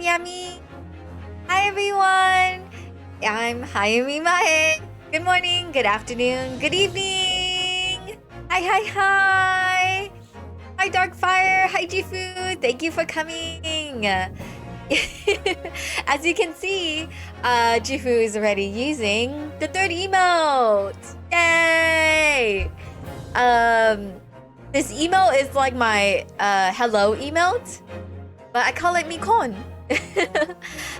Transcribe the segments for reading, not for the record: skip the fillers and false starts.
Konyami. Hi everyone. I'm Hayami Mae. Good morning, good afternoon, good evening. Hi. Hi Darkfire. Hi Jifu. Thank you for coming. As you can see, Jifu is already using the third emote. Yay! This emote is like my hello emote, but I call it Mikon.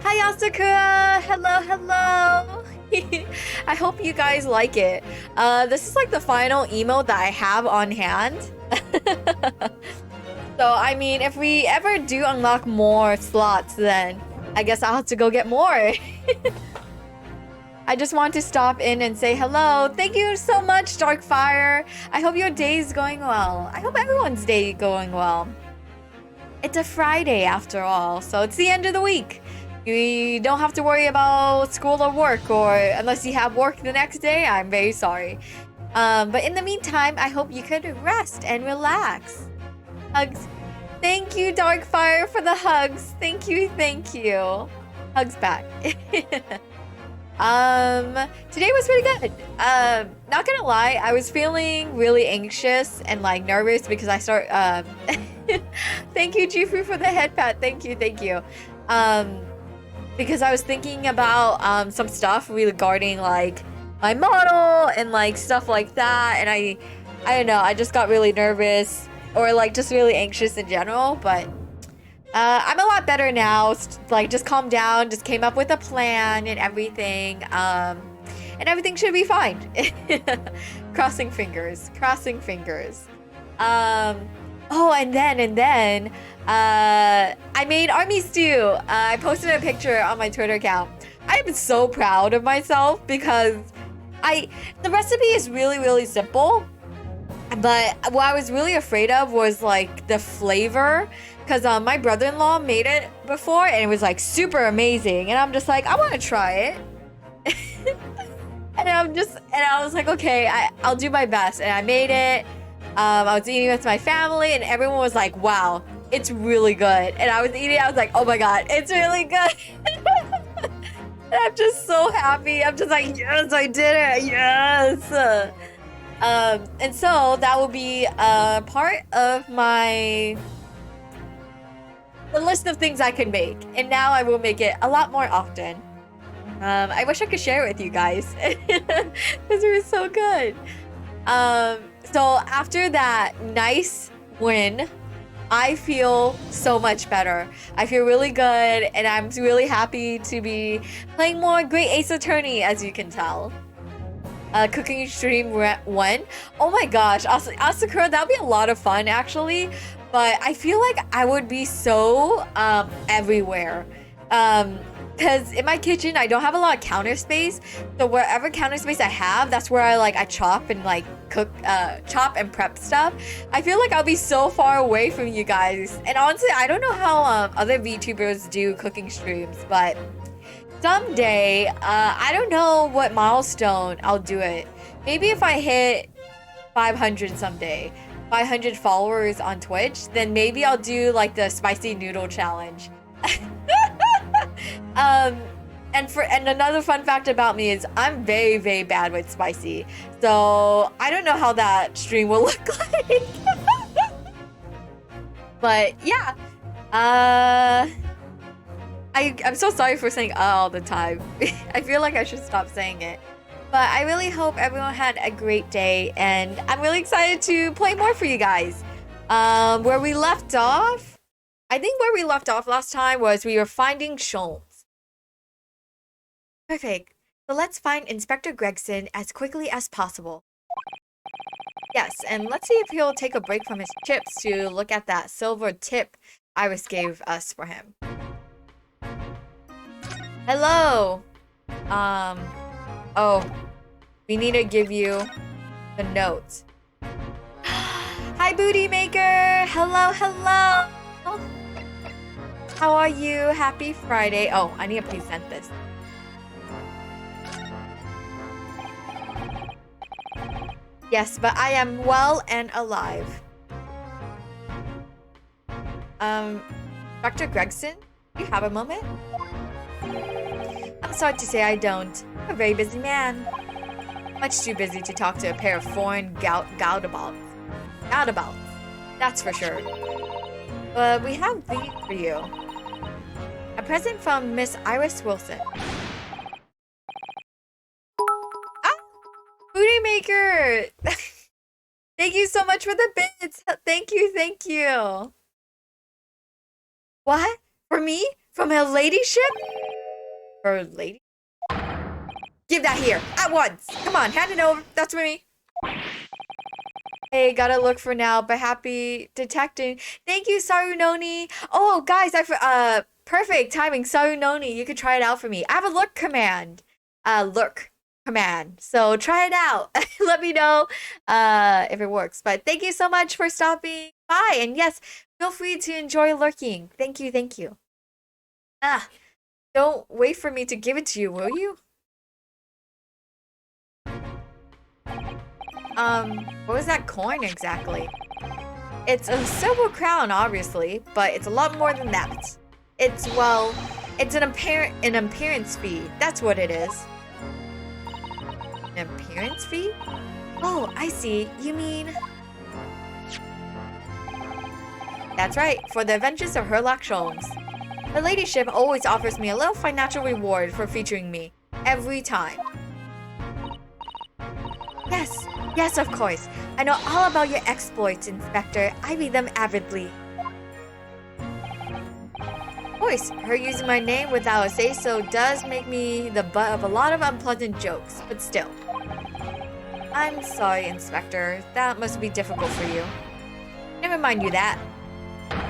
Hi Asakura! Hello! I hope you guys like it. This is like the final emote that I have on hand. So, I mean, if we ever do unlock more slots, then I guess I'll have to go get more. I just want to stop in and say hello. Thank you so much, Darkfire. I hope your day is going well. I hope everyone's day going well. It's a Friday after all, so it's the end of the week. You don't have to worry about school or work, or unless you have work the next day, I'm very sorry. But in the meantime, I hope you could rest and relax. Hugs. Thank you, Darkfire, for the hugs. Thank you. Hugs back. Today was pretty good. Not gonna lie, I was feeling really anxious and like nervous because I start thank you, Jifu, for the head pat. Thank you. Because I was thinking about some stuff regarding like my model and like stuff like that, and I don't know, I just got really nervous or like just really anxious in general, but I'm a lot better now. Like, just calm down, just came up with a plan and everything. And everything should be fine. Crossing fingers. Oh, and then, I made army stew. I posted a picture on my Twitter account. I am so proud of myself because the recipe is really simple. But what I was really afraid of was like the flavor, because my brother-in-law made it before and it was like super amazing, and I'm just like, I want to try it. and I was like, okay, I'll do my best, and I made it. I was eating with my family and everyone was like, wow, it's really good. And I was eating, I was like, oh my god, it's really good. And I'm just so happy. I'm just like, yes, I did it, yes. And so that will be part of the list of things I can make, and now I will make it a lot more often. I wish I could share it with you guys because it was so good. So after that nice win, I feel so much better. I feel really good, and I'm really happy to be playing more Great Ace Attorney, as you can tell. Cooking stream 1. Oh my gosh, Asakura, that would be a lot of fun actually, but I feel like I would be so everywhere. Because in my kitchen I don't have a lot of counter space, so wherever counter space I have, that's where I chop and like cook, chop and prep stuff. I feel like I'll be so far away from you guys, and honestly I don't know how other VTubers do cooking streams, but someday, I don't know what milestone I'll do it. Maybe if I hit 500 someday, 500 followers on Twitch, then maybe I'll do like the spicy noodle challenge. And another fun fact about me is I'm very bad with spicy. So I don't know how that stream will look like. But yeah, I'm so sorry for saying all the time. I feel like I should stop saying it. But I really hope everyone had a great day, and I'm really excited to play more for you guys. Where we left off, I think where we left off last time was we were finding Sholmes. Perfect. So let's find Inspector Gregson as quickly as possible. Yes, and let's see if he'll take a break from his chips to look at that silver tip Iris gave us for him. Hello. Oh, we need to give you the notes. Hi, Booty Maker. Hello. How are you? Happy Friday. Oh, I need to present this. Yes, but I am well and alive. Dr. Gregson? Do you have a moment? I'm sorry to say I don't. I'm a very busy man. Much too busy to talk to a pair of foreign goutabouts. Goutabouts. That's for sure. But we have these for you. A present from Miss Iris Wilson. Ah! Booty Maker! Thank you so much for the bits! Thank you, thank you. What? For me? From her ladyship? Her lady? Give that here, at once! Come on, hand it over. That's for me. Hey, gotta look for now, but happy detecting. Thank you, Sarunoni. Oh, guys, perfect timing, Sarunoni. You could try it out for me. I have a look command. Look command. So try it out. Let me know if it works. But thank you so much for stopping by. And yes, feel free to enjoy lurking. Thank you, thank you. Don't wait for me to give it to you, will you? What was that coin exactly? It's a silver crown, obviously, but it's a lot more than that. It's, well, it's an appearance fee. That's what it is. An appearance fee? Oh, I see. You mean... That's right, for the adventures of Herlock Sholmes. Her ladyship always offers me a little financial reward for featuring me. Every time. Yes, yes, of course. I know all about your exploits, Inspector. I read them avidly. Of course, her using my name without a say-so does make me the butt of a lot of unpleasant jokes, but still. I'm sorry, Inspector. That must be difficult for you. Never mind you that.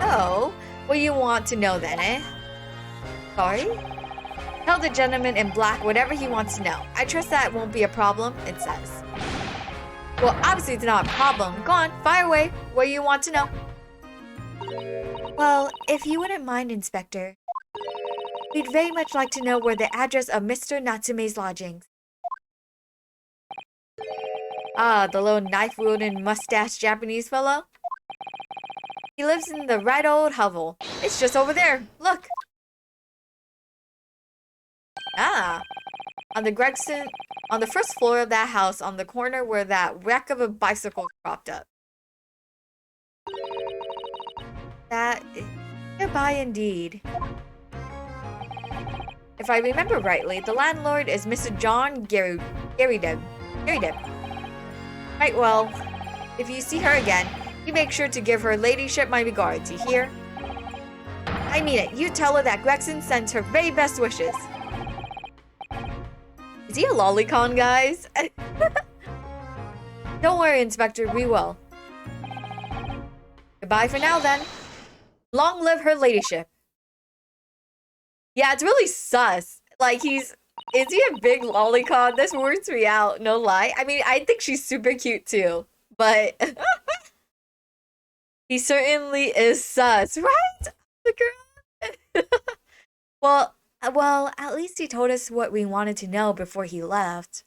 Oh, what you want to know then, eh? Sorry? Tell the gentleman in black whatever he wants to know. I trust that won't be a problem, it says. Well, obviously it's not a problem. Go on, fire away. What do you want to know? Well, if you wouldn't mind, Inspector. We'd very much like to know where the address of Mr. Natsume's lodgings. Ah, the little knife-wielding mustache Japanese fellow? He lives in the right old hovel. It's just over there. Look. Ah. On the first floor of that house, on the corner where that wreck of a bicycle propped up. That is nearby indeed. If I remember rightly, the landlord is Mr. John Garrydeb. Right, well, if you see her again, you make sure to give her ladyship my regards, you hear? I mean it. You tell her that Gregson sends her very best wishes. Is he a lolicon, guys? Don't worry, Inspector, we will. Goodbye for now, then. Long live her ladyship. Yeah, it's really sus. Like, is he a big lolicon? This weirds me out, no lie. I mean, I think she's super cute, too. But... he certainly is sus, right? The girl? Well, at least he told us what we wanted to know before he left.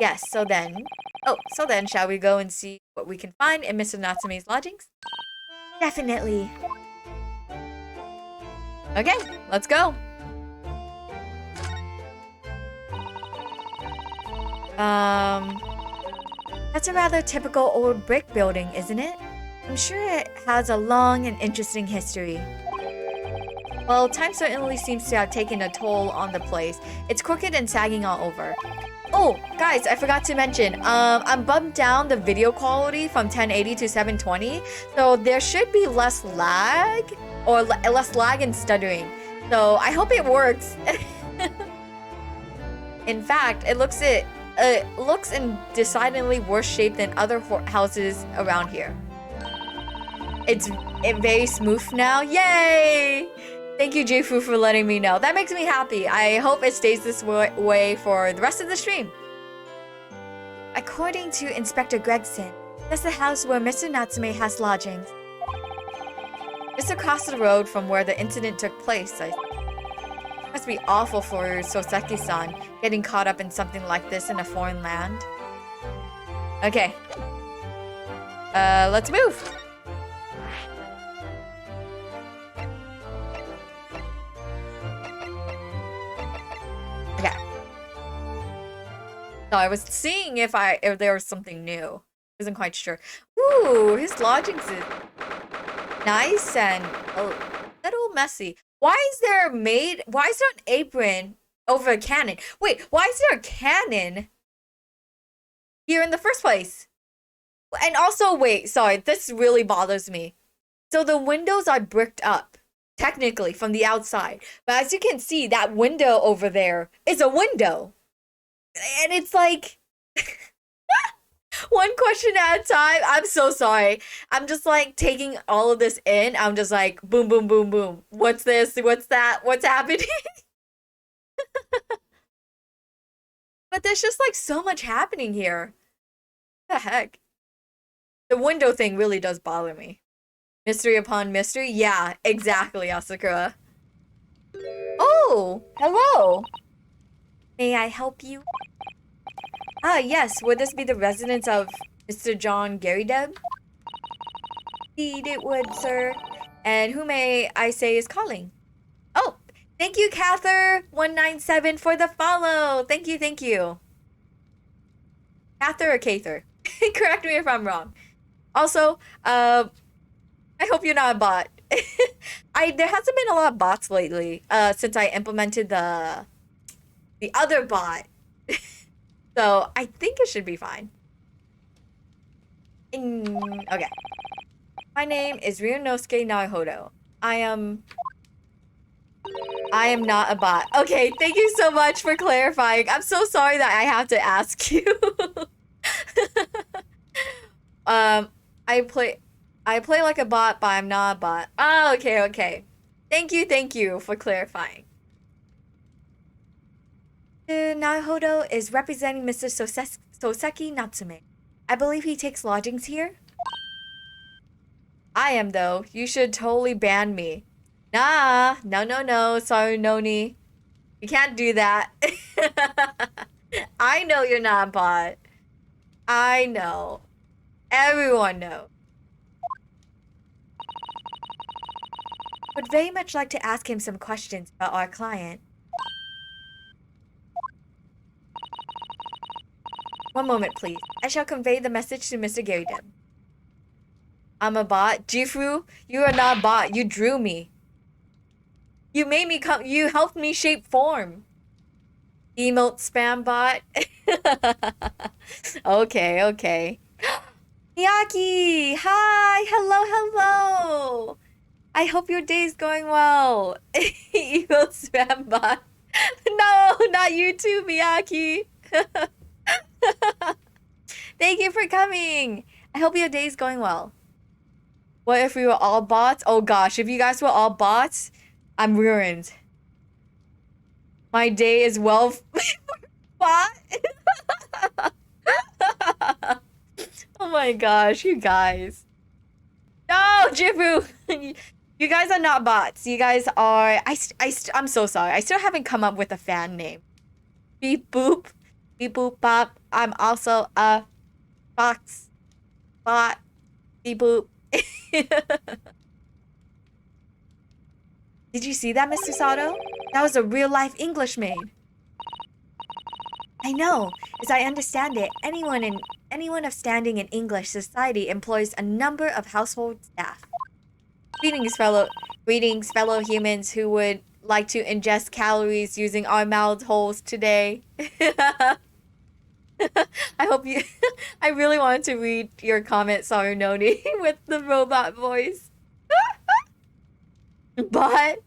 Yes, so then, shall we go and see what we can find in Mr. Natsume's lodgings? Definitely. Okay, let's go. That's a rather typical old brick building, isn't it? I'm sure it has a long and interesting history. Well, time certainly seems to have taken a toll on the place. It's crooked and sagging all over. Oh, guys, I forgot to mention, I bumped down the video quality from 1080 to 720, so there should be less lag, or less lag and stuttering. So I hope it works. In fact, it looks in decidedly worse shape than other houses around here. It's very smooth now. Yay! Thank you, Jifu, for letting me know. That makes me happy. I hope it stays this way for the rest of the stream. According to Inspector Gregson, that's the house where Mr. Natsume has lodgings. Just across the road from where the incident took place. It must be awful for Soseki-san getting caught up in something like this in a foreign land. Okay. Let's move. So I was seeing if there was something new. Wasn't quite sure. Ooh, his lodgings is nice and a little messy. Why is there an apron over a cannon? Wait, why is there a cannon here in the first place? And also, wait, sorry, this really bothers me. So the windows are bricked up, technically, from the outside. But as you can see, that window over there is a window. And it's like... one question at a time. I'm so sorry. I'm just like taking all of this in. I'm just like, boom, boom, boom, boom. What's this? What's that? What's happening? But there's just like so much happening here. What the heck? The window thing really does bother me. Mystery upon mystery? Yeah, exactly, Asakura. Oh, hello. May I help you? Ah, yes. Would this be the residence of Mr. John Garydeb? Indeed it would, sir. And who may I say is calling? Oh, thank you, Cather197 for the follow. Thank you, thank you. Cather or Cather? Correct me if I'm wrong. Also, I hope you're not a bot. There hasn't been a lot of bots lately, since I implemented the other bot. So I think it should be fine. Okay. My name is Ryunosuke Naruhodo. I am not a bot. Okay, thank you so much for clarifying. I'm so sorry that I have to ask you. I play like a bot, but I'm not a bot. Oh, okay, okay. Thank you for clarifying. Naruhodo is representing Mr. Soseki Natsume. I believe he takes lodgings here? I am, though. You should totally ban me. Nah, no, sorry, Noni. You can't do that. I know you're not a bot. I know. Everyone knows. Would very much like to ask him some questions about our client. One moment, please. I shall convey the message to Mr. Garydeb. I'm a bot? Jifu, you are not a bot. You drew me. You made me come. You helped me shape form. Emote spam bot. Okay, okay. Miyaki! Hi! Hello! I hope your day's going well. Emote spam bot. No, not you too, Miyaki. Thank you for coming. I hope your day's going well. What if we were all bots? Oh gosh, if you guys were all bots, I'm ruined. My day is well... Bot? Oh my gosh, you guys. No, Jifu! You guys are not bots. You guys are... I'm so sorry. I still haven't come up with a fan name. Beep boop. Beep boop bop. I'm also a fox. Bot. Beep boop. Did you see that, Mr. Sato? That was a real-life English maid. I know. As I understand it, anyone of standing in English society employs a number of household staff. Greetings, fellow humans who would like to ingest calories using our mouth holes today. I hope you... I really wanted to read your comment, Sarunoni, with the robot voice. But...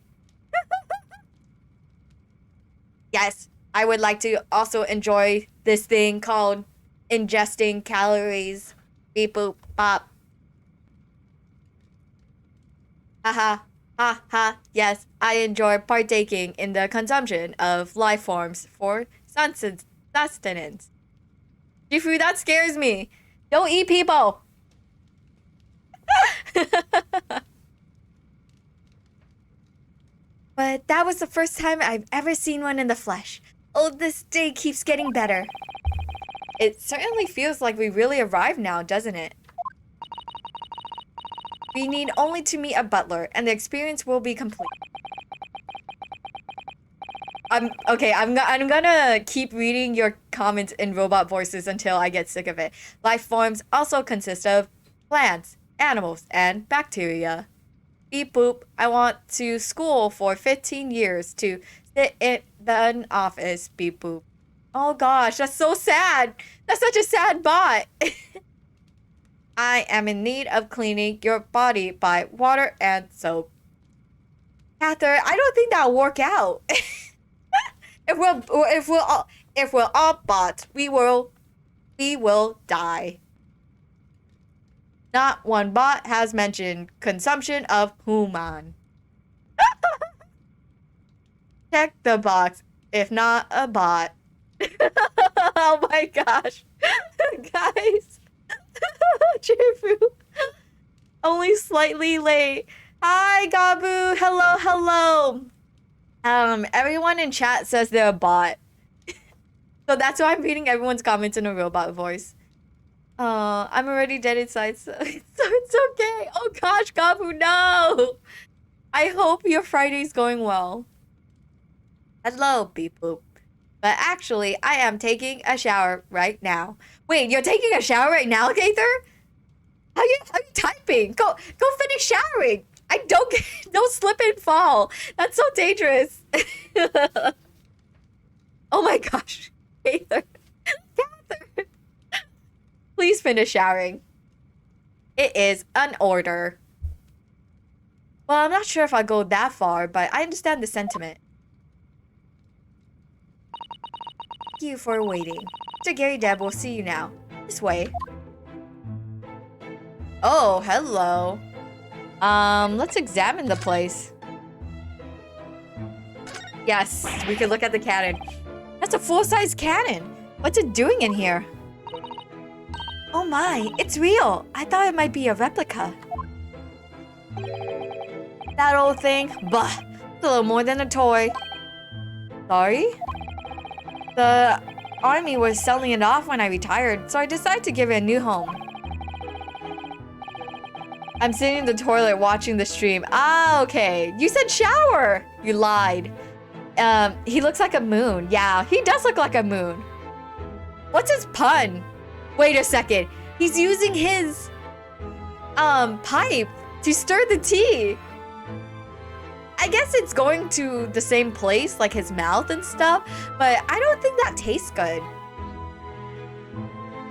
yes, I would like to also enjoy this thing called ingesting calories. Beep boop bop. Haha. Ha ha. Yes, I enjoy partaking in the consumption of life forms for sustenance. Jifu, that scares me. Don't eat people. But that was the first time I've ever seen one in the flesh. Oh, this day keeps getting better. It certainly feels like we really arrived now, doesn't it? We need only to meet a butler, and the experience will be complete. I'm gonna keep reading comments in robot voices until I get sick of it. Life forms also consist of plants, animals, and bacteria. Beep boop. I went to school for 15 years to sit in the office. Beep boop. Oh gosh, that's so sad. That's such a sad bot. I am in need of cleaning your body by water and soap. Cather, I don't think that'll work out. If we're all bots, we will die. Not one bot has mentioned consumption of human. Check the box, if not a bot. Oh my gosh. Guys. Chifu. Only slightly late. Hi, Gabu. Hello, hello. Everyone in chat says they're a bot. So that's why I'm reading everyone's comments in a robot voice. I'm already dead inside, so it's okay. Oh gosh, Gabu, no. I hope your Friday's going well. Hello, beep boop. But actually, I am taking a shower right now. Wait, you're taking a shower right now, Gaither? How you typing? Go finish showering. Don't slip and fall. That's so dangerous. Oh my gosh, Gaither. Gaither. Please finish showering. It is an order. Well, I'm not sure if I'll go that far, but I understand the sentiment. Thank you for waiting. Mr. Gary Deb will see you now. This way. Oh, hello. Let's examine the place. Yes, we can look at the cannon. That's a full-size cannon. What's it doing in here? Oh my, it's real. I thought it might be a replica. That old thing? Bah, it's a little more than a toy. Sorry? The army was selling it off when I retired, so I decided to give it a new home. I'm sitting in the toilet watching the stream. Ah, okay. You said shower! You lied. He looks like a moon. Yeah, he does look like a moon. What's his pun? Wait a second. He's using his pipe to stir the tea. I guess it's going to the same place, like his mouth and stuff, but I don't think that tastes good.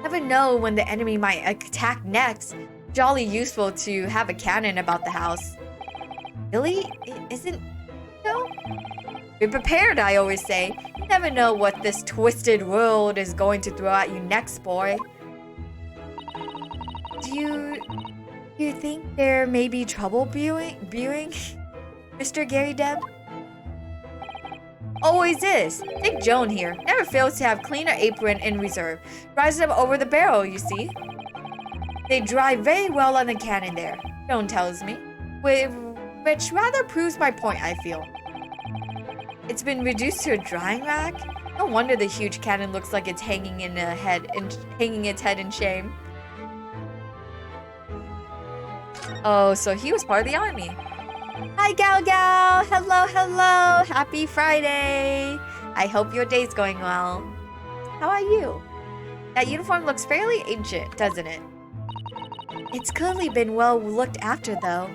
Never know when the enemy might attack next. Jolly useful to have a cannon about the house. Really? It isn't? No? Be prepared, I always say. You never know what this twisted world is going to throw at you next, boy. Do you think there may be trouble brewing? Mr. Gary Deb? Always is. Take Joan here. Never fails to have cleaner apron in reserve. Rise them over the barrel, you see. They dry very well on the cannon there, Joan tells me. Which rather proves my point, I feel. It's been reduced to a drying rack? No wonder the huge cannon looks like it's hanging its head in shame. Oh, so he was part of the army. Hi, Gal Gal! Hello, hello! Happy Friday! I hope your day's going well. How are you? That uniform looks fairly ancient, doesn't it? It's clearly been well looked after, though.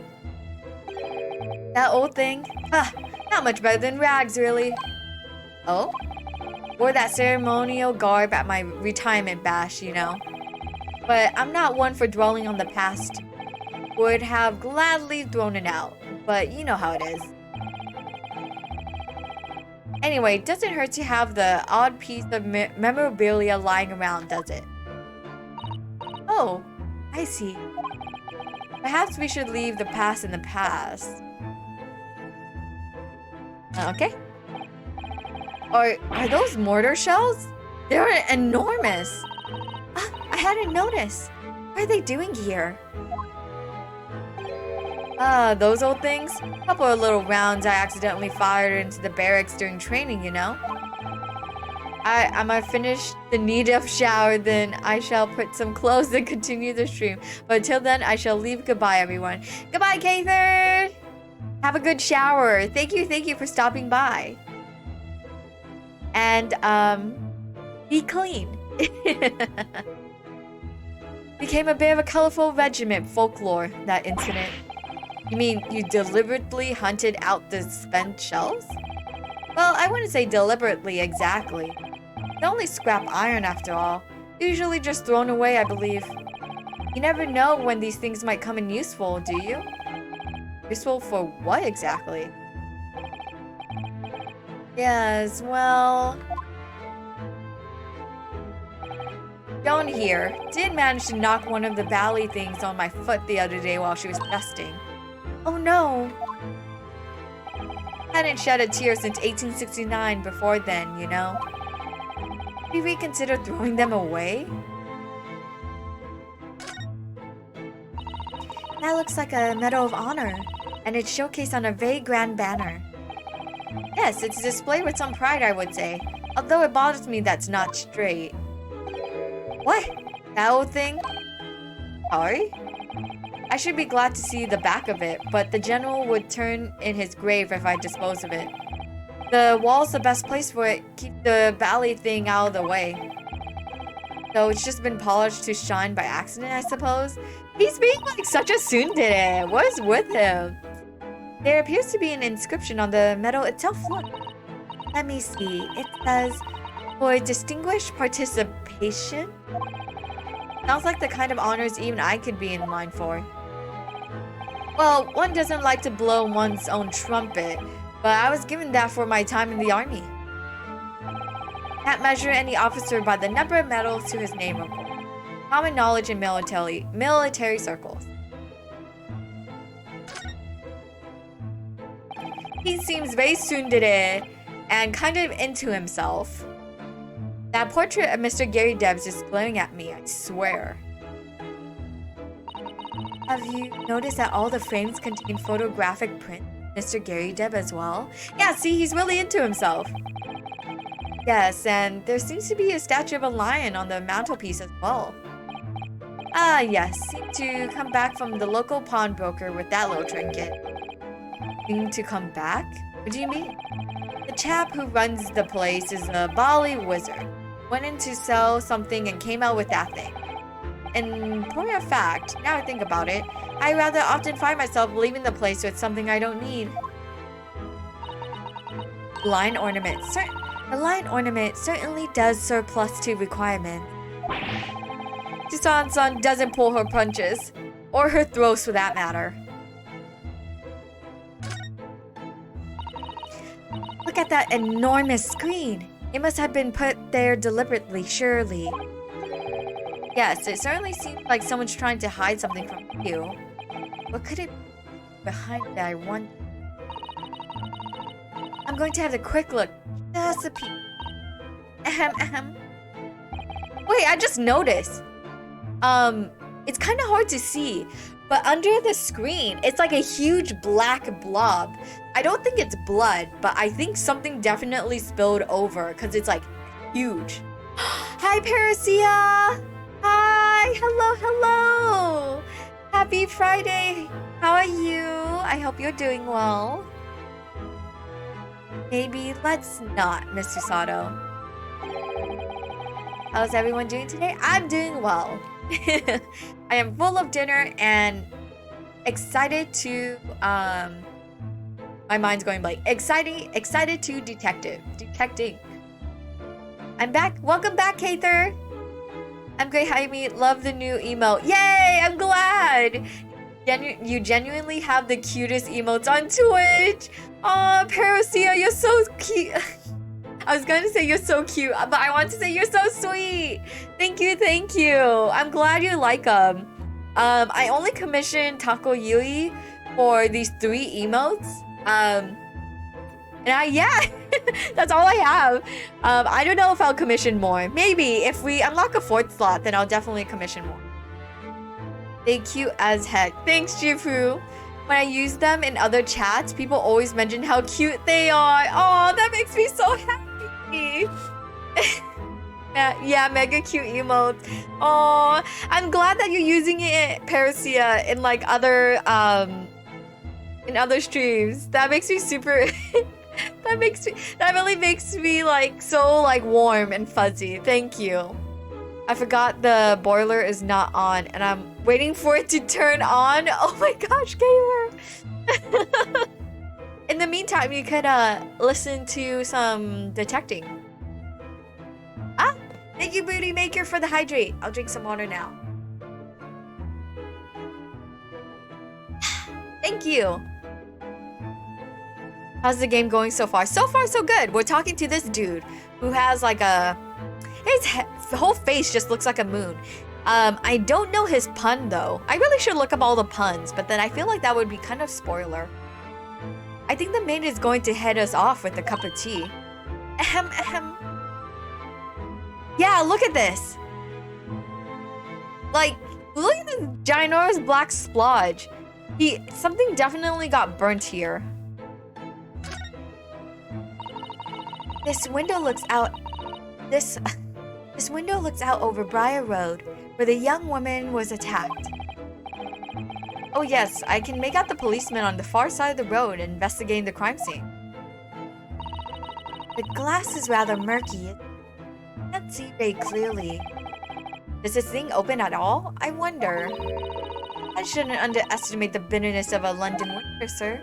That old thing? Not much better than rags, really. Oh? Wore that ceremonial garb at my retirement bash, you know. But I'm not one for dwelling on the past. Would have gladly thrown it out, but you know how it is. Anyway, doesn't hurt to have the odd piece of memorabilia lying around, does it? Oh, I see. Perhaps we should leave the past in the past. Okay. Are those mortar shells? They're enormous. I hadn't noticed. What are they doing here? Those old things? A couple of little rounds I accidentally fired into the barracks during training, you know? I'm gonna finish the need of shower, then I shall put some clothes and continue the stream. But until then, I shall leave. Goodbye, everyone. Goodbye, Kather! Have a good shower. Thank you for stopping by. And, Be clean. Became a bit of a colorful regiment folklore, that incident. You mean you deliberately hunted out the spent shells? Well, I wouldn't say deliberately exactly. It's only scrap iron after all. Usually just thrown away, I believe. You never know when these things might come in useful, do you? Useful for what exactly? Yes, well... Joan here did manage to knock one of the bally things on my foot the other day while she was dusting. Oh no! Hadn't shed a tear since 1869 before then, you know? Did you reconsider throwing them away? That looks like a Medal of Honor, and it's showcased on a very grand banner. Yes, it's displayed with some pride, I would say, although it bothers me that's not straight. What? That old thing? Sorry? I should be glad to see the back of it, but the general would turn in his grave if I dispose of it. The wall's the best place for it. Keep the bally thing out of the way. So it's just been polished to shine by accident, I suppose? He's being like such a tsundere. What is with him? There appears to be an inscription on the medal itself. Look. Let me see. It says, for distinguished participation? Sounds like the kind of honors even I could be in line for. Well, one doesn't like to blow one's own trumpet, but I was given that for my time in the army. Can't measure any officer by the number of medals to his name, of course. Common knowledge in military circles. He seems very tsundere and kind of into himself. That portrait of Mr. Gary Debs is glaring at me, I swear. Have you noticed that all the frames contain photographic print of Mr. Gary Deb as well? Yeah, see, he's really into himself. Yes, and there seems to be a statue of a lion on the mantelpiece as well. Ah, yes, seem to come back from the local pawnbroker with that little trinket. Seem to come back? What do you mean? The chap who runs the place is a Bali wizard. Went in to sell something and came out with that thing. And point of fact, now I think about it, I rather often find myself leaving the place with something I don't need. Line ornament. The line ornament certainly does surplus to requirements. Jisan-san doesn't pull her punches. Or her throats for that matter. Look at that enormous screen. It must have been put there deliberately, surely. Yes, it certainly seems like someone's trying to hide something from you. What could it be behind that, I wonder? I'm going to have a quick look. Just a peek. Ahem. Wait, I just noticed. It's kind of hard to see, but under the screen, it's like a huge black blob. I don't think it's blood, but I think something definitely spilled over because it's like huge. Hi, Parasia! Hi! Hello! Happy Friday! How are you? I hope you're doing well. Maybe let's not, Mr. Sato. How's everyone doing today? I'm doing well. I am full of dinner and excited to my mind's going blank. Excited to detecting. I'm back. Welcome back, Kather. I'm great, Hayami. Love the new emote. Yay! I'm glad. You genuinely have the cutest emotes on Twitch. Aw, Parasia, you're so cute. I was going to say you're so cute, but I want to say you're so sweet. Thank you. I'm glad you like them. I only commissioned Taco Yui for these 3 emotes. That's all I have. I don't know if I'll commission more. Maybe if we unlock a 4th slot, then I'll definitely commission more. They cute as heck. Thanks, Jifu. When I use them in other chats, people always mention how cute they are. Oh, that makes me so happy. Yeah, mega cute emotes. Oh, I'm glad that you're using it, Parasia, in like other streams. That makes me super That really makes me like so like warm and fuzzy. Thank you. I forgot the boiler is not on and I'm waiting for it to turn on. Oh my gosh, Gamer. In the meantime, you could listen to some detecting. Ah, thank you, Booty Maker, for the hydrate. I'll drink some water now. Thank you. How's the game going so far? So far, so good. We're talking to this dude who has like his whole face just looks like a moon. I don't know his pun though. I really should look up all the puns, but then I feel like that would be kind of spoiler. I think the maid is going to head us off with a cup of tea. Ahem, ahem. Yeah, look at this. Like, look at this ginormous black splodge. Something definitely got burnt here. This window looks out over Briar Road, where the young woman was attacked. Oh yes, I can make out the policeman on the far side of the road investigating the crime scene. The glass is rather murky. I can't see very clearly. Does this thing open at all? I wonder. I shouldn't underestimate the bitterness of a London winter, sir.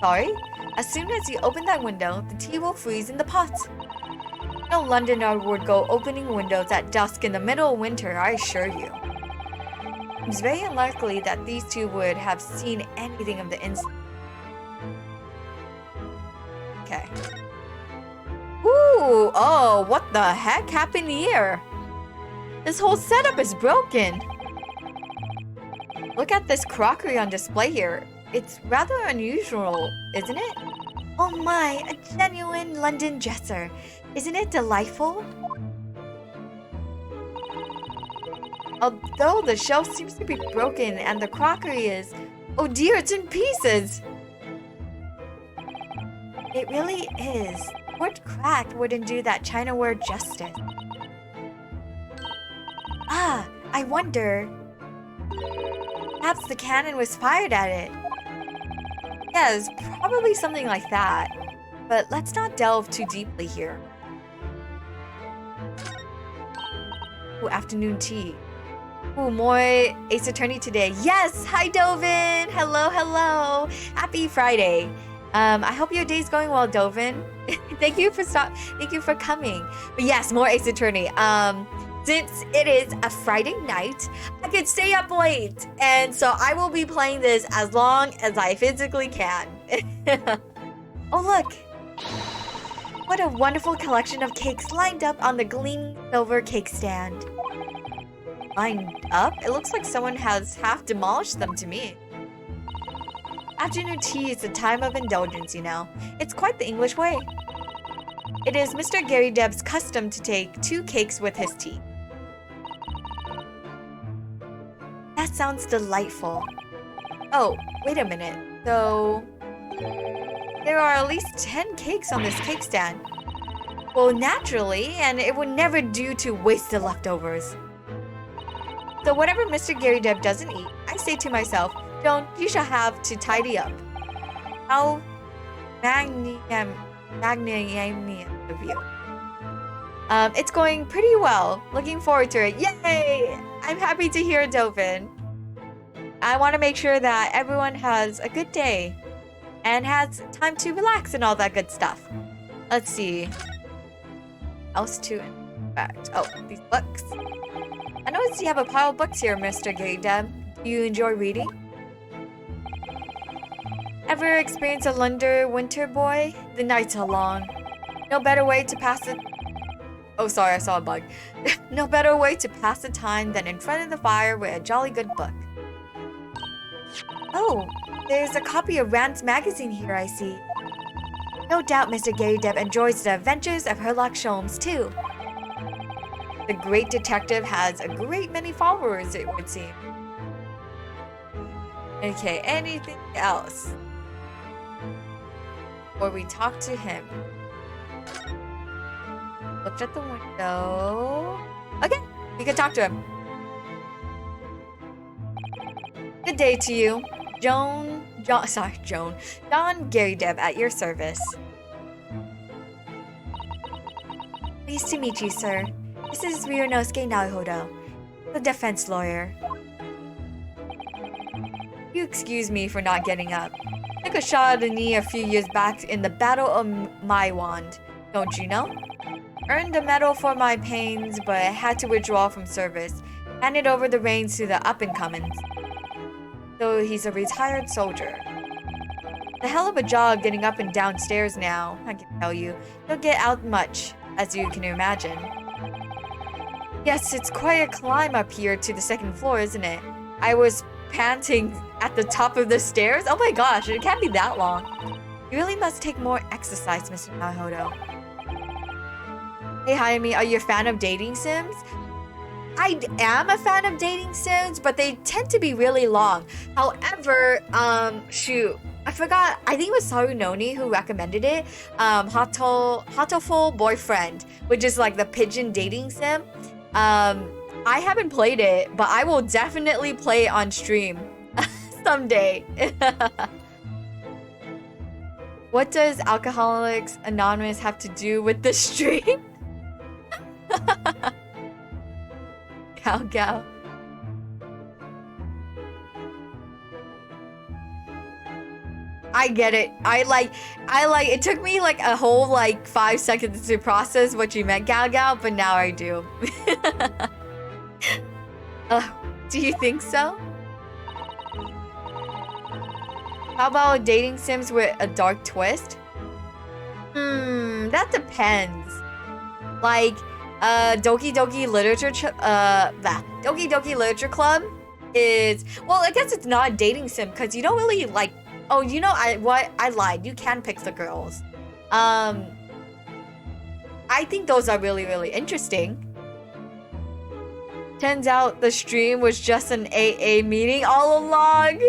Sorry? As soon as you open that window, the tea will freeze in the pot. No Londoner would go opening windows at dusk in the middle of winter, I assure you. It's very unlikely that these two would have seen anything of the incident. Okay. Ooh, oh, what the heck happened here? This whole setup is broken. Look at this crockery on display here. It's rather unusual, isn't it? Oh my, a genuine London dresser. Isn't it delightful? Although the shelf seems to be broken and the crockery is... Oh dear, it's in pieces! It really is. What cracked wouldn't do that chinaware justice. Ah, I wonder... Perhaps the cannon was fired at it. Yeah, it's probably something like that. But let's not delve too deeply here. Ooh, afternoon tea. Ooh, more Ace Attorney today. Yes! Hi, Dovin! Hello, hello! Happy Friday. I hope your day's going well, Dovin. Thank you for coming. But yes, more Ace Attorney. Since it is a Friday night, I could stay up late. And so I will be playing this as long as I physically can. Oh, look. What a wonderful collection of cakes lined up on the gleaming silver cake stand. Lined up? It looks like someone has half demolished them to me. Afternoon tea is a time of indulgence, you know. It's quite the English way. It is Mr. Gary Deb's custom to take 2 cakes with his tea. That sounds delightful. Oh, wait a minute. So... there are at least 10 cakes on this cake stand. Well, naturally, and it would never do to waste the leftovers. So whatever Mr. Gary Deb doesn't eat, I say to myself, Joan, you shall have to tidy up. How magnanimous of you. It's going pretty well. Looking forward to it. Yay! I'm happy to hear it, Dovin. I want to make sure that everyone has a good day and has time to relax and all that good stuff. Let's see. Else to inspect. Oh, these books. I noticed you have a pile of books here, Mr. Gary Deb. Do you enjoy reading? Ever experience a London winter, boy? The nights are long. No better way to pass it. Oh, sorry, I saw a bug. No better way to pass the time than in front of the fire with a jolly good book. Oh, there's a copy of Rand's magazine here, I see. No doubt Mr. Gary Deb enjoys the adventures of Sherlock Sholmes, too. The great detective has a great many followers, it would seem. Okay, anything else? Or we talk to him. Looked at the window. Okay, we can talk to him. Good day to you. John Gary Deb at your service. Nice to meet you, sir. This is Ryunosuke Naruhodo, the defense lawyer. You excuse me for not getting up. Took a shot at the knee a few years back in the Battle of Maiwand, don't you know? Earned a medal for my pains, but had to withdraw from service. Handed over the reins to the up-and-comings. So he's a retired soldier. A hell of a job getting up and downstairs now, I can tell you. Don't get out much, as you can imagine. Yes, it's quite a climb up here to the second floor, isn't it? I was panting at the top of the stairs. Oh my gosh, it can't be that long. You really must take more exercise, Mr. Naruhodo. Hey Hayami, are you a fan of dating sims? I am a fan of dating sims, but they tend to be really long. However, shoot, I forgot. I think it was Sarunoni who recommended it. Hatoful Boyfriend, which is like the pigeon dating sim. I haven't played it, but I will definitely play it on stream someday. What does Alcoholics Anonymous have to do with this stream? Cow. I get it. I like it took me like a whole like 5 seconds to process what you meant, Gal, but now I do. Do you think so? How about dating sims with a dark twist? That depends. Like Doki Doki Literature Club is, well, I guess it's not a dating sim because you don't really like, oh, you know, I lied. You can pick the girls. I think those are really, really interesting. Turns out the stream was just an AA meeting all along.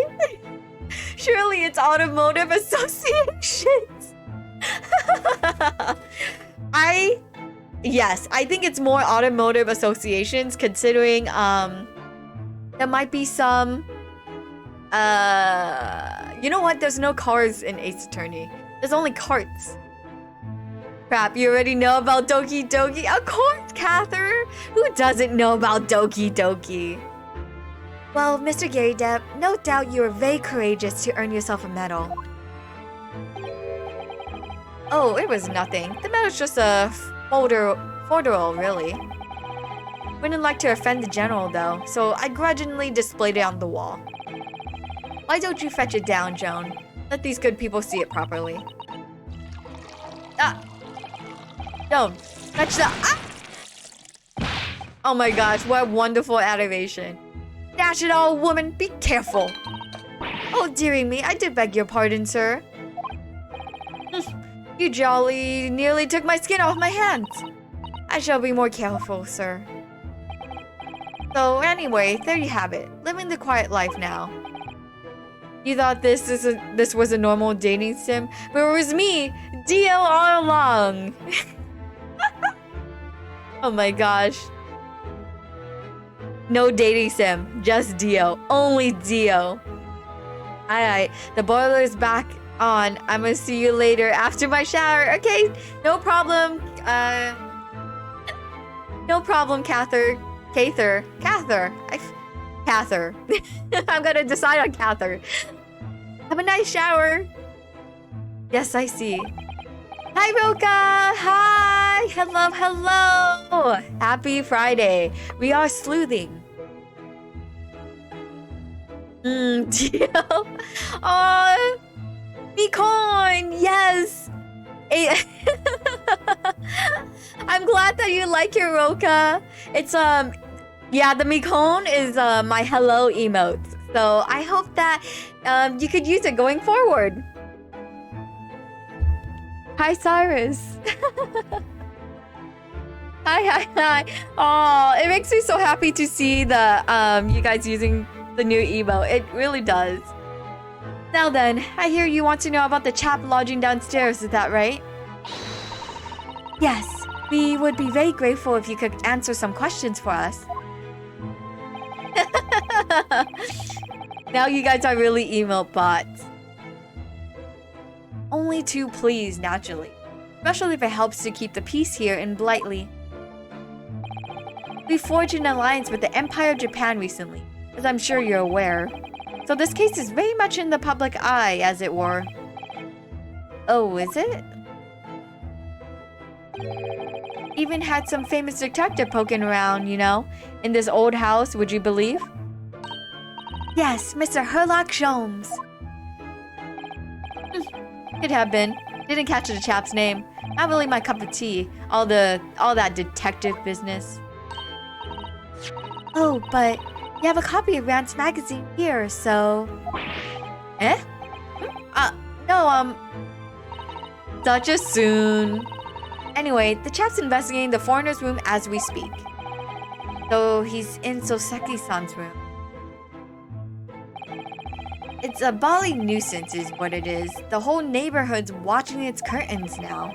Surely it's automotive associations. Yes, I think it's more automotive associations considering there might be some you know what? There's no cars in Ace Attorney. There's only carts. Crap, you already know about Doki Doki? Of course, Cather! Who doesn't know about Doki Doki? Well, Mr. Gary Depp, no doubt you were very courageous to earn yourself a medal. Oh, it was nothing. The medal's just a folderol, really. Wouldn't like to offend the general, though, so I grudgingly displayed it on the wall. Why don't you fetch it down, Joan? Let these good people see it properly. Joan, fetch the... Oh my gosh, what wonderful animation. Dash it all, woman, be careful. Oh, dearie me, I do beg your pardon, sir. You jolly nearly took my skin off my hands. I shall be more careful, sir. So anyway, there you have it. Living the quiet life now. You thought this was a normal dating sim, but it was me, Dio, all along. Oh my gosh. No dating sim, just Dio. Only Dio. Alright, the boiler's back on. I'm gonna see you later after my shower. Okay, no problem. No problem, Cather. Cather. I'm gonna decide on Cather. Have a nice shower. Yes, I see. Hi, Roka. Hi. Hello. Happy Friday. We are sleuthing. Dio. Oh, Beacon. Yes. I'm glad that you like your Roka. It's yeah, the Mikon is my hello emote. So I hope that you could use it going forward. Hi, Cyrus. Hi. Oh, it makes me so happy to see the you guys using the new emote. It really does. Now then, I hear you want to know about the chap lodging downstairs, is that right? Yes, we would be very grateful if you could answer some questions for us. Now you guys are really emote bots. Only two please, naturally. Especially if it helps to keep the peace here in Blightly. We forged an alliance with the Empire of Japan recently, as I'm sure you're aware. So this case is very much in the public eye, as it were. Oh, is it? Even had some famous detective poking around, you know, in this old house, would you believe? Yes, Mr. Herlock Sholmes. Could have been. Didn't catch the chap's name. Not really my cup of tea. All that detective business. Oh, but you have a copy of Rant's magazine here, so... Eh? No, such as soon. Anyway, the chap's investigating the foreigner's room as we speak. So he's in Soseki-san's room. It's a bally nuisance is what it is. The whole neighborhood's watching its curtains now.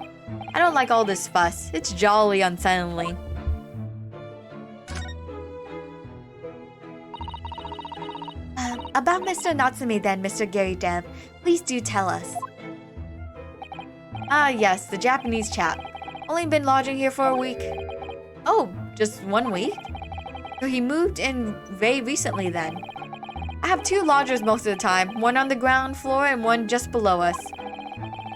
I don't like all this fuss. It's jolly unsettling. About Mr. Natsume then, Mr. Gary Dev. Please do tell us. Ah, yes, the Japanese chap. Only been lodging here for a week. Oh, just 1 week? So he moved in very recently then. I have 2 lodgers most of the time, one on the ground floor and one just below us.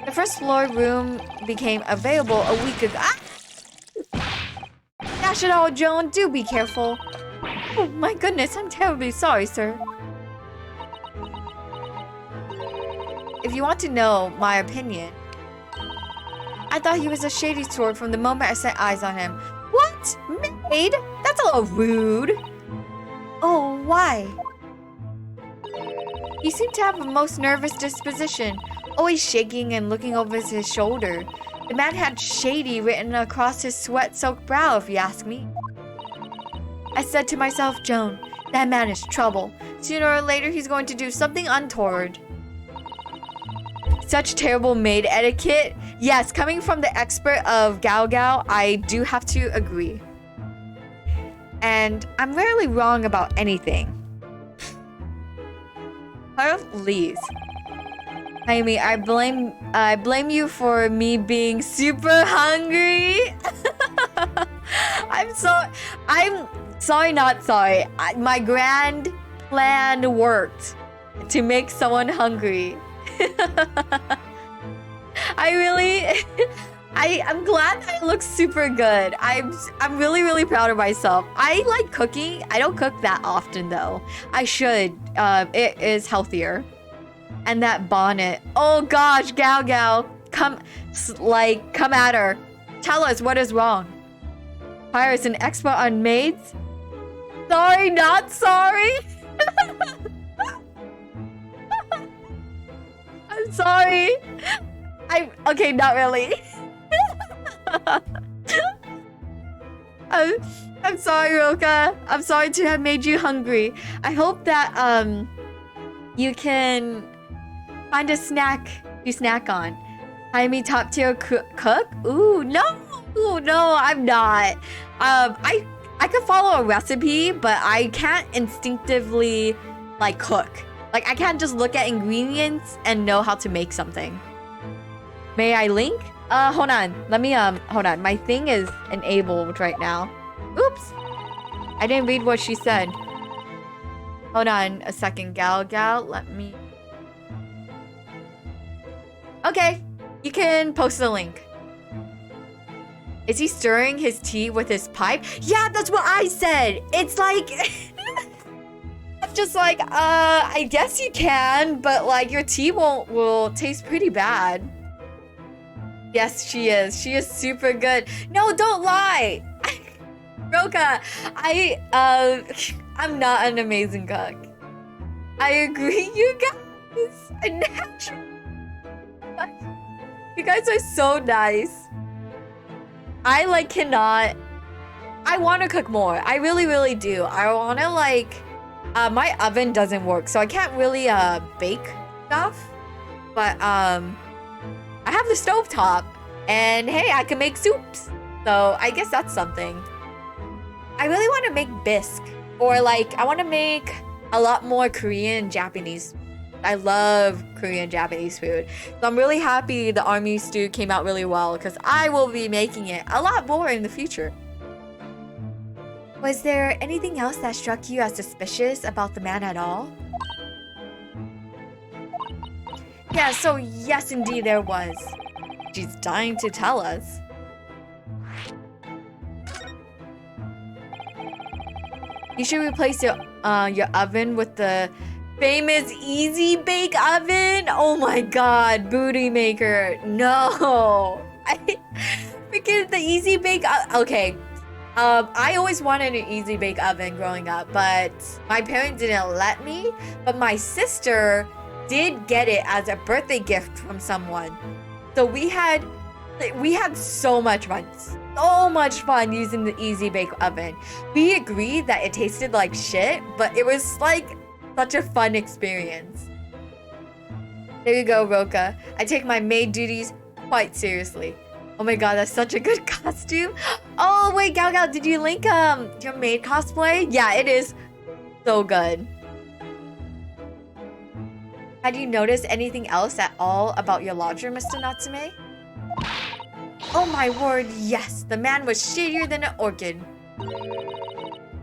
The first floor room became available a week ago. Ah! Dash it all, Joan, do be careful. Oh my goodness, I'm terribly sorry, sir. If you want to know my opinion, I thought he was a shady sort from the moment I set eyes on him. What? Maid? That's a little rude. Oh, why? He seemed to have a most nervous disposition, always shaking and looking over his shoulder. The man had shady written across his sweat-soaked brow, if you ask me. I said to myself, Joan, that man is trouble. Sooner or later, he's going to do something untoward. Such terrible maid etiquette. Yes, coming from the expert of Gao Gao, I do have to agree. And I'm rarely wrong about anything. Please. Hayami, I blame you for me being super hungry. I'm sorry, not sorry. My grand plan worked to make someone hungry. I'm glad that it looks super good. I'm really proud of myself. I like cooking. I don't cook that often though. I should. It is healthier. And that bonnet. Oh gosh, Gao Gao. Come at her. Tell us what is wrong. Pirate's an expert on maids? Sorry, not sorry. I'm sorry. Okay, not really. I'm sorry, Roka. I'm sorry to have made you hungry. I hope that you can find a snack to snack on. Hayami top tier cook? Ooh, no. Ooh, no, I'm not. I could follow a recipe, but I can't instinctively like cook. Like I can't just look at ingredients and know how to make something. May I link? Hold on. Let me hold on. My thing is enabled right now. Oops. I didn't read what she said. Hold on a second, Gal. Let me. Okay, you can post the link. Is he stirring his tea with his pipe? Yeah, that's what I said. It's like I'm just like, I guess you can, but like your tea will taste pretty bad. Yes, she is. She is super good. No, don't lie. Roka, I'm not an amazing cook. I agree, you guys. You guys are so nice. I like cannot. I want to cook more. I really do. I want to like. My oven doesn't work, so I can't really bake stuff. But I have the stovetop, and hey, I can make soups. So I guess that's something. I really want to make bisque, or like I want to make a lot more Korean and Japanese. I love Korean Japanese food. So I'm really happy the army stew came out really well because I will be making it a lot more in the future. Was there anything else that struck you as suspicious about the man at all? Yeah, so yes, indeed there was. She's dying to tell us. You should replace your oven with the famous Easy Bake Oven. Oh my god, booty maker. No. Freaking the Easy Bake okay. I always wanted an Easy Bake Oven growing up, but my parents didn't let me. But my sister did get it as a birthday gift from someone. So we had so much fun. So much fun using the Easy Bake Oven. We agreed that it tasted like shit, but it was like such a fun experience. There you go, Roka. I take my maid duties quite seriously. Oh my god, that's such a good costume. Oh wait, Gal Gal, did you link your maid cosplay? Yeah, it is so good. Had you noticed anything else at all about your lodger, Mr. Natsume? Oh my word, yes. The man was shadier than an orchid.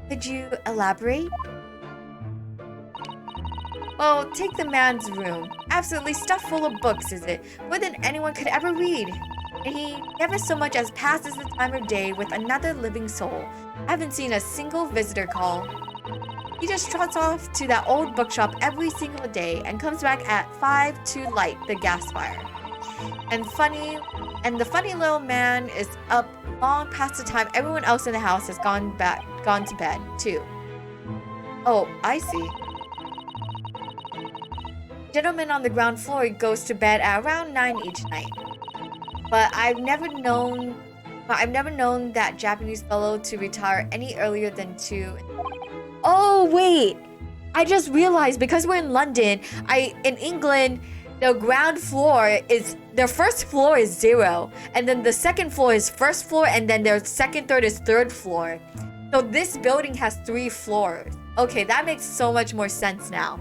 Could you elaborate? Oh, take the man's room. Absolutely stuffed full of books, is it? More than anyone could ever read. And he never so much as passes the time of day with another living soul. I haven't seen a single visitor call. He just trots off to that old bookshop every single day and comes back at 5 to light the gas fire. And the funny little man is up long past the time everyone else in the house has gone to bed too. Oh, I see. Gentleman on the ground floor goes to bed at around 9 each night. But I've never known that Japanese fellow to retire any earlier than 2. Oh wait, I just realized because we're in London, in England, the ground floor is, their first floor is 0, and then the second floor is first floor, and then their second, third is third floor. So this building has 3 floors. Okay, that makes so much more sense now.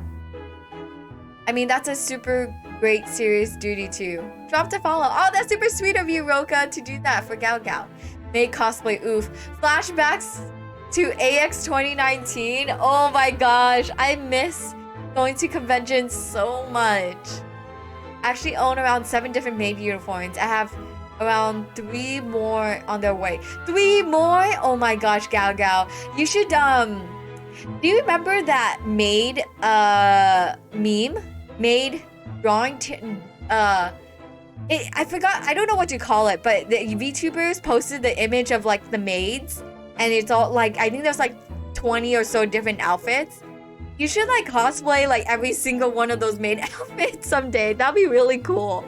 I mean, that's a super great serious duty too. Drop to follow. Oh, that's super sweet of you, Roka, to do that for Gao Gao. Make cosplay, oof. Flashbacks to AX 2019. Oh my gosh, I miss going to conventions so much. I actually own around 7 different maid uniforms. I have around 3 more on their way. 3 more? Oh my gosh, Gao Gao. You should, do you remember that maid, meme? Maid drawing, I forgot, I don't know what to call it, but the VTubers posted the image of like the maids, and it's all like, I think there's like 20 or so different outfits. You should like cosplay like every single one of those maid outfits someday. That'd be really cool.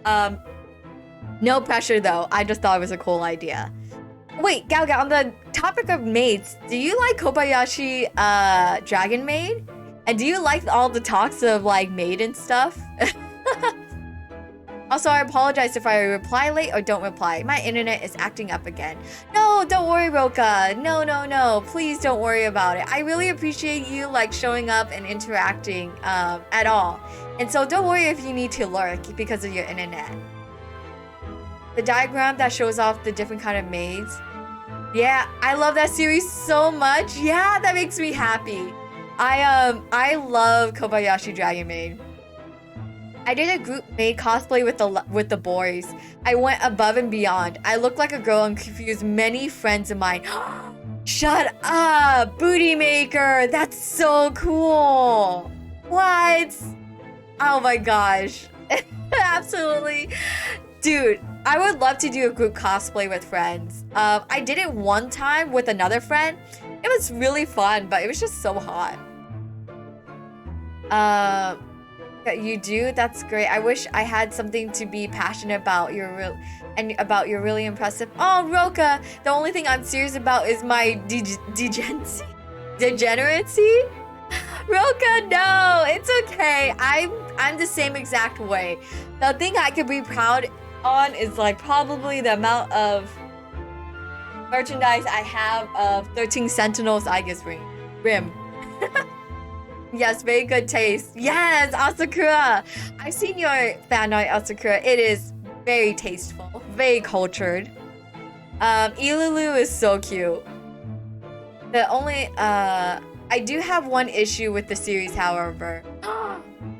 No pressure though. I just thought it was a cool idea. Wait, Gao Gao, on the topic of maids, do you like Kobayashi Dragon Maid? And do you like all the talks of like maid and stuff? Also, I apologize if I reply late or don't reply. My internet is acting up again. No, don't worry, Roka. No. Please don't worry about it. I really appreciate you like showing up and interacting at all. And so don't worry if you need to lurk because of your internet. The diagram that shows off the different kind of maids. Yeah, I love that series so much. Yeah, that makes me happy. I love Kobayashi Dragon Maid. I did a group maid cosplay with the boys. I went above and beyond. I looked like a girl and confused many friends of mine. Shut up, booty maker. That's so cool. What? Oh my gosh. Absolutely. Dude, I would love to do a group cosplay with friends. I did it one time with another friend. It was really fun, but it was just so hot. You do? That's great. I wish I had something to be passionate about your really impressive. Oh, Roka, the only thing I'm serious about is my degeneracy. Roka, no, it's okay. I'm the same exact way. The thing I could be proud on is like probably the amount of merchandise I have of 13 Sentinels Aegis Rim. Yes, very good taste. Yes, Asakura. I've seen your fan art, Asakura. It is very tasteful, very cultured. Ilulu is so cute. The only, I do have one issue with the series, however.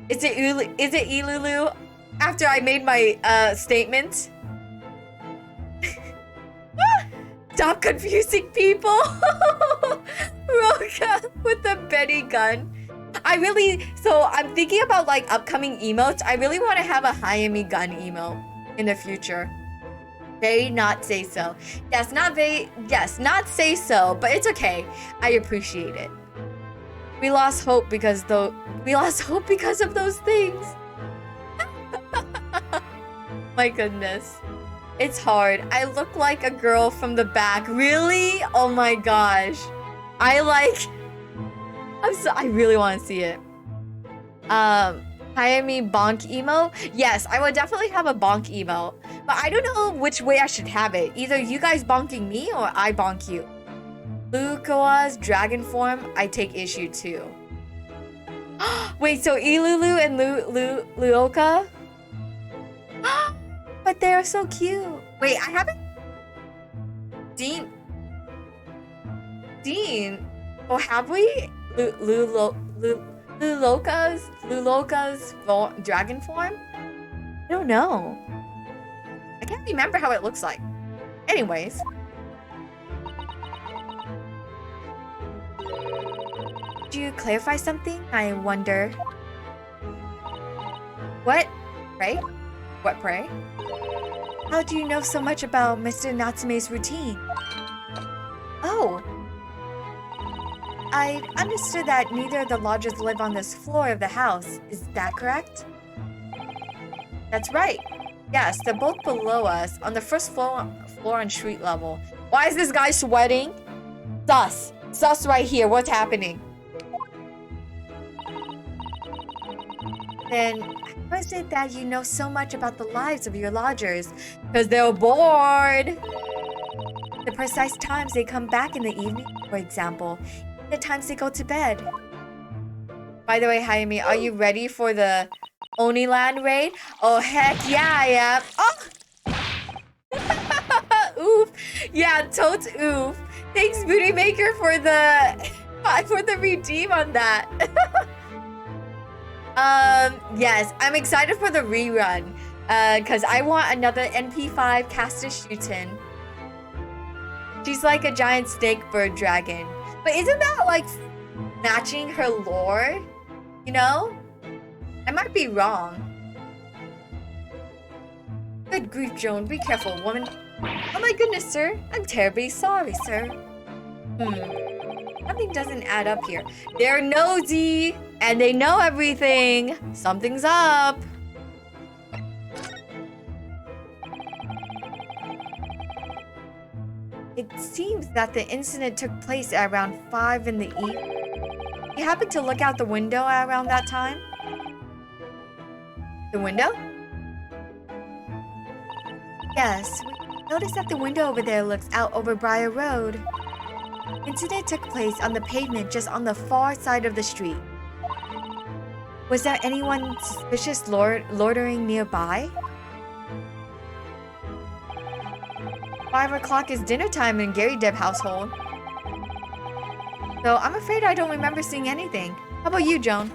Is it Ilulu? After I made my, statement? Stop confusing people! Roka with the Betty gun. So I'm thinking about like upcoming emotes. I really want to have a Hayami gun emote in the future. Very not say so. Yes, not say so, but it's okay. I appreciate it. We lost hope because of those things. My goodness. It's hard. I look like a girl from the back. Really? Oh my gosh. I really want to see it. Hayami bonk emo? Yes, I would definitely have a bonk emo. But I don't know which way I should have it. Either you guys bonking me or I bonk you. Lukoa's dragon form, I take issue too. Wait, so Ilulu and Luoka? But they're so cute. Wait, I haven't... Dean? Oh, have we? Luloka's dragon form? I don't know. I can't remember how it looks like. Anyways. Did you clarify something? I wonder. What? Pray? What pray? How do you know so much about Mr. Natsume's routine? Oh. I understood that neither of the lodgers live on this floor of the house. Is that correct? That's right. Yes, they're both below us on the first floor on street level. Why is this guy sweating? Sus right here. What's happening? Then how is it that you know so much about the lives of your lodgers? Because they're bored. The precise times they come back in the evening, for example. The times they go to bed. By the way, Hayami, are you ready for the Oniland raid? Oh, heck yeah, I am. Oh! Oof. Yeah, totes oof. Thanks, Booty Maker, for the redeem on that. Yes, I'm excited for the rerun. Because I want another NP5 caster Shutin. She's like a giant snake bird dragon. But isn't that like matching her lore? You know? I might be wrong. Good grief, Joan. Be careful, woman. Oh my goodness, sir. I'm terribly sorry, sir. Something doesn't add up here. They're nosy, and they know everything. Something's up. It seems that the incident took place at around 5 in the evening. You happened to look out the window at around that time? The window? Yes, we noticed that the window over there looks out over Briar Road. Incident took place on the pavement just on the far side of the street. Was there anyone suspicious loitering nearby? 5 o'clock is dinner time in Gary Deb household. So I'm afraid I don't remember seeing anything. How about you, Joan?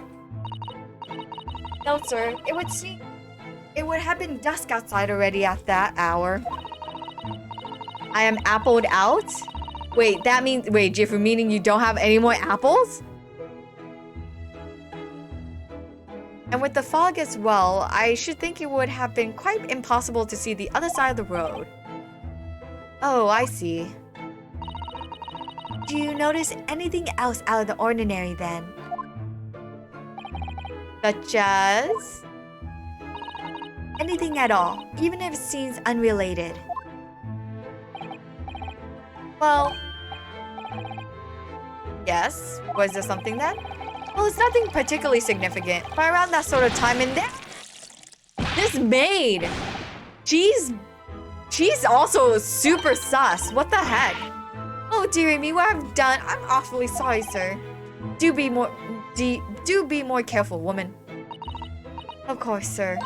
No, sir. It would have been dusk outside already at that hour. I am appled out? Wait, that means... Wait, Jiffer, meaning you don't have any more apples? And with the fog as well, I should think it would have been quite impossible to see the other side of the road. Oh, I see. Do you notice anything else out of the ordinary then? Such as? Anything at all, even if it seems unrelated. Well, yes. Was there something then? Well, it's nothing particularly significant, but around that sort of time in there, this maid, she's also super sus. What the heck? Oh, dearie me, what I've done. I'm awfully sorry, sir. Do be more careful, woman. Of course, sir.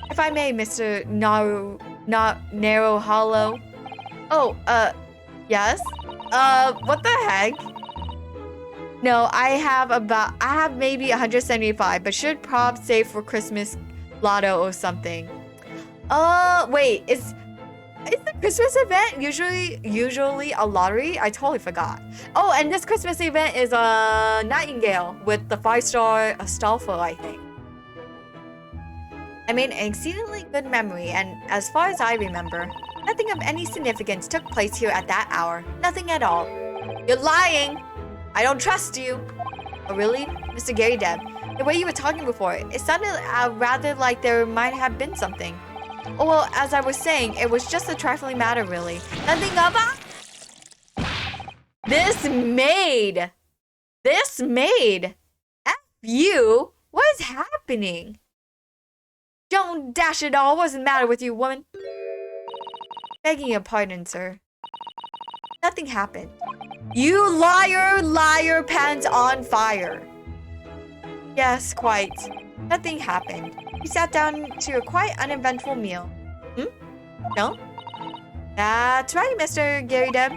If I may, Mr. Narrow Hollow. Oh, yes? What the heck? No, I have maybe 175, but should prob save for Christmas lotto or something. Wait, is the Christmas event usually a lottery? I totally forgot. Oh, and this Christmas event is a Nightingale with the 5-star Astolfo, I think. I made an exceedingly good memory, and as far as I remember, nothing of any significance took place here at that hour. Nothing at all. You're lying! I don't trust you! Oh, really? Mr. Gary Deb, the way you were talking before, it sounded rather like there might have been something. Oh, well, as I was saying, it was just a trifling matter, really. Nothing about... This maid! F you! What is happening? Don't dash it all. What's the matter with you, woman? Begging your pardon, sir. Nothing happened. You liar, pants on fire. Yes, quite. Nothing happened. We sat down to a quite uneventful meal. No? That's right, Mr. Gary Deb.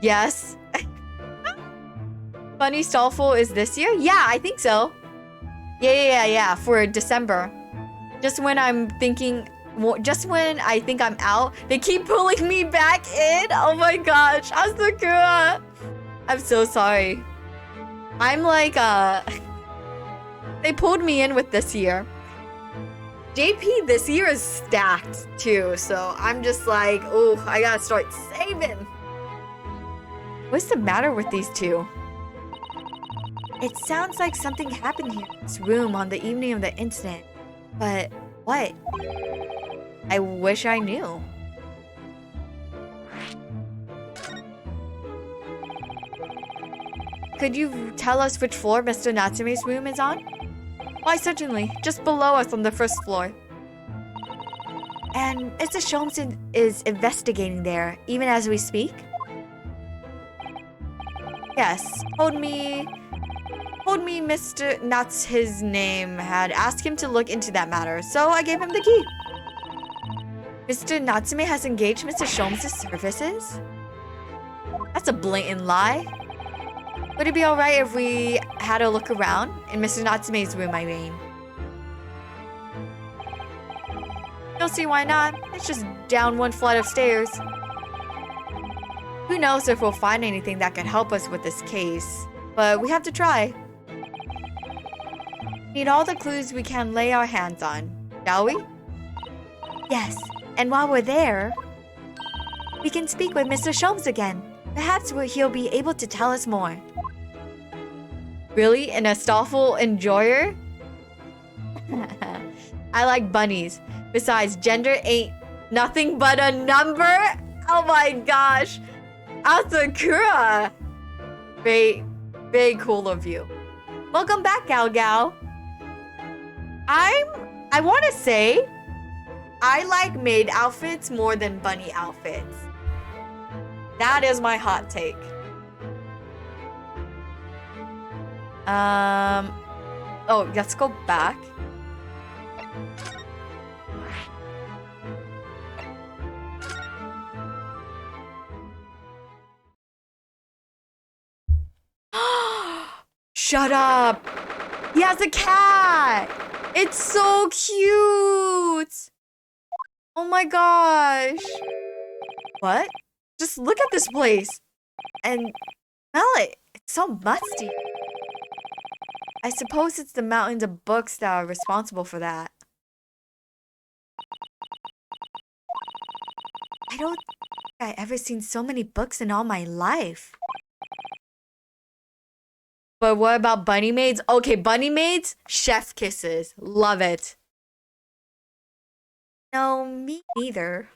Yes. Bunny Stallful is this year? Yeah, I think so. Yeah, for December. Just when I think I'm out, they keep pulling me back in. Oh my gosh, Asakura. I'm so sorry. I'm like, they pulled me in with this year. JP this year is stacked too, so I'm just like, oh, I gotta start saving. What's the matter with these two? It sounds like something happened here in this room on the evening of the incident. But what? I wish I knew. Could you tell us which floor Mr. Natsume's room is on? Why, certainly. Just below us on the first floor. And Mr. Sholmes is investigating there, even as we speak? Yes. Told me Mr. Nuts, his name, had asked him to look into that matter, so I gave him the key. Mr. Natsume has engaged Mr. Sholmes' services? That's a blatant lie. Would it be alright if we had a look around? In Mr. Natsume's room, I mean. Don't see why not. It's just down one flight of stairs. Who knows if we'll find anything that could help us with this case. But we have to try. Need all the clues we can lay our hands on, shall we? Yes, and while we're there, we can speak with Mr. Sholmes again. Perhaps he'll be able to tell us more. Really? An Astolfo enjoyer? I like bunnies. Besides, gender ain't nothing but a number? Oh my gosh. Asakura! Very, very cool of you. Welcome back, Gal Gal. I want to say, I like maid outfits more than bunny outfits. That is my hot take. Oh, let's go back. Shut up! He has a cat! It's so cute! Oh my gosh! What? Just look at this place! And smell it! It's so musty. I suppose it's the mountains of books that are responsible for that. I don't think I've ever seen so many books in all my life. But what about bunny maids? Okay, bunny maids, chef kisses. Love it. No, me neither.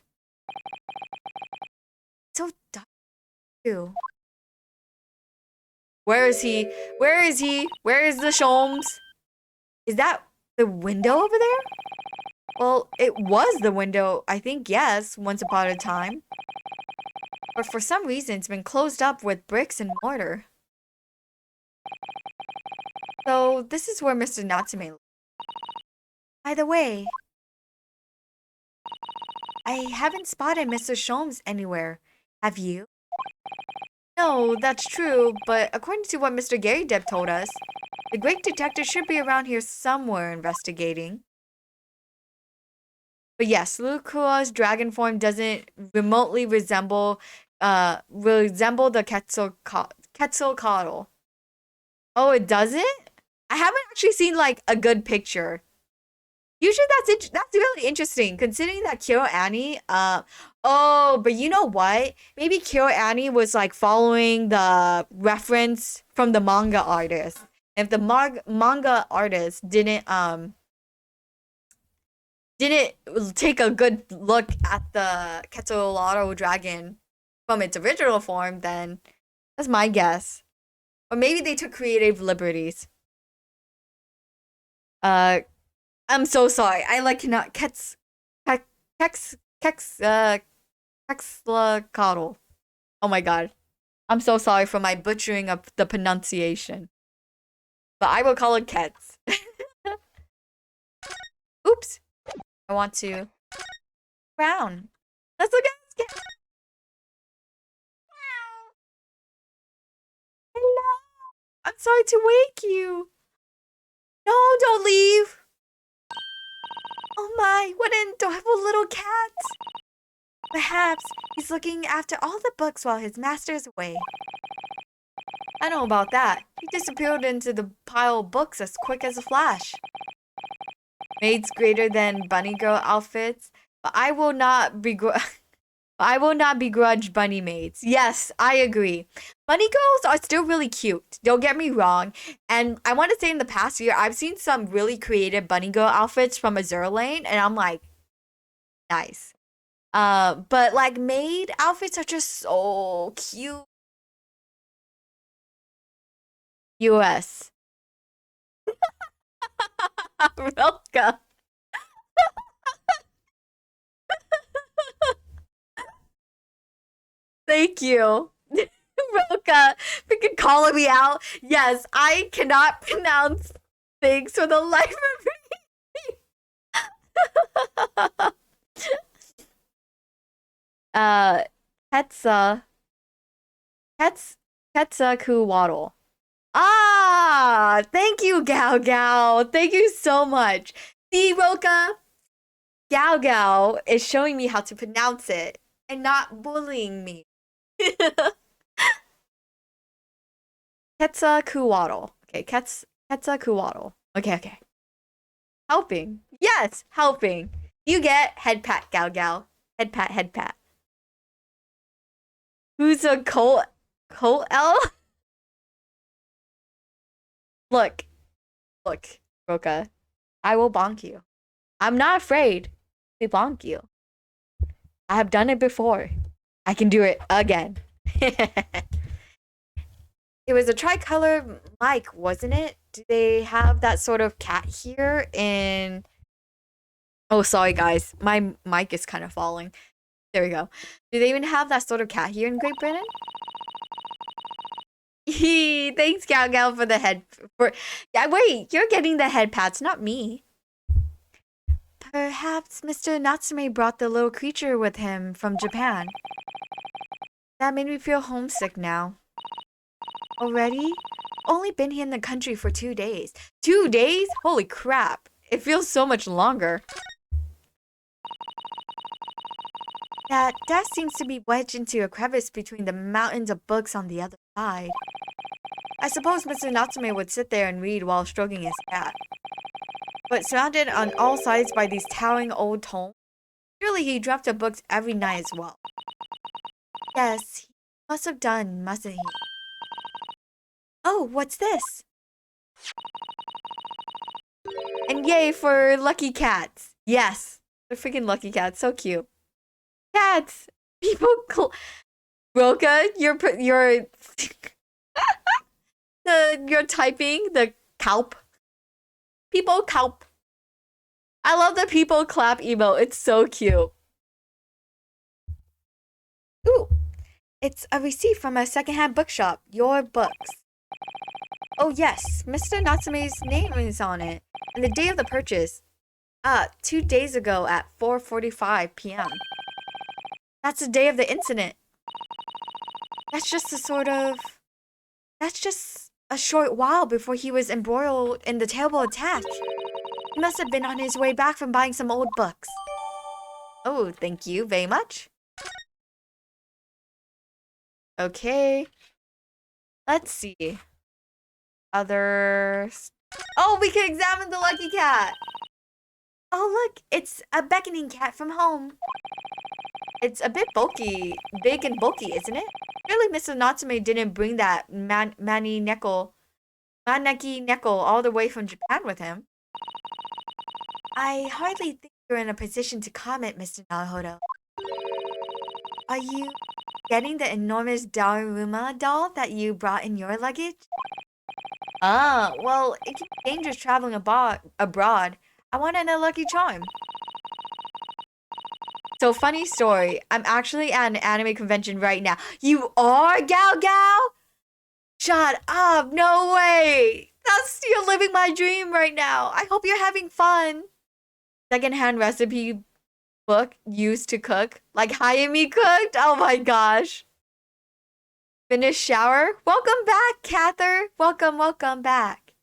So dark too. Where is he? Where is he? Where is the Sholmes? Is that the window over there? Well, it was the window, I think, yes, once upon a time. But for some reason, it's been closed up with bricks and mortar. So, this is where Mr. Natsume lives. By the way, I haven't spotted Mr. Sholmes anywhere. Have you? No, that's true, but according to what Mr. Gary Depp told us, the great detective should be around here somewhere investigating. But yes, Lucula's dragon form doesn't remotely resemble the Quetzalcoatl. Oh, it doesn't? I haven't actually seen like a good picture. Usually that's really interesting considering that KyoAni oh, but you know what? Maybe KyoAni was like following the reference from the manga artist. If the manga artist didn't take a good look at the Quetzalcoatl dragon from its original form, then that's my guess. Or maybe they took creative liberties. I'm so sorry. I like cannot Quetzalcoatl. Oh my god. I'm so sorry for my butchering of the pronunciation. But I will call it Ketz. Oops. I want to crown. Let's look at this cat. Hello. I'm sorry to wake you. No, don't leave. Oh my, what an adorable little cat. Perhaps he's looking after all the books while his master is away. I know about that. He disappeared into the pile of books as quick as a flash. Maids greater than bunny girl outfits, but I will not begrudge bunny maids. Yes, I agree. Bunny girls are still really cute. Don't get me wrong. And I want to say in the past year, I've seen some really creative bunny girl outfits from Azure Lane, and I'm like, nice. But like maid outfits are just so cute. US. Welcome. Thank you. Roka, freaking calling me out. Yes, I cannot pronounce things for the life of me. Hetza. Quetzalcoatl. Ah, thank you, Gao Gao. Thank you so much. See, Roka, Gao Gao is showing me how to pronounce it and not bullying me. Quetzalcoatl. Okay, Quetzalcoatl. Okay. Helping. Yes, helping. You get head pat, Gao Gao. Head pat. Who's a Cole L? Look, Roka. I will bonk you. I'm not afraid to bonk you. I have done it before. I can do it again. It was a tricolor mic, wasn't it? Do they have that sort of cat here in... Oh, sorry, guys. My mic is kind of falling. There we go. Do they even have that sort of cat here in Great Britain? Thanks, Gal Gal, for the head. Yeah, wait, you're getting the head pats, not me. Perhaps Mr. Natsume brought the little creature with him from Japan. That made me feel homesick now. Already? Only been here in the country for 2 days. 2 days? Holy crap. It feels so much longer. That desk seems to be wedged into a crevice between the mountains of books on the other side. I suppose Mr. Natsume would sit there and read while stroking his cat. But surrounded on all sides by these towering old tomes, surely he dropped the books every night as well. Yes, he must have done, mustn't he? Oh, what's this? And yay for lucky cats. Yes, they're freaking lucky cats. So cute. Cats! People Roka, you're you're typing the calp. People calp. I love the people clap emote. It's so cute. Ooh, it's a receipt from a secondhand bookshop. Your books. Oh yes, Mr. Natsume's name is on it. And the day of the purchase. 2 days ago at 4:45 p.m. That's the day of the incident. That's just that's just a short while before he was embroiled in the terrible attack. He must have been on his way back from buying some old books. Oh, thank you very much. Okay. Let's see. Others. Oh, we can examine the lucky cat. Oh, look. It's a beckoning cat from home. It's a bit bulky. Big and bulky, isn't it? Surely Mr. Natsume didn't bring that Maneki Neko all the way from Japan with him. I hardly think you're in a position to comment, Mr. Naruhodo. Are you getting the enormous Daruma doll that you brought in your luggage? Ah, well, it can be dangerous traveling abroad. I want an lucky charm. So, funny story. I'm actually at an anime convention right now. You are, Gao Gao? Shut up. No way. You're living my dream right now. I hope you're having fun. Secondhand recipe book used to cook. Like Hayami cooked? Oh my gosh. Finished shower? Welcome back, Cather. Welcome back.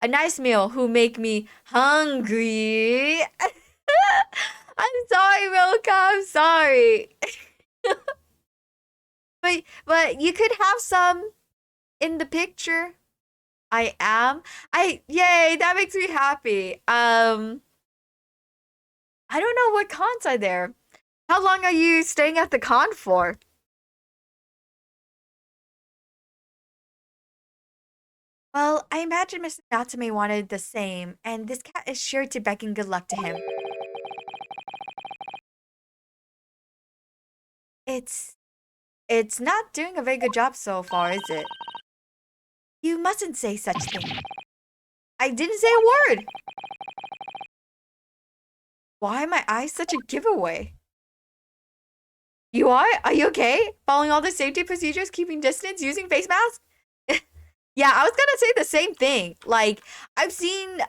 A nice meal who make me hungry. I'm sorry, Roka. I'm sorry. but you could have some in the picture. I am. Yay, that makes me happy. I don't know what cons are there. How long are you staying at the con for? Well, I imagine Mr. Natsume wanted the same, and this cat is sure to beckon good luck to him. It's not doing a very good job so far, is it? You mustn't say such thing. I didn't say a word. Why are my eyes such a giveaway? You are? Are you okay? Following all the safety procedures, keeping distance, using face masks? Yeah, I was gonna say the same thing. Like, I've seen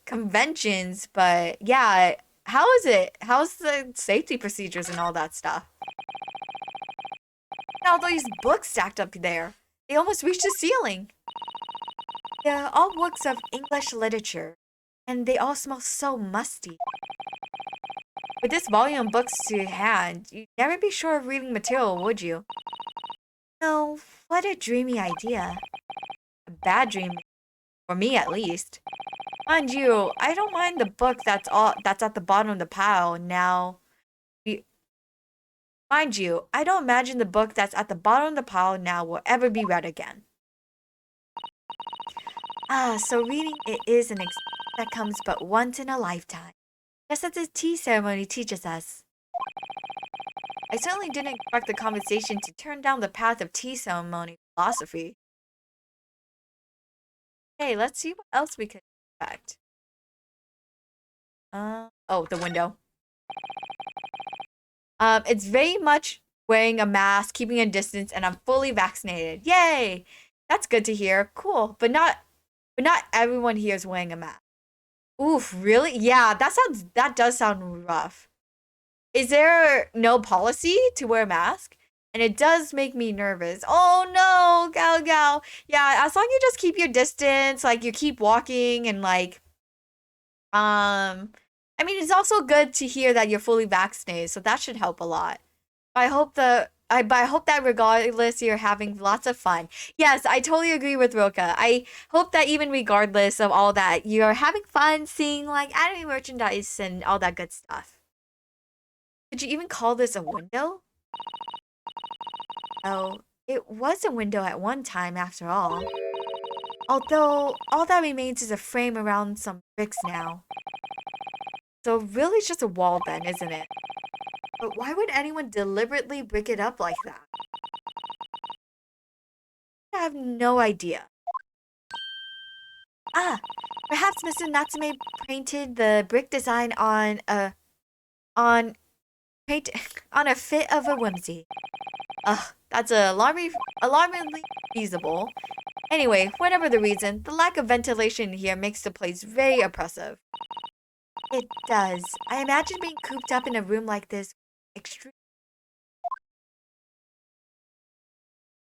conventions, but yeah, how is it? How's the safety procedures and all that stuff? All these books stacked up there. They almost reached the ceiling. They're all books of English literature, and they all smell so musty. With this volume of books to hand, you'd never be sure of reading material, would you? No, what a dreamy idea. A bad dream, for me at least. Mind you, I don't mind the book that's at the bottom of the pile now. Mind you, I don't imagine the book that's at the bottom of the pile now will ever be read again. Ah, so reading it is an experience that comes but once in a lifetime. Just as the tea ceremony teaches us. I certainly didn't expect the conversation to turn down the path of tea ceremony philosophy. Hey, let's see what else we could expect. Oh, the window. It's very much wearing a mask, keeping a distance, and I'm fully vaccinated. Yay! That's good to hear. Cool, but not everyone here is wearing a mask. Oof, really? Yeah, that does sound rough. Is there no policy to wear a mask? And it does make me nervous. Oh no, Gao Gao. Yeah, as long as you just keep your distance, like you keep walking and like I mean it's also good to hear that you're fully vaccinated, so that should help a lot. But I hope that regardless you're having lots of fun. Yes, I totally agree with Roka. I hope that even regardless of all that, you're having fun seeing like anime merchandise and all that good stuff. Could you even call this a window? Oh, it was a window at one time after all. Although, all that remains is a frame around some bricks now. So really it's just a wall then, isn't it? But why would anyone deliberately brick it up like that? I have no idea. Ah, perhaps Mr. Natsume painted the brick design on a fit of a whimsy. Ugh, that's alarmingly feasible. Anyway, whatever the reason, the lack of ventilation here makes the place very oppressive. It does. I imagine being cooped up in a room like this extreme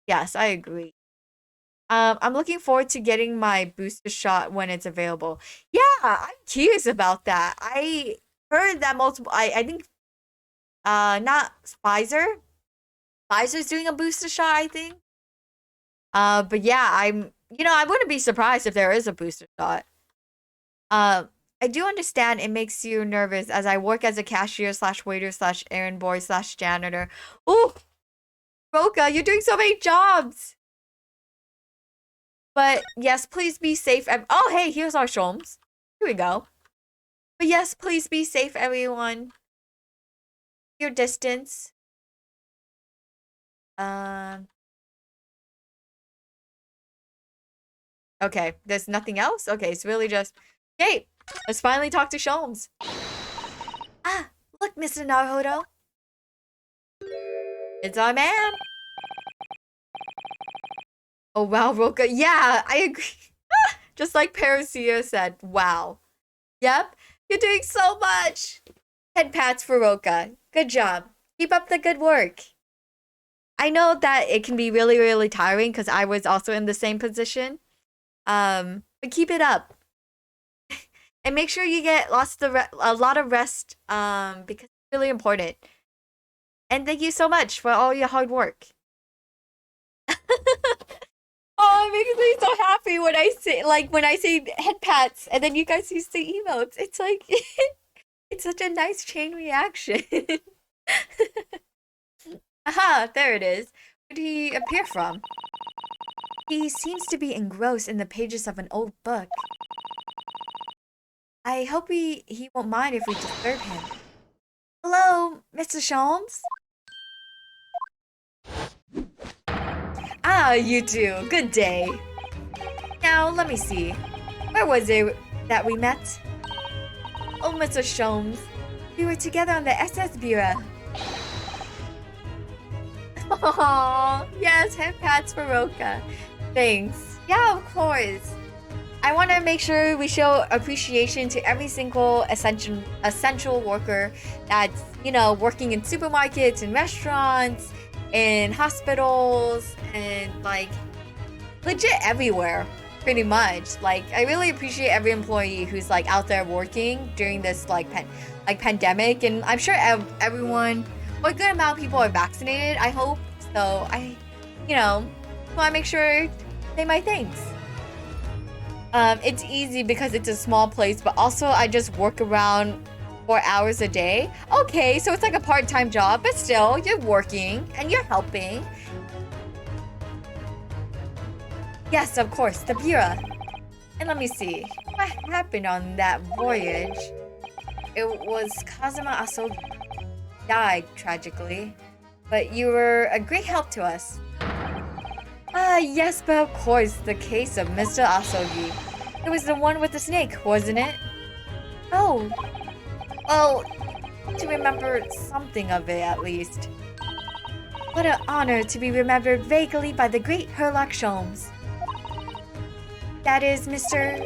Yes, I agree. I'm looking forward to getting my booster shot when it's available. Yeah, I'm curious about that. I heard that multiple. I think not Pfizer. Pfizer's doing a booster shot, I think. But yeah, I wouldn't be surprised if there is a booster shot. Uh, I do understand it makes you nervous as I work as a cashier slash waiter slash errand boy slash janitor. Ooh, Roka, you're doing so many jobs. But yes, please be safe. Oh, hey, here's our Sholmes. Here we go. But yes, please be safe, everyone. Your distance. Okay, there's nothing else? Okay, it's really just... Hey, let's finally talk to Sholmes. Ah, look, Mr. Naruhodo. It's our man. Oh, wow, Roka. Yeah, I agree. Just like Parasia said, wow. Yep, you're doing so much. Head pats for Roka. Good job. Keep up the good work. I know that it can be really, really tiring because I was also in the same position. But keep it up. And make sure you get a lot of rest because it's really important. And thank you so much for all your hard work. Oh, it makes me so happy when I say head pats and then you guys use the emotes. It's like it's such a nice chain reaction. Aha, there it is. Where did he appear from? He seems to be engrossed in the pages of an old book. I hope he won't mind if we disturb him. Hello, Mr. Sholmes? Ah, you two. Good day. Now, let me see. Where was it that we met? Oh, Mr. Sholmes. We were together on the SS Bureau. Oh, yes, head pats for Roka. Thanks. Yeah, of course. I want to make sure we show appreciation to every single essential worker that's, working in supermarkets and restaurants, in hospitals, and like legit everywhere, pretty much. Like, I really appreciate every employee who's like out there working during this pandemic, and I'm sure everyone, or a good amount of people are vaccinated, I hope. So I want to make sure say my thanks. It's easy because it's a small place, but also I just work around 4 hours a day. Okay, so it's like a part-time job, but still, you're working and you're helping. Yes, of course, the Bureau. And let me see, what happened on that voyage? It was Kazuma Asogi. Died, tragically. But you were a great help to us. Yes, but of course, the case of Mr. Asogi. It was the one with the snake, wasn't it? Oh. Well, to remember something of it, at least. What an honor to be remembered vaguely by the great Herlock Sholmes. That is, Mr...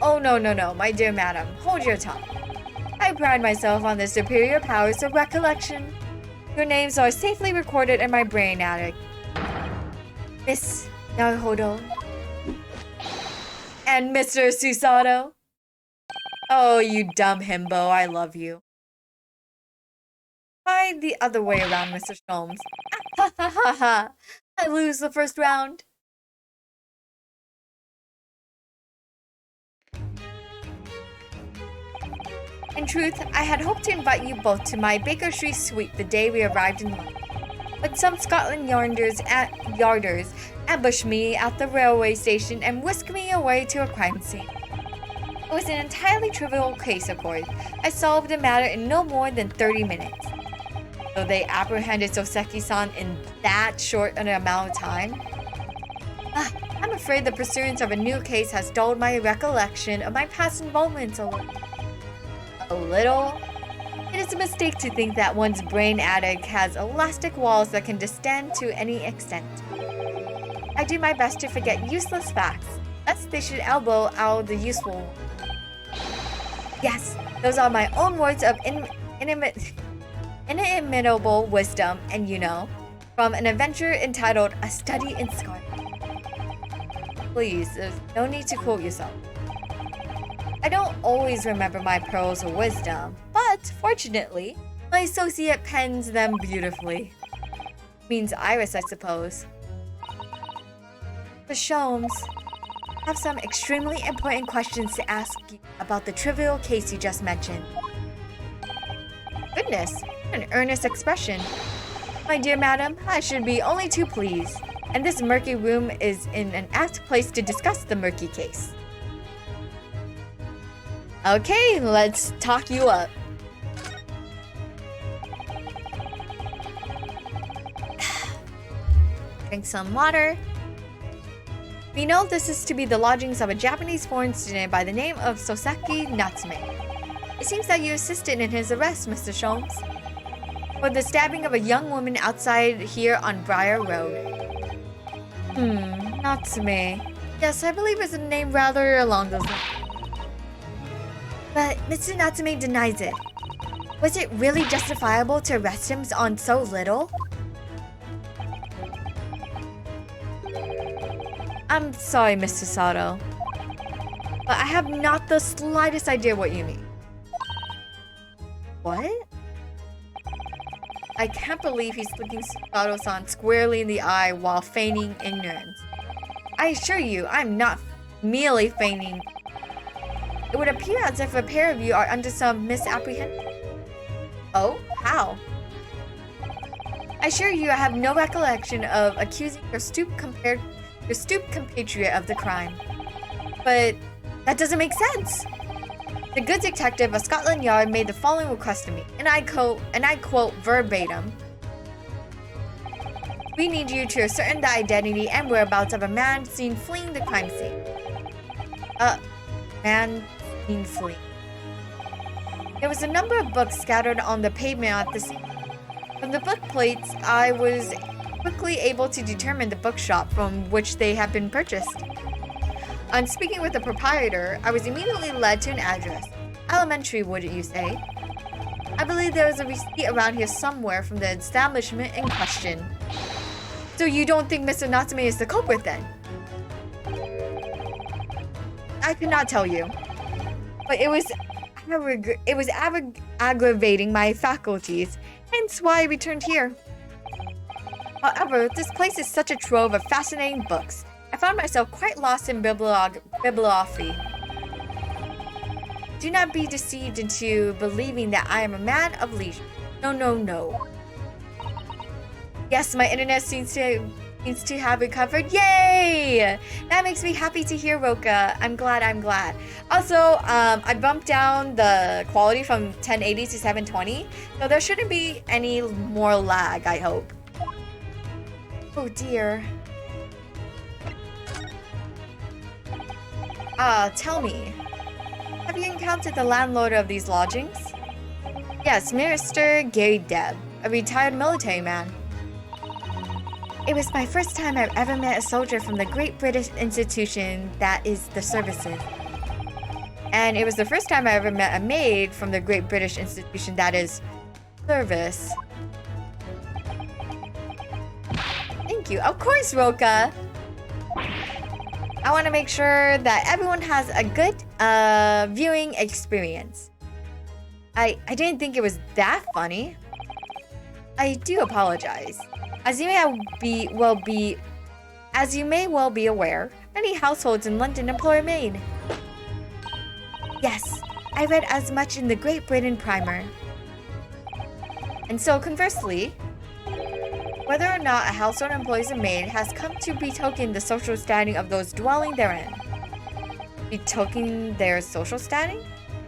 Oh, no, my dear madam. Hold your tongue. I pride myself on the superior powers of recollection. Your names are safely recorded in my brain attic. Miss Naruhodo. And Mr. Susato. Oh, you dumb himbo, I love you. Try the other way around, Mr. Sholmes. Ha ha ha ha! I lose the first round. In truth, I had hoped to invite you both to my Baker Street suite the day we arrived in London. But some Scotland Yarders ambushed me at the railway station and whisked me away to a crime scene. It was an entirely trivial case, of course. I solved the matter in no more than 30 minutes. So they apprehended Soseki-san in that short an amount of time? I'm afraid the pursuance of a new case has dulled my recollection of my past involvements a little. A little? It is a mistake to think that one's brain attic has elastic walls that can distend to any extent. I do my best to forget useless facts, lest they should elbow out the useful ones. Yes, those are my own words of inimitable wisdom, and from an adventure entitled A Study in Scarlet. Please, there's no need to quote yourself. I don't always remember my pearls of wisdom, but fortunately, my associate pens them beautifully. Means Iris, I suppose. The Sholmes have some extremely important questions to ask you about the trivial case you just mentioned. Goodness, an earnest expression. My dear madam, I should be only too pleased, and this murky room is in an apt place to discuss the murky case. Okay, let's talk you up. Drink some water. We know this is to be the lodgings of a Japanese foreign student by the name of Soseki Natsume. It seems that you assisted in his arrest, Mr. Sholmes, for the stabbing of a young woman outside here on Briar Road. Natsume. Yes, I believe it's a name rather along those lines. But Mr. Natsume denies it. Was it really justifiable to arrest him on so little? I'm sorry, Mr. Sato, but I have not the slightest idea what you mean. What? I can't believe he's looking Sato-san squarely in the eye while feigning ignorance. I assure you, I'm not merely feigning. It would appear as if a pair of you are under some misapprehension. Oh, how? I assure you I have no recollection of accusing your stooped compatriot of the crime. But that doesn't make sense. The good detective of Scotland Yard made the following request to me, and I quote verbatim. We need you to ascertain the identity and whereabouts of a man seen fleeing the crime scene. Man seen fleeing. There was a number of books scattered on the pavement at the scene. From the book plates, I was quickly able to determine the bookshop from which they had been purchased. On speaking with the proprietor, I was immediately led to an address. Elementary, wouldn't you say? I believe there is a receipt around here somewhere from the establishment in question. So you don't think Mr. Natsume is the culprit then? I could not tell you. But it was aggravating my faculties, hence why I returned here. However, this place is such a trove of fascinating books. I found myself quite lost in bibliography. Do not be deceived into believing that I am a man of leisure. No, no, no. Yes, my internet seems to have recovered. Yay! That makes me happy to hear, Roka. I'm glad. Also, I bumped down the quality from 1080 to 720, so there shouldn't be any more lag, I hope. Oh dear. Tell me, have you encountered the landlord of these lodgings? Yes, Mr. Gary Deb, a retired military man. It was my first time I've ever met a soldier from the great British institution that is the services. And it was the first time I ever met a maid from the great British institution that is service. Thank you. Of course, Roka. I want to make sure that everyone has a good viewing experience. I didn't think it was that funny. I do apologize. As you may well be aware, many households in London employ a maid. Yes, I read as much in the Great Britain Primer. And so conversely, whether or not a household employs a maid has come to betoken the social standing of those dwelling therein. Betoken their social standing?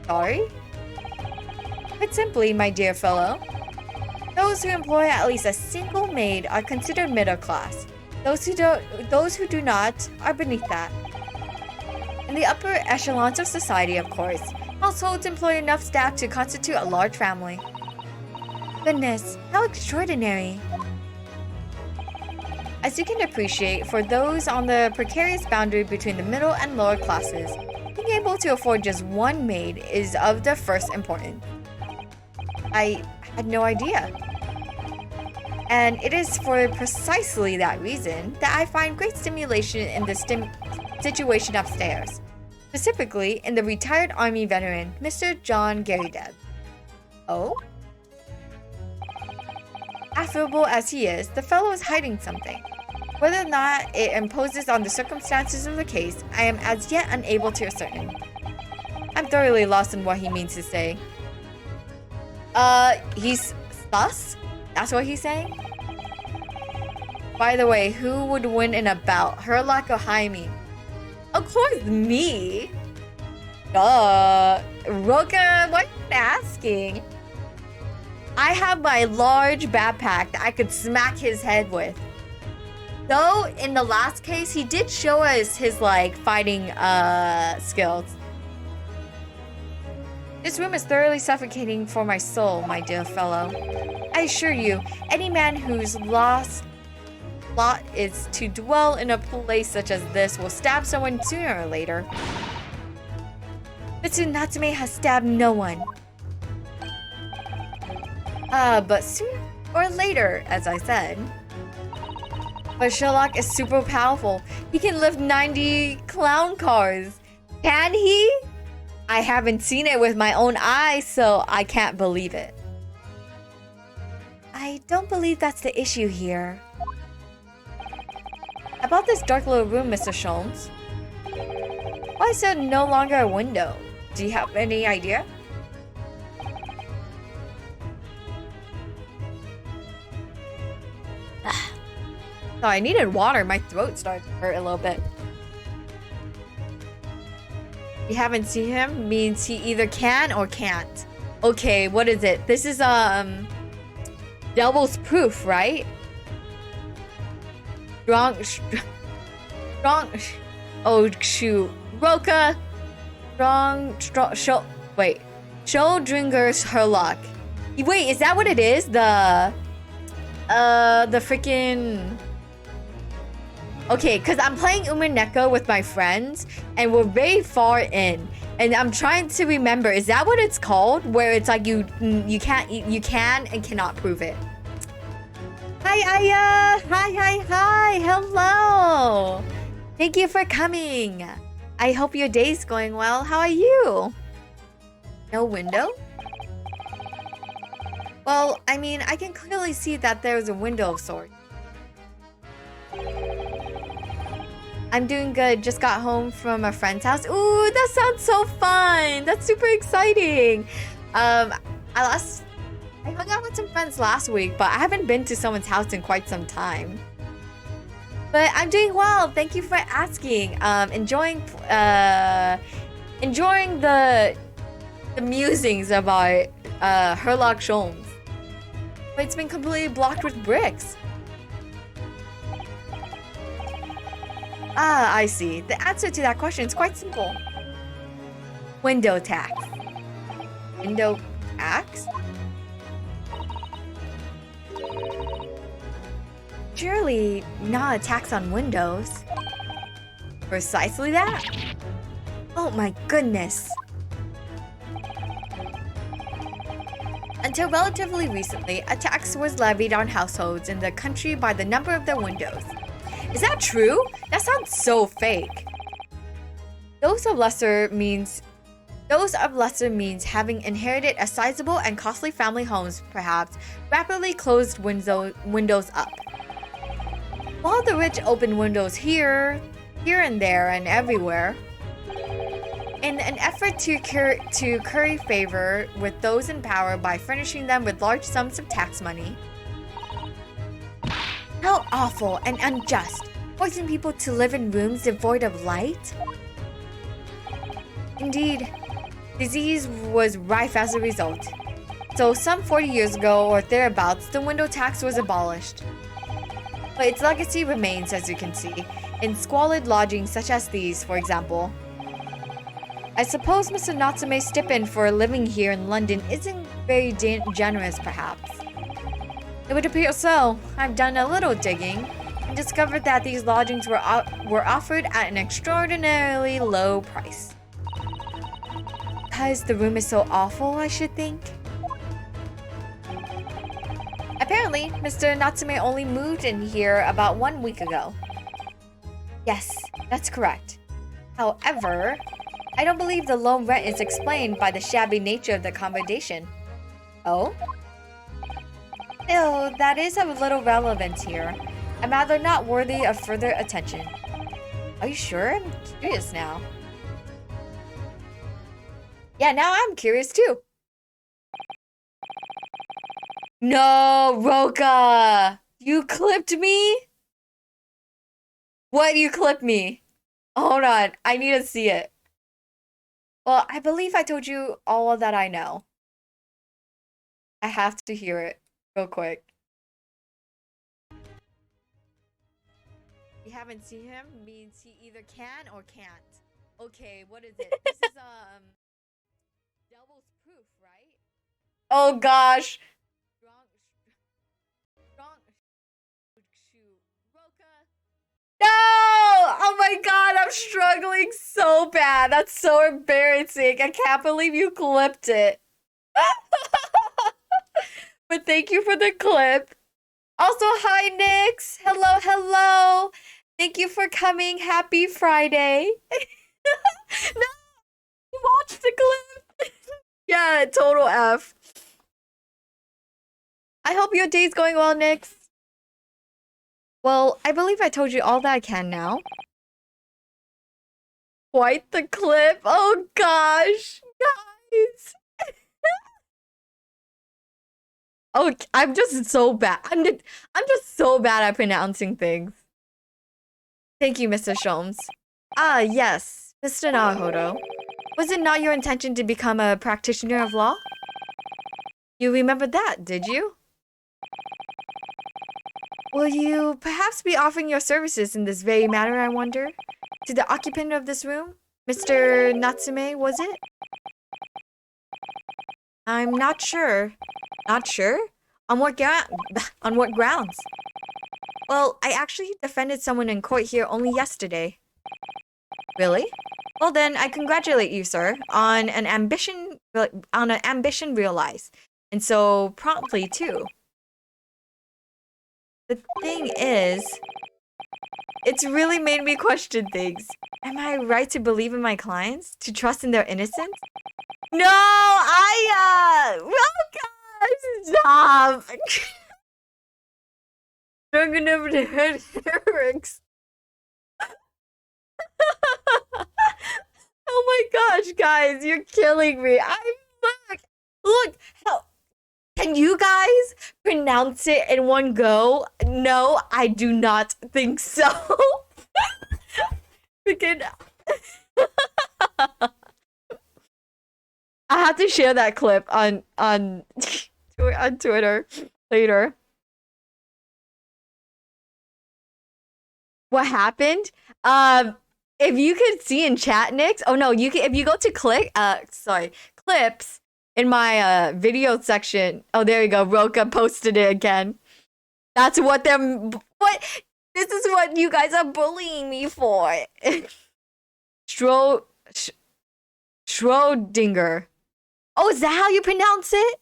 Sorry? Put simply, my dear fellow, those who employ at least a single maid are considered middle class. Those who do not are beneath that. In the upper echelons of society, of course, households employ enough staff to constitute a large family. Goodness, how extraordinary. As you can appreciate, for those on the precarious boundary between the middle and lower classes, being able to afford just one maid is of the first importance. I had no idea. And it is for precisely that reason that I find great stimulation in the situation upstairs. Specifically, in the retired Army veteran, Mr. John Garydeb. Oh? Affable as he is, the fellow is hiding something. Whether or not it imposes on the circumstances of the case, I am as yet unable to ascertain. I'm thoroughly lost in what he means to say. He's sus? That's what he's saying? By the way, who would win in a bout, Herlock or Hayami? Of course, me! Duh! Roka, why are you asking? I have my large backpack that I could smack his head with. Though, in the last case, he did show us his, like, fighting, skills. This room is thoroughly suffocating for my soul, my dear fellow. I assure you, any man whose lot is to dwell in a place such as this will stab someone sooner or later. Mr. Natsume has stabbed no one. But sooner or later, as I said. But Sherlock is super powerful. He can lift 90 clown cars. Can he? I haven't seen it with my own eyes, so I can't believe it. I don't believe that's the issue here. About this dark little room, Mr. Sholmes. Why is there no longer a window? Do you have any idea? Oh, I needed water. My throat started to hurt a little bit. You haven't seen him means he either can or can't. Okay, what is it? This is devil's proof, right? Strong. Oh shoot, Roka. Strong. Wait, Schrödinger's Herlock. Wait, is that what it is? The freaking. Okay, because I'm playing Umaneko with my friends, and we're very far in, and I'm trying to remember, is that what it's called? Where it's like you can and cannot prove it. Hi, Aya! Hi! Hello! Thank you for coming. I hope your day's going well. How are you? No window? Well, I mean, I can clearly see that there's a window of sorts. I'm doing good. Just got home from a friend's house. Ooh, that sounds so fun. That's super exciting. I hung out with some friends last week, but I haven't been to someone's house in quite some time. But I'm doing well. Thank you for asking. Enjoying the musings of our Herlock Sholmes. But it's been completely blocked with bricks. Ah, I see. The answer to that question is quite simple. Window tax. Window tax? Surely not a tax on windows. Precisely that? Oh my goodness. Until relatively recently, a tax was levied on households in the country by the number of their windows. Is that true? That sounds so fake. Those of lesser means having inherited a sizable and costly family homes, perhaps, rapidly closed windows up. While the rich opened windows here and there, and everywhere, in an effort to curry favor with those in power by furnishing them with large sums of tax money. How awful and unjust, forcing people to live in rooms devoid of light? Indeed, disease was rife as a result. So some 40 years ago or thereabouts, the window tax was abolished. But its legacy remains, as you can see, in squalid lodgings such as these, for example. I suppose Mr. Natsume's stipend for living here in London isn't very generous, perhaps. It would appear so. I've done a little digging and discovered that these lodgings were offered at an extraordinarily low price. Because the room is so awful, I should think. I Apparently, Mr. Natsume only moved in here about 1 week ago. Yes, that's correct. However, I don't believe the low rent is explained by the shabby nature of the accommodation. Oh? Still, that is of little relevance here. A matter not worthy of further attention. Are you sure? I'm curious now. Yeah, now I'm curious too. No, Roka! You clipped me? What, you clipped me? Hold on, I need to see it. Well, I believe I told you all that I know. I have to hear it real quick. You haven't seen him means he either can or can't. Okay, what is it? This is devil's proof, right? Oh gosh. No! Oh my god, I'm struggling so bad. That's so embarrassing. I can't believe you clipped it. But thank you for the clip. Also, hi, Nix. Hello, hello. Thank you for coming. Happy Friday. No, you watched the clip. Yeah, total F. I hope your day's going well, Nix. Well, I believe I told you all that I can now. Quite the clip. Oh gosh, guys. Oh, I'm just so bad. I'm just so bad at pronouncing things. Thank you, Mr. Sholmes. Ah, yes, Mr. Naruhodo. Was it not your intention to become a practitioner of law? You remember that, did you? Will you perhaps be offering your services in this very matter, I wonder? To the occupant of this room? Mr. Natsume, was it? I'm not sure. Not sure? On what grounds? Well, I actually defended someone in court here only yesterday. Really? Well then, I congratulate you, sir, on an ambition realized. And so promptly, too. The thing is, it's really made me question things. Am I right to believe in my clients? To trust in their innocence? No, oh gosh, stop. Drunken over the head lyrics. Oh my gosh, guys, you're killing me. Look, how can you guys pronounce it in one go? No, I do not think so. Freaking I have to share that clip on Twitter later. What happened? If you could see in chat, Nix. Oh no, you can if you go to clips in my video section. Oh, there you go. Roka posted it again. That's what this is what you guys are bullying me for. Schrodinger. Oh, is that how you pronounce it?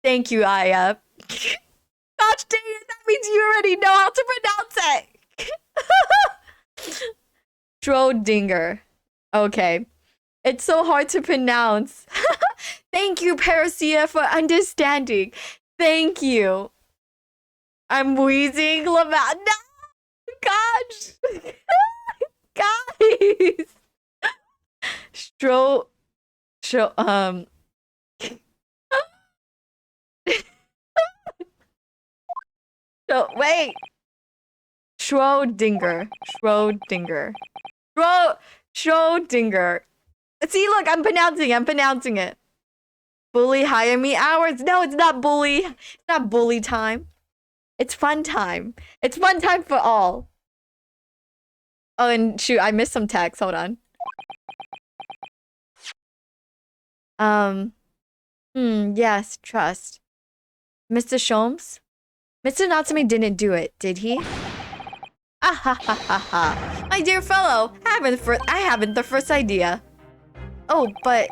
Thank you, Aya. Gosh dang it, that means you already know how to pronounce it. Schrodinger. Okay. It's so hard to pronounce. Thank you, Parasia, for understanding. Thank you. I'm wheezing. No! Gosh! Guys! Wait! Schrodinger. Schrodinger. See, look, I'm pronouncing it. Bully Hayami hours? No, it's not bully. It's not bully time. It's fun time. It's fun time for all. Oh, and shoot, I missed some text. Hold on. Yes, trust. Mr. Sholmes? Mr. Natsume didn't do it, did he? Ah ha ha ha ha. My dear fellow, I haven't the first idea. Oh, but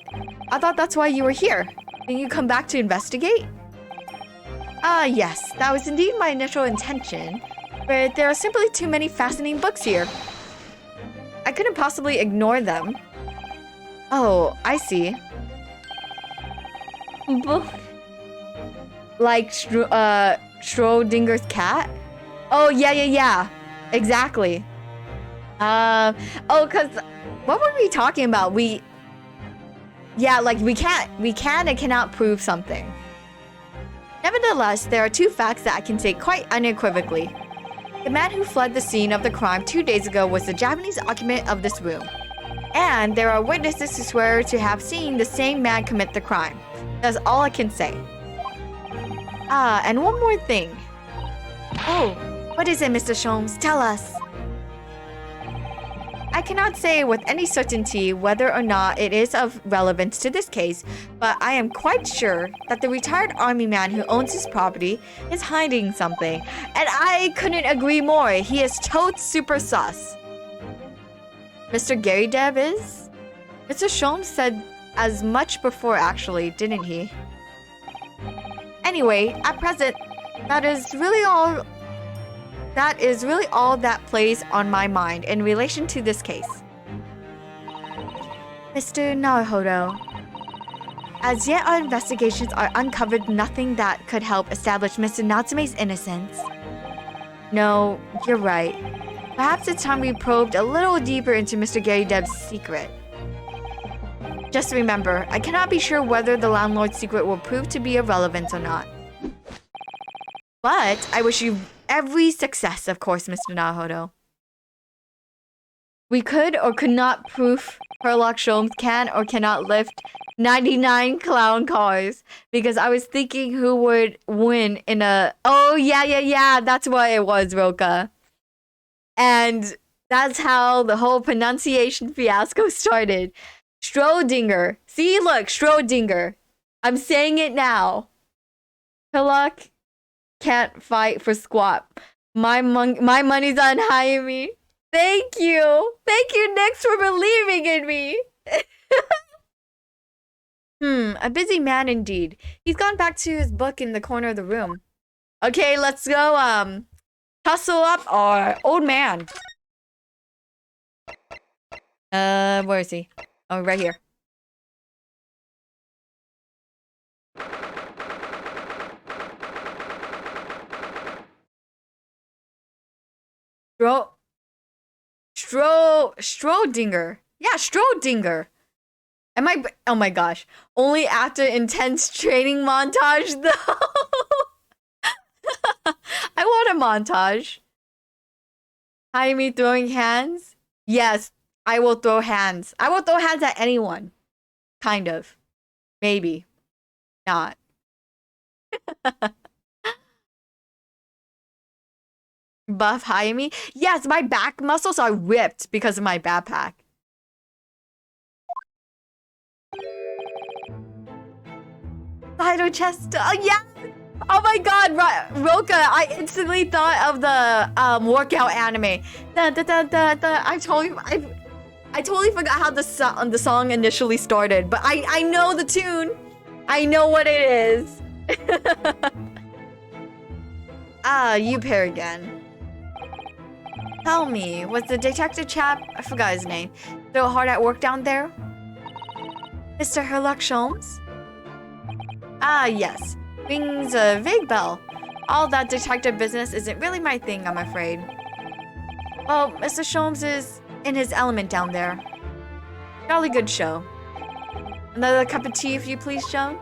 I thought that's why you were here. Didn't you come back to investigate? Ah, yes, that was indeed my initial intention, but there are simply too many fascinating books here. I couldn't possibly ignore them. Oh, I see. Like Schrodinger's cat? Oh, yeah. Exactly. Oh, cause what were we talking about? Yeah, like we can and cannot prove something. Nevertheless, there are two facts that I can say quite unequivocally. The man who fled the scene of the crime 2 days ago was the Japanese occupant of this room. And there are witnesses who swear to have seen the same man commit the crime. That's all I can say. Ah, and one more thing. Oh, what is it, Mr. Sholmes? Tell us. I cannot say with any certainty whether or not it is of relevance to this case, but I am quite sure that the retired army man who owns this property is hiding something. And I couldn't agree more. He is totes super sus. Mr. Gary Deb is? Mr. Sholmes said as much before actually, didn't he? Anyway, at present, that is really all that plays on my mind in relation to this case. Mr. Naruhodo, as yet our investigations are uncovered nothing that could help establish Mr. Natsume's innocence. No, you're right. Perhaps it's time we probed a little deeper into Mr. Gary Deb's secret. Just remember, I cannot be sure whether the landlord's secret will prove to be of relevance or not. But I wish you every success, of course, Mr. Naruhodo. We could or could not prove Sherlock Sholmes can or cannot lift 99 clown cars because I was thinking who would win in a... Oh, yeah, that's what it was, Roka. And that's how the whole pronunciation fiasco started. Schrodinger. See, look, Schrodinger. I'm saying it now. Sherlock can't fight for squat. My money's on Hayami. Thank you, Nyx, for believing in me. A busy man indeed. He's gone back to his book in the corner of the room. Okay, let's go. Tussle up our old man. Where is he? Oh, right here. Schrodinger. Yeah, Schrodinger. Oh my gosh. Only after intense training montage though. I want a montage. Hayami throwing hands? Yes, I will throw hands. I will throw hands at anyone. Kind of. Maybe. Not. Buff Hayami? Yes, my back muscles are ripped because of my backpack. Spider chest. Oh, yeah. Oh my god, Roka, I instantly thought of the workout anime. I totally forgot how the song initially started, but I know the tune. I know what it is. Ah, you pair again. Tell me, was the detective chap, I forgot his name, still hard at work down there? Mr. Sherlock Sholmes? Ah, yes. Rings a vague bell. All that detective business isn't really my thing, I'm afraid. Well, Mr. Sholmes is in his element down there. Jolly good show. Another cup of tea, if you please, Joan?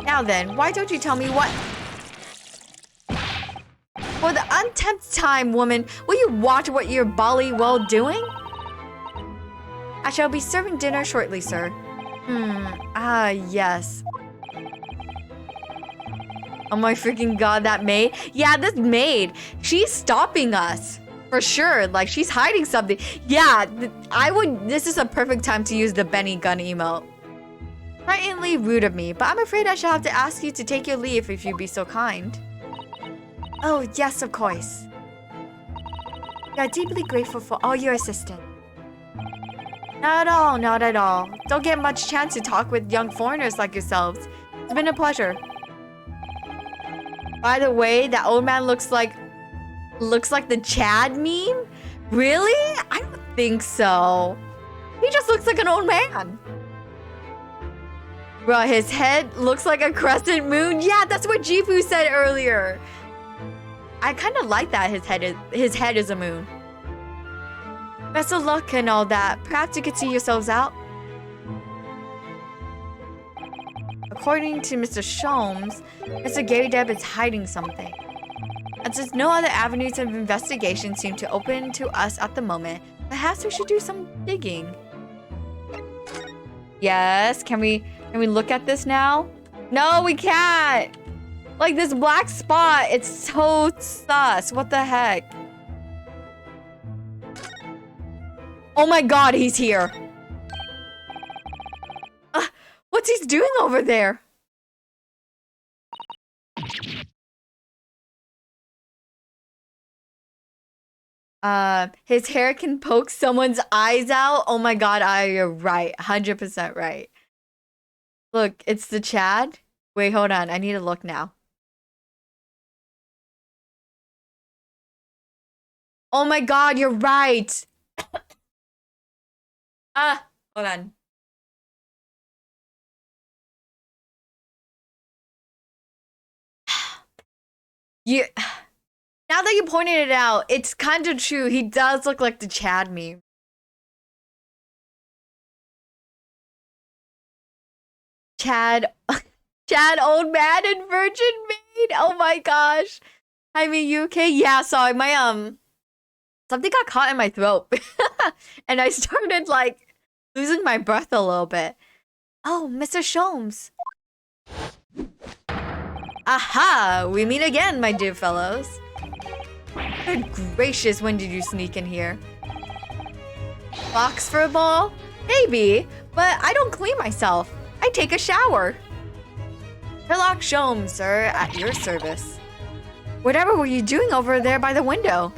Now then, why don't you tell me what... For the untenth time, woman, will you watch what you're bolly well doing? I shall be serving dinner shortly, sir. Ah, yes. Oh my freaking god, that maid? Yeah, this maid, she's stopping us. For sure, like she's hiding something. Yeah, this is a perfect time to use the Benny gun emote. Frighteningly rude of me, but I'm afraid I shall have to ask you to take your leave if you'd be so kind. Oh, yes, of course. We are deeply grateful for all your assistance. Not at all, not at all. Don't get much chance to talk with young foreigners like yourselves. It's been a pleasure. By the way, that old man looks like the Chad meme? Really? I don't think so. He just looks like an old man. Bro, his head looks like a crescent moon. Yeah, that's what Jifu said earlier. I kind of like that his head is a moon. Best of luck and all that. Perhaps you could see yourselves out. According to Mr. Sholmes, Mr. Gary Deb is hiding something. And since no other avenues of investigation seem to open to us at the moment, perhaps we should do some digging. Yes, can we look at this now? No, we can't! Like this black spot, it's so sus. What the heck? Oh my god, he's here. What's he doing over there? His hair can poke someone's eyes out. Oh my god, you're right. 100% right. Look, it's the Chad. Wait, hold on. I need to look now. Oh my god, you're right. Hold on. Now that you pointed it out, it's kind of true. He does look like the Chad meme. Chad, old man and virgin maid. Oh my gosh. I mean, you okay? Yeah, sorry, my something got caught in my throat, and I started like losing my breath a little bit. Oh, Mr. Sholmes. Aha! We meet again, my dear fellows. Good gracious, when did you sneak in here? Box for a ball? Maybe, but I don't clean myself. I take a shower. Sherlock Sholmes, sir, at your service. Whatever were you doing over there by the window?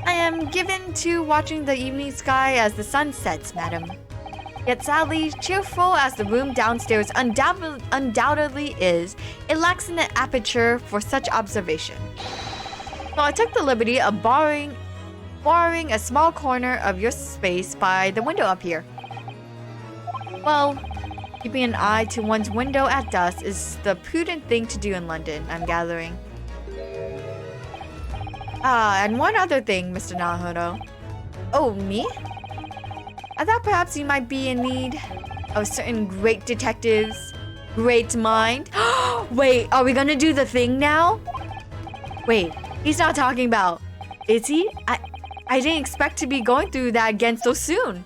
I am given to watching the evening sky as the sun sets, madam. Yet sadly, cheerful as the room downstairs undoubtedly is, it lacks an aperture for such observation. So I took the liberty of borrowing a small corner of your space by the window up here. Well, keeping an eye to one's window at dusk is the prudent thing to do in London, I'm gathering. And one other thing, Mr. Naruto. Oh, me? I thought perhaps you might be in need of certain great detectives' great mind. Wait, are we gonna do the thing now? Wait, he's not talking about, is he? I didn't expect to be going through that again so soon.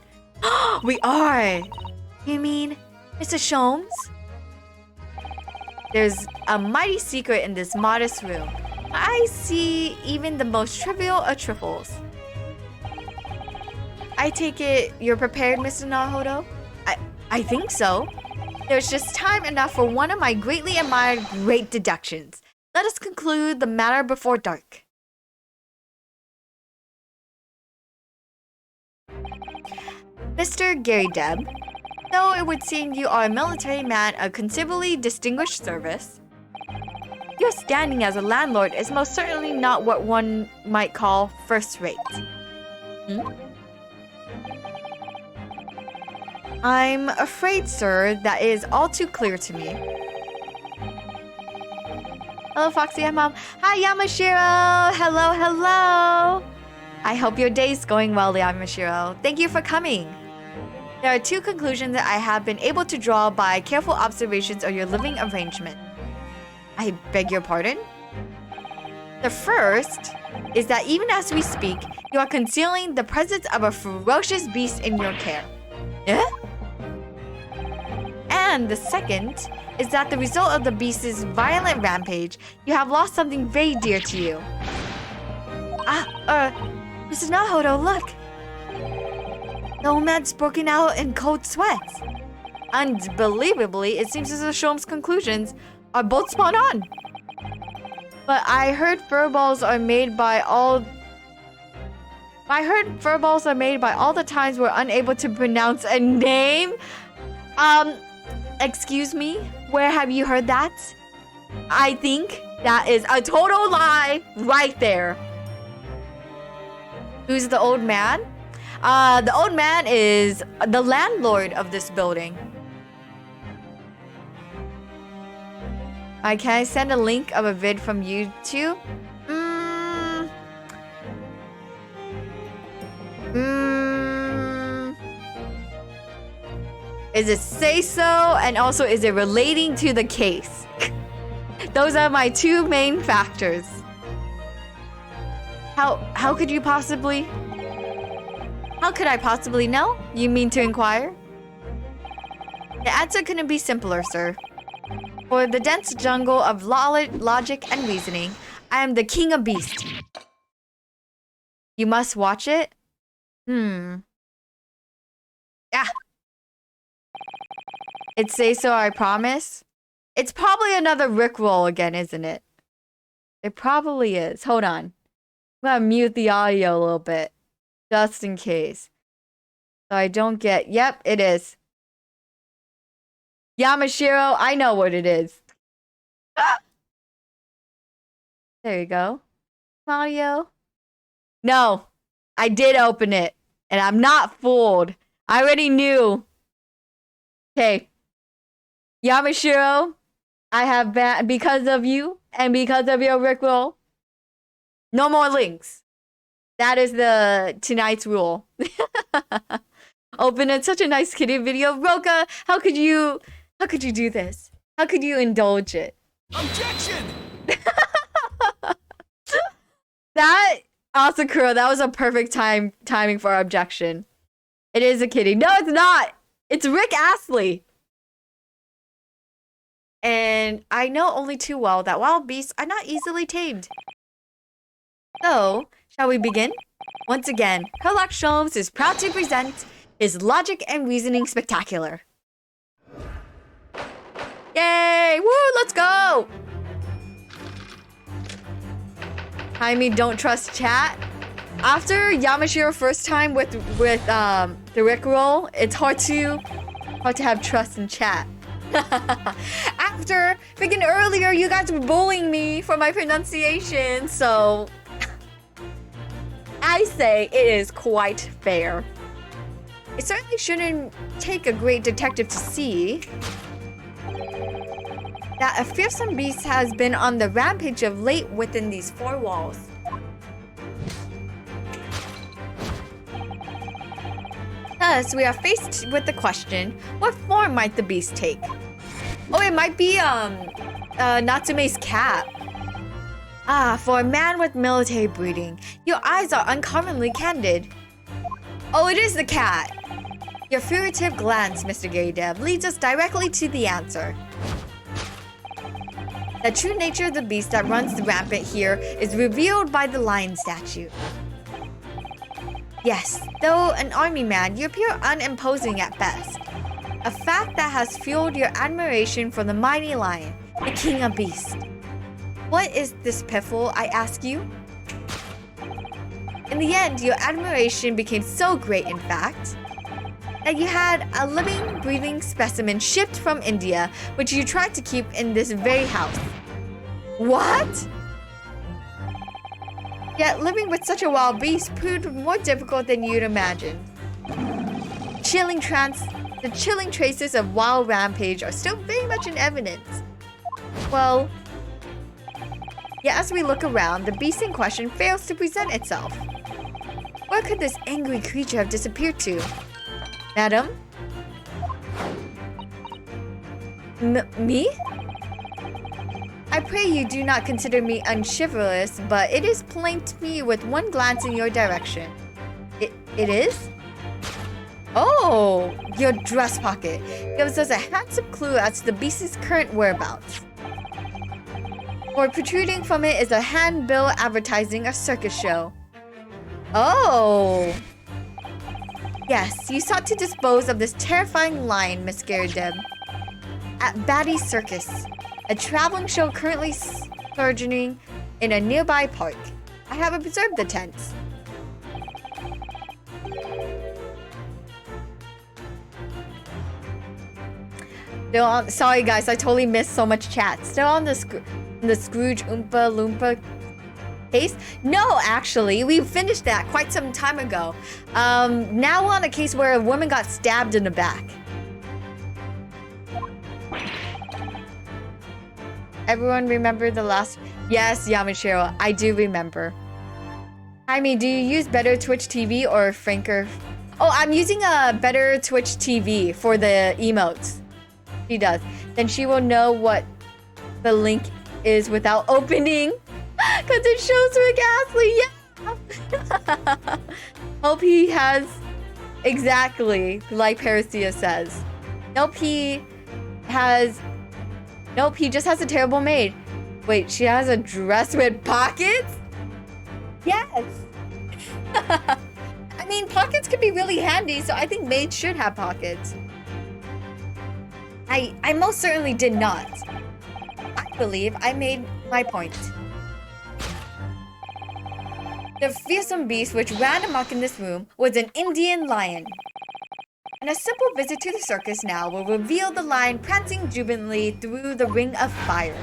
We are. You mean, Mr. Sholmes? There's a mighty secret in this modest room. I see even the most trivial of trifles. I take it you're prepared, Mr. Naruto? I think so. There's just time enough for one of my greatly admired great deductions. Let us conclude the matter before dark. Mr. Gary Deb, though it would seem you are a military man of considerably distinguished service, your standing as a landlord is most certainly not what one might call first-rate. I'm afraid, sir, that is all too clear to me. Hello, Foxy Mom. Hi, Yamashiro. Hello, hello. I hope your day's going well, Yamashiro. Thank you for coming. There are two conclusions that I have been able to draw by careful observations of your living arrangement. I beg your pardon? The first is that even as we speak, you are concealing the presence of a ferocious beast in your care. Eh? And the second is that the result of the beast's violent rampage, you have lost something very dear to you. Mr. Naruto, look! The old man's broken out in cold sweats. Unbelievably, it seems as though Sholmes' conclusions are both spot on. But I heard furballs are made by all the times we're unable to pronounce a name. Excuse me? Where have you heard that? I think that is a total lie right there. Who's the old man? The old man is the landlord of this building. Can I send a link of a vid from YouTube? Is it say so? And also, is it relating to the case? Those are my two main factors. How could you possibly? How could I possibly know? You mean to inquire? The answer couldn't be simpler, sir. For the dense jungle of logic and reasoning, I am the king of beasts. You must watch it? Yeah. It say so, I promise. It's probably another Rickroll again, isn't it? It probably is. Hold on. I'm gonna mute the audio a little bit. Just in case. So I don't get... Yep, it is. Yamashiro, I know what it is. There you go. Audio. No. I did open it. And I'm not fooled. I already knew. Okay. Yamashiro, I have banned... Because of you and because of your Rickroll, no more links. That is tonight's rule. Open it, such a nice kitty video. Roka, how could you do this? How could you indulge it? Objection! That, Asakura, that was a perfect timing for our objection. It is a kitty. No, it's not. It's Rick Astley. And I know only too well that wild beasts are not easily tamed. So, shall we begin? Once again, Herlock Sholmes is proud to present his Logic and Reasoning Spectacular. Yay! Woo! Let's go! Hayami, don't trust chat. After Yamashiro's first time with the Rickroll, it's hard to have trust in chat. After freaking earlier, you guys were bullying me for my pronunciation, so I say it is quite fair. It certainly shouldn't take a great detective to see that a fearsome beast has been on the rampage of late within these four walls. Thus, we are faced with the question, what form might the beast take? Oh, it might be, Natsume's cat. Ah, for a man with military breeding, your eyes are uncommonly candid. Oh, it is the cat. Your furtive glance, Mr. Gary Dev, leads us directly to the answer. The true nature of the beast that runs rampant here is revealed by the lion statue. Yes, though an army man, you appear unimposing at best. A fact that has fueled your admiration for the mighty lion, the king of beasts. What is this piffle, I ask you? In the end, your admiration became so great, in fact, that you had a living, breathing specimen shipped from India, which you tried to keep in this very house. What? Yet living with such a wild beast proved more difficult than you'd imagined. The chilling traces of wild rampage are still very much in evidence. Well, yet as we look around, the beast in question fails to present itself. Where could this angry creature have disappeared to? Madam? Me? I pray you do not consider me unchivalrous, but it is plain to me with one glance in your direction. It is? Oh, your dress pocket gives us a handsome clue as to the beast's current whereabouts. For protruding from it is a handbill advertising a circus show. Oh! Yes, you sought to dispose of this terrifying lion, Miss Garadeb, at Batty's Circus, a traveling show currently sojourning in a nearby park. I have observed the tents. Still on, sorry guys, I totally missed so much chat. Still on the Scrooge Oompa Loompa case? No, actually, we finished that quite some time ago. Now we're on a case where a woman got stabbed in the back. Everyone remember the last? Yes, Yamashiro, I do remember. Jaime, do you use Better Twitch TV or Franker? Oh, I'm using a Better Twitch TV for the emotes. She does. Then she will know what the link is without opening. Because it shows her ghastly. Yeah. Hope he has exactly like Paracia says. Nope, he just has a terrible maid. Wait, she has a dress with pockets? Yes. I mean, pockets could be really handy, so I think maids should have pockets. I most certainly did not. I believe I made my point. The fearsome beast which ran amok in this room was an Indian lion. And a simple visit to the circus now will reveal the lion prancing jubilantly through the ring of fire.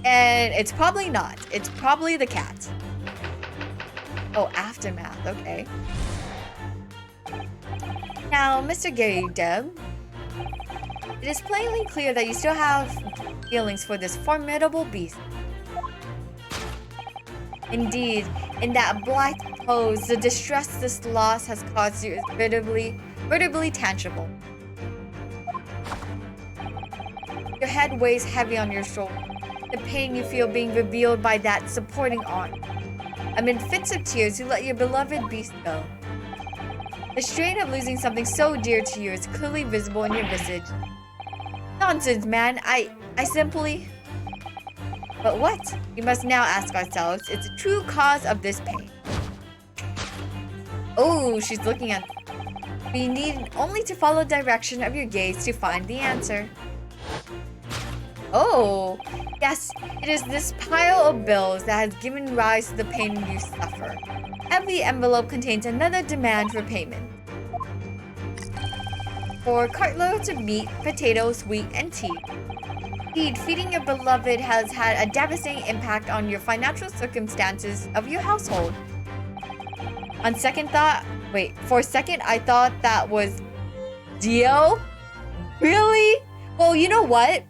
And it's probably not. It's probably the cat. Oh, aftermath. Okay. Now, Mr. Gary Deb, it is plainly clear that you still have feelings for this formidable beast. Indeed, in that black pose, the distress this loss has caused you is vertibly tangible. Your head weighs heavy on your shoulder, the pain you feel being revealed by that supporting arm. Amid fits of tears, you let your beloved beast go. The strain of losing something so dear to you is clearly visible in your visage. Nonsense, man. I simply... But what? We must now ask ourselves its true cause of this pain. Oh, she's looking at... We need only to follow the direction of your gaze to find the answer. Oh, yes, it is this pile of bills that has given rise to the pain you suffer. Every envelope contains another demand for payment. For cartloads of meat, potatoes, wheat, and tea. Indeed, feeding your beloved has had a devastating impact on your financial circumstances of your household. On second thought, for a second, I thought that was Dio? Really? Well, you know what?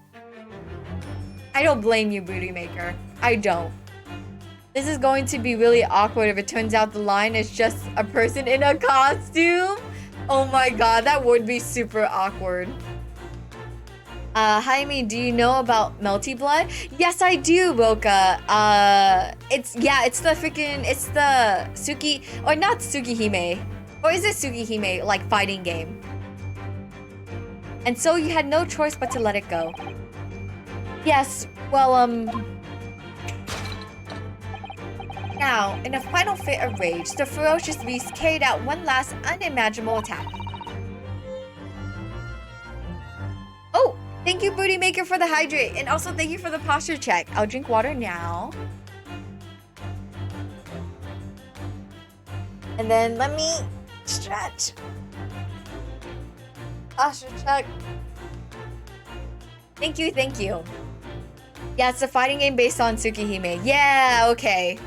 I don't blame you, Booty Maker. I don't. This is going to be really awkward if it turns out the line is just a person in a costume. Oh my god, that would be super awkward. Jaime, do you know about Melty Blood? Yes, I do, Roka. It's the Suki, or not Tsukihime. Or is it Tsukihime, like, fighting game? And so you had no choice but to let it go. Yes, well, Now, in a final fit of rage, the ferocious beast carried out one last unimaginable attack. Oh, thank you, Booty Maker, for the hydrate, and also thank you for the posture check. I'll drink water now. And then let me stretch. Posture check. Thank you, thank you. Yeah, it's a fighting game based on Tsukihime. Yeah, okay.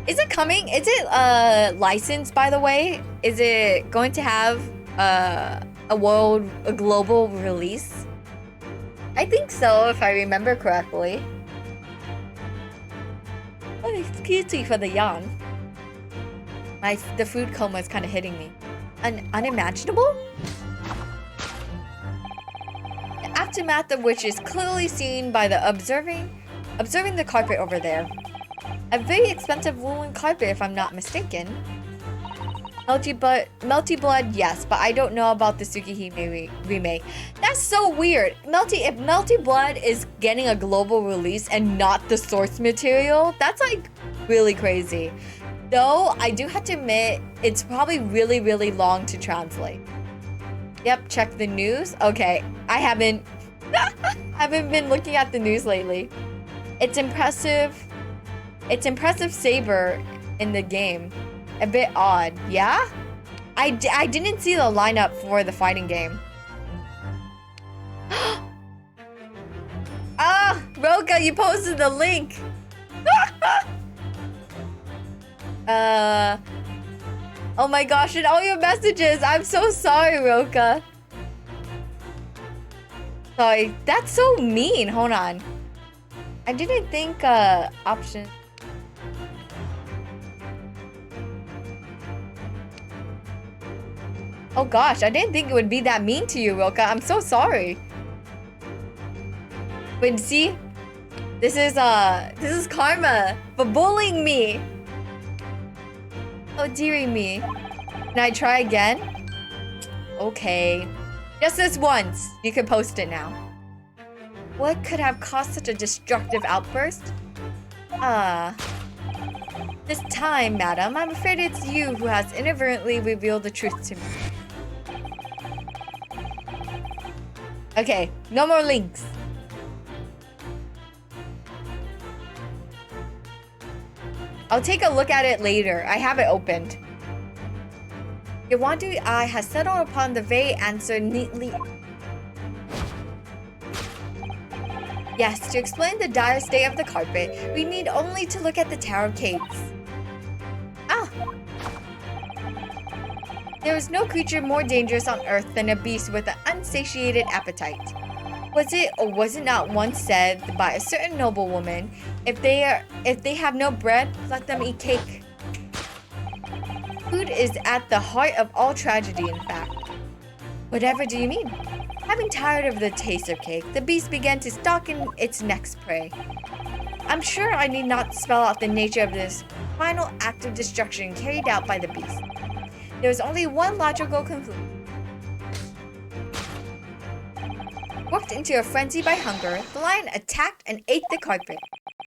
Is it coming? Is it licensed, by the way? Is it going to have a global release? I think so, if I remember correctly. Oh, excuse me for the yawn. The food coma is kind of hitting me. Unimaginable? The aftermath of which is clearly seen by the observing the carpet over there. A very expensive woolen carpet, if I'm not mistaken. Melty Blood, yes, but I don't know about the Tsukihime remake. That's so weird. If Melty Blood is getting a global release and not the source material, that's like really crazy. Though, I do have to admit, it's probably really, really long to translate. Yep, check the news. Okay, I haven't been looking at the news lately. It's impressive saber in the game. A bit odd, yeah? I didn't see the lineup for the fighting game. Ah, Roka, you posted the link. Oh my gosh, and all your messages. I'm so sorry, Roka. Sorry, that's so mean. Hold on. I didn't think option. Oh gosh, I didn't think it would be that mean to you, Roka. I'm so sorry. But see, this is karma for bullying me. Oh dearie me. Can I try again? Okay. Just this once. You can post it now. What could have caused such a destructive outburst? This time, madam, I'm afraid it's you who has inadvertently revealed the truth to me. Okay, no more links. I'll take a look at it later. I have it opened. Your wandering eye has settled upon the very answer neatly. Yes, to explain the dire state of the carpet, we need only to look at the Tower of Caves. Ah! There is no creature more dangerous on Earth than a beast with an unsatiated appetite. Was it or was it not once said by a certain noblewoman, if they have no bread, let them eat cake? Food is at the heart of all tragedy, in fact. Whatever do you mean? Having tired of the taste of cake, the beast began to stalk in its next prey. I'm sure I need not spell out the nature of this final act of destruction carried out by the beast. There is only one logical conclusion. Worked into a frenzy by hunger, the lion attacked and ate the carpet.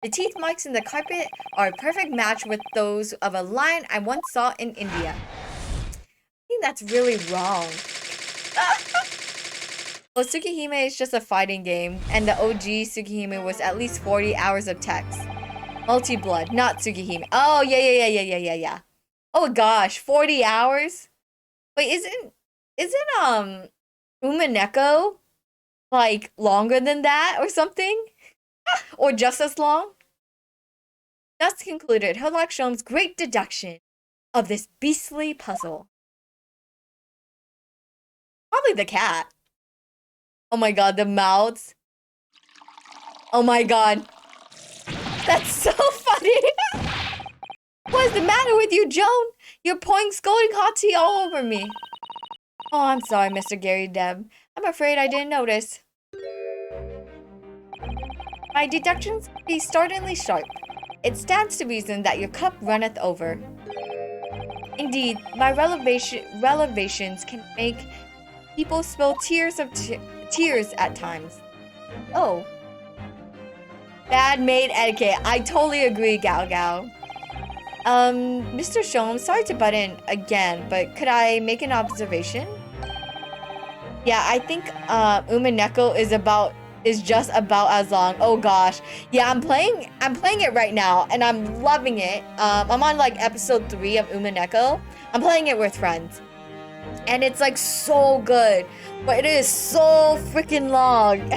The teeth marks in the carpet are a perfect match with those of a lion I once saw in India. I think that's really wrong. Well, Tsukihime is just a fighting game, and the OG Tsukihime was at least 40 hours of text. Multi-blood, not Tsukihime. Oh, yeah. Oh gosh, 40 hours? Wait, isn't Umineko like longer than that or something? Or just as long? Thus concluded Hillock Sholm's great deduction of this beastly puzzle. Probably the cat. Oh my god, the mouths. Oh my god. That's so funny. What's the matter with you, Joan? You're pouring scalding hot tea all over me. Oh, I'm sorry, Mr. Gary Deb. I'm afraid I didn't notice. My deductions be startlingly sharp. It stands to reason that your cup runneth over. Indeed, my revelations can make people spill tears at times. Oh. Bad maid etiquette. I totally agree, Gao Gao. Mr. Shom, sorry to butt in again, but could I make an observation? Yeah, I think Umineko is just about as long. Oh gosh. Yeah, I'm playing it right now and I'm loving it. I'm on like episode 3 of Umineko. I'm playing it with friends. And it's like so good, but it is so freaking long.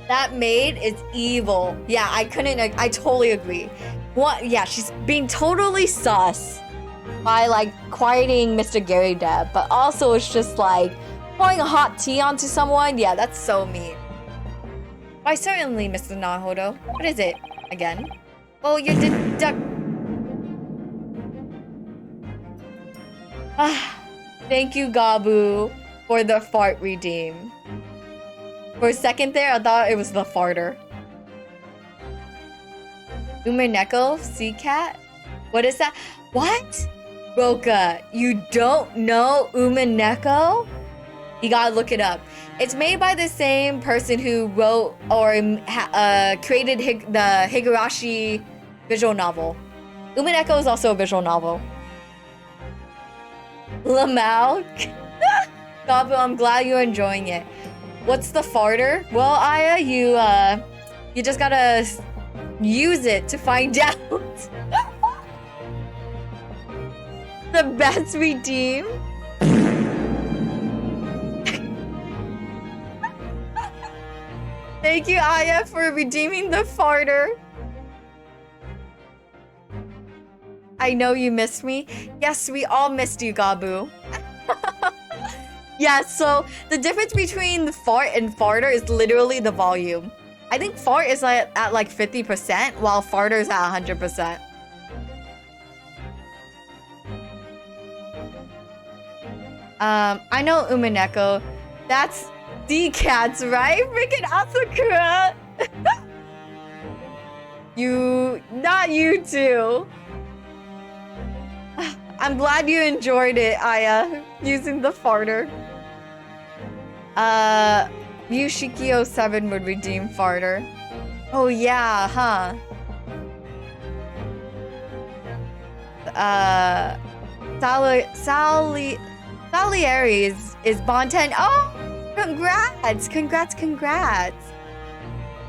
That maid is evil. Yeah, I totally agree. What? Yeah, she's being totally sus by like quieting Mr. Gary Deb, but also it's just like pouring hot tea onto someone. Yeah, that's so mean. Why certainly, Mr. Nahodo. What is it again? Oh, you thank you, Gabu, for the fart redeem. For a second there, I thought it was the farter. Umineko, sea cat? What is that? What? Roka, you don't know Umineko? You gotta look it up. It's made by the same person who wrote or created the Higurashi visual novel. Umineko is also a visual novel. Lamau? Gabu, I'm glad you're enjoying it. What's the farter? Well, Aya, you just gotta use it to find out. The best redeem? Thank you, Aya, for redeeming the farter. I know you missed me. Yes, we all missed you, Gabu. Yeah, so the difference between the fart and farter is literally the volume. I think fart is at like 50%, while farter is at 100%. I know Umineko. That's D-Cats, right? Freaking Asakura! Not you two. I'm glad you enjoyed it, Aya, using the farter. Yushikio7 would redeem farter. Oh yeah, huh? Salieri is Bonten. Oh, congrats.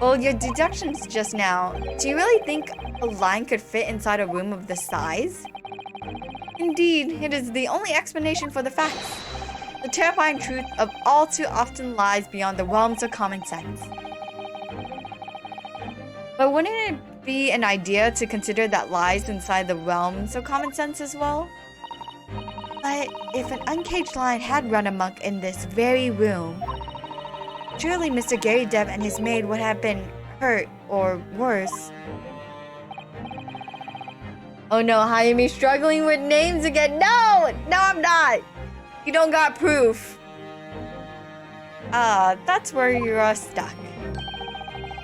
Well, your deductions just now. Do you really think a line could fit inside a room of this size? Indeed, it is the only explanation for the facts. The terrifying truth of all too often lies beyond the realms of common sense. But wouldn't it be an idea to consider that lies inside the realms of common sense as well? But if an uncaged lion had run amok in this very room, surely Mr. Gary Dev and his maid would have been hurt or worse. Oh no, Hayami struggling with names again. No, I'm not. You don't got proof. That's where you're stuck.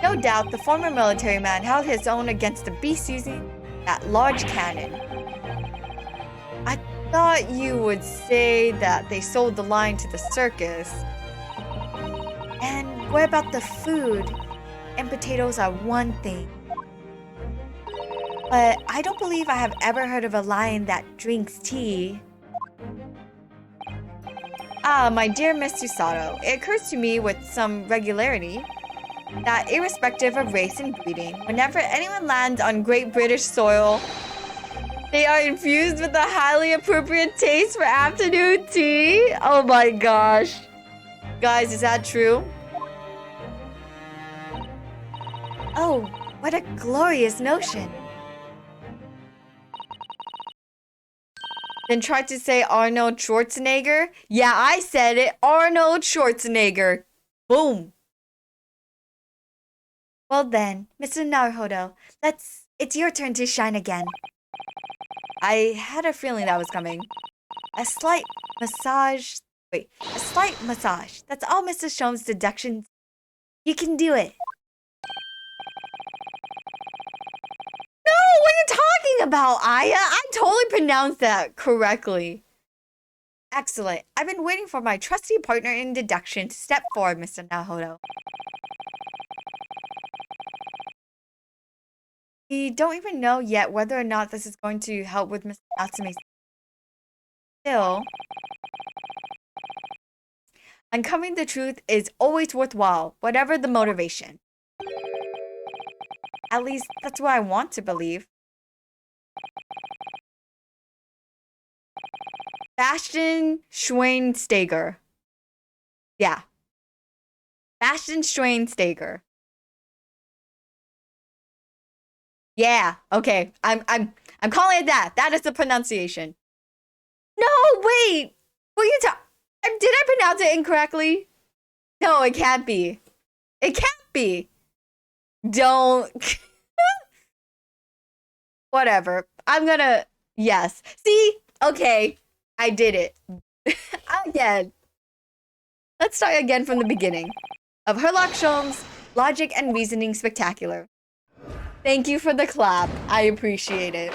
No doubt the former military man held his own against the beast using that large cannon. I thought you would say that they sold the lion to the circus. And what about the food? And potatoes are one thing. But I don't believe I have ever heard of a lion that drinks tea. My dear Mr. Sato, it occurs to me with some regularity that irrespective of race and breeding, whenever anyone lands on Great British soil, they are infused with a highly appropriate taste for afternoon tea. Oh my gosh. Guys, is that true? Oh, what a glorious notion. Then tried to say Arnold Schwarzenegger? Yeah, I said it. Arnold Schwarzenegger. Boom. Well then, Mr. Naruhodo, it's your turn to shine again. I had a feeling that was coming. A slight massage. That's all Mr. Shome's deductions. You can do it. No, what are you talking about, Aya? I totally pronounced that correctly. Excellent. I've been waiting for my trusty partner in deduction to step forward, Mr. Naruhodo. We don't even know yet whether or not this is going to help with Mr. Natsume's. Still, uncovering the truth is always worthwhile, whatever the motivation. At least, that's what I want to believe. Bastian Schweinsteiger. Yeah. Bastian Schweinsteiger. Yeah, okay. I'm calling it that. That is the pronunciation. No, wait. What you did I pronounce it incorrectly? No, it can't be. It can't be. Don't. Whatever. I'm gonna. Yes. See? Okay. I did it. Again. Let's start again from the beginning. Of Herlock Sholmes, Logic and Reasoning Spectacular. Thank you for the clap. I appreciate it.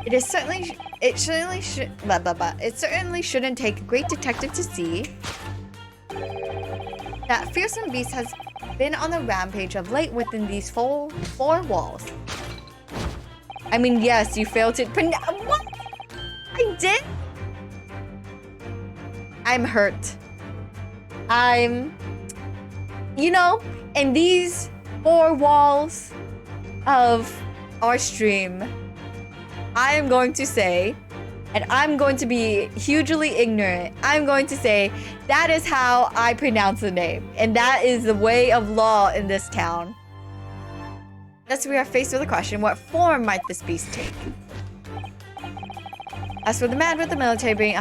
It certainly shouldn't take a great detective to see that fearsome beast has been on the rampage of late within these four walls. I mean, yes, you failed to what? I did? I'm hurt. I'm you know, in these four walls of our stream, I am going to say, and I'm going to be hugely ignorant, I'm going to say that is how I pronounce the name. And that is the way of law in this town. Thus we are faced with a question, what form might this beast take? As for the man with the military brain,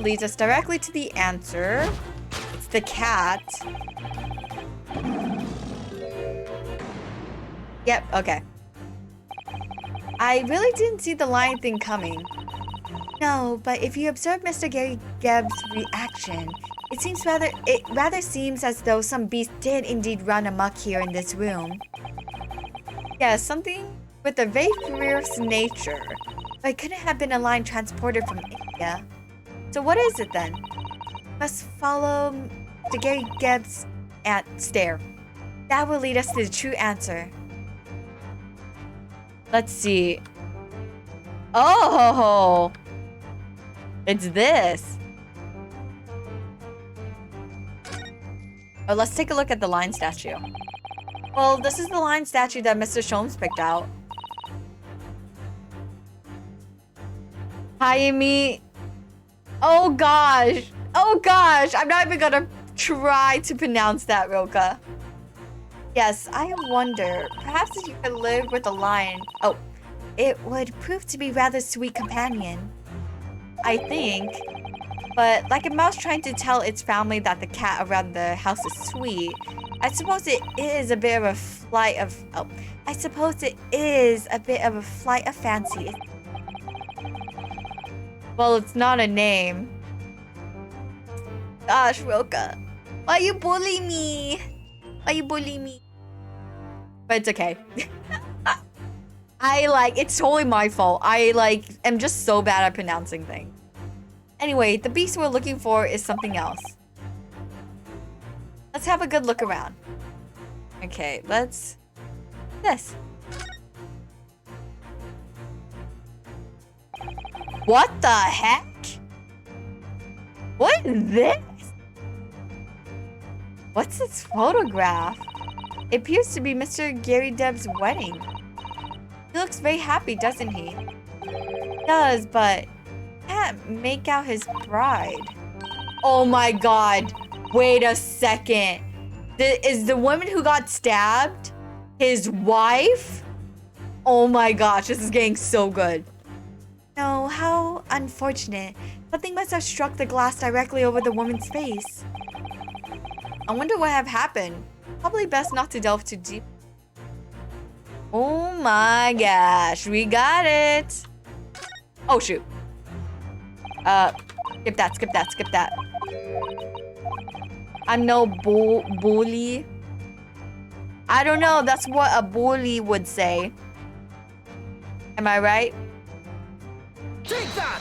leads us directly to the answer. It's the cat. Yep, okay. I really didn't see the lion thing coming. No, but if you observe Mr. Gary Geb's reaction, it rather seems as though some beast did indeed run amok here in this room. Yes, something with a very fierce nature. But it couldn't have been a lion transported from India. So what is it then? Must follow Mr. Gary Geb's stare. That will lead us to the true answer. Let's see. Oh! It's this. Oh, let's take a look at the lion statue. Well, this is the lion statue that Mr. Sholmes picked out. Hayami. Oh gosh. Oh gosh. I'm not even gonna try to pronounce that, Roka. Yes, I wonder. Perhaps if you could live with a lion. Oh, it would prove to be rather sweet companion. I think. But like a mouse trying to tell its family that the cat around the house is sweet, I suppose it is a bit of a flight of... Oh, I suppose it is a bit of a flight of fancy. Well, it's not a name. Gosh, Roka. Why you bully me? Why you bully me? But it's okay. It's totally my fault. I am just so bad at pronouncing things. Anyway, the beast we're looking for is something else. Let's have a good look around. Okay, this. What the heck? What is this? What's this photograph? It appears to be Mr. Gary Deb's wedding. He looks very happy, doesn't he? He does, but can't make out his bride. Oh my god. Wait a second. Is the woman who got stabbed his wife? Oh my gosh, this is getting so good. No, how unfortunate. Something must have struck the glass directly over the woman's face. I wonder what have happened. Probably best not to delve too deep. Oh my gosh, we got it. Oh shoot. Skip that. I'm no bully. I don't know, that's what a bully would say. Am I right? Take that!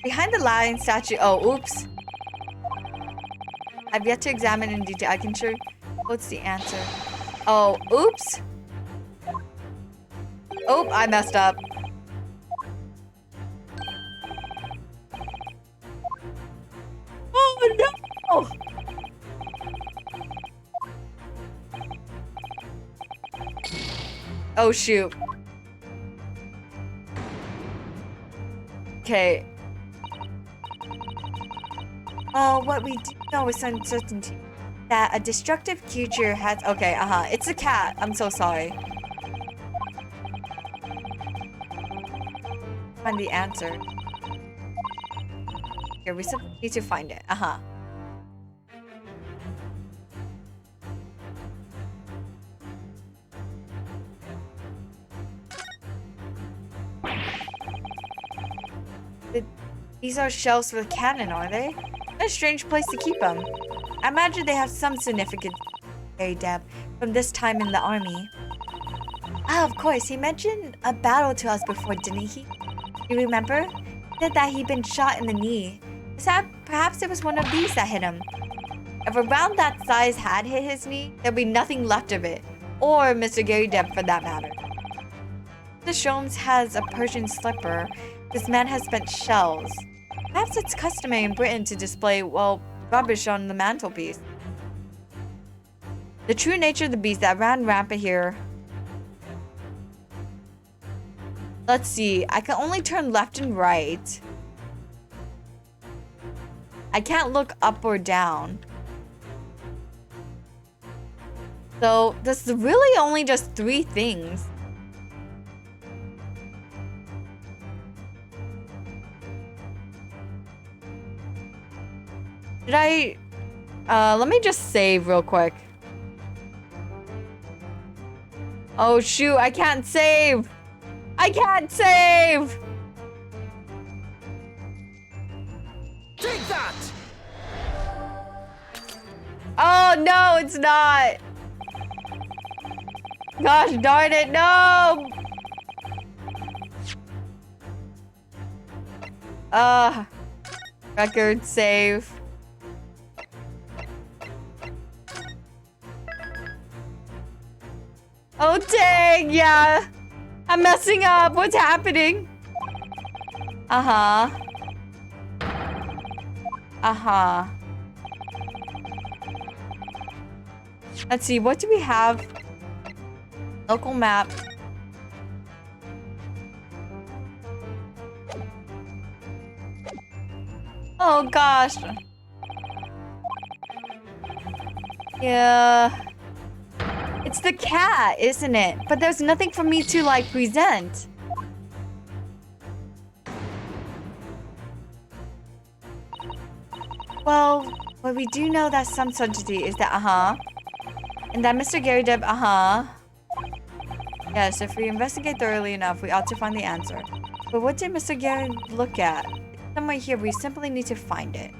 Behind the lion statue. Oh, oops. I've yet to examine in detail. I can sure. What's the answer? Oh, oops. Oh, I messed up. Oh no! Oh shoot. Okay. What we do know with certainty that a destructive creature has... Okay, it's a cat. I'm so sorry. Find the answer. Here, we simply need to find it. These are shelves for the cannon, are they? What a strange place to keep them. I imagine they have some significance, Gary Deb, from this time in the army. Ah, of course, he mentioned a battle to us before, didn't he? You remember? He said that he'd been shot in the knee. Perhaps it was one of these that hit him. If a round that size had hit his knee, there'd be nothing left of it. Or Mr. Gary Deb for that matter. The Shomes has a Persian slipper. This man has spent shells. Perhaps it's customary in Britain to display, well, rubbish on the mantelpiece. The true nature of the beast that ran rampant here. Let's see. I can only turn left and right. I can't look up or down. So, there's really only just 3 things. Did I... let me just save real quick. Oh shoot, I can't save! I can't save! Take that! Oh no, it's not! Gosh darn it, no! Record save. Oh dang, yeah. I'm messing up. What's happening? Uh-huh. Uh-huh. Let's see, what do we have? Local map. Oh gosh. Yeah. It's the cat, isn't it? But there's nothing for me to, like, present. Well, what we do know that some certainty is that, and that Mr. Gary Deb, Yes, if we investigate thoroughly enough, we ought to find the answer. But what did Mr. Gary look at? It's somewhere here, we simply need to find it.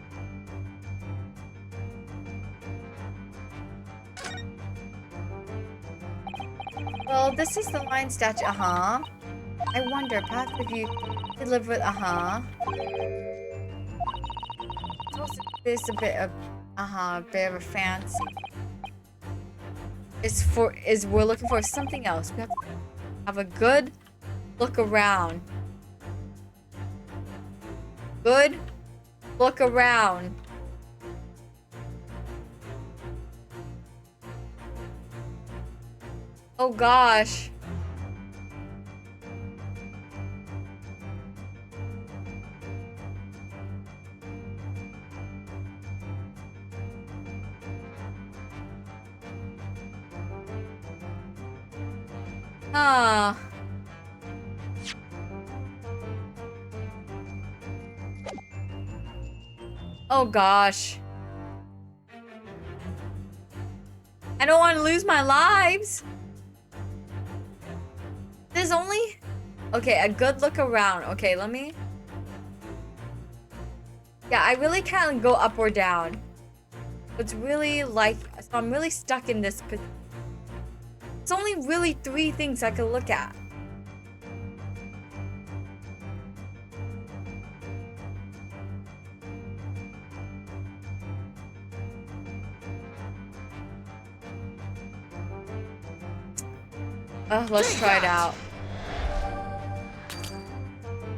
Well, this is the lion statue, I wonder, perhaps if you could live with, There's a bit of, bit of a fancy. We're looking for something else. We have to have a good look around. Good look around. Oh gosh. Oh gosh. I don't want to lose my lives. There's only... Okay, a good look around. Okay, let me... Yeah, I really can't go up or down. It's really like... So I'm really stuck in this... It's only really 3 things I can look at. Let's try it out.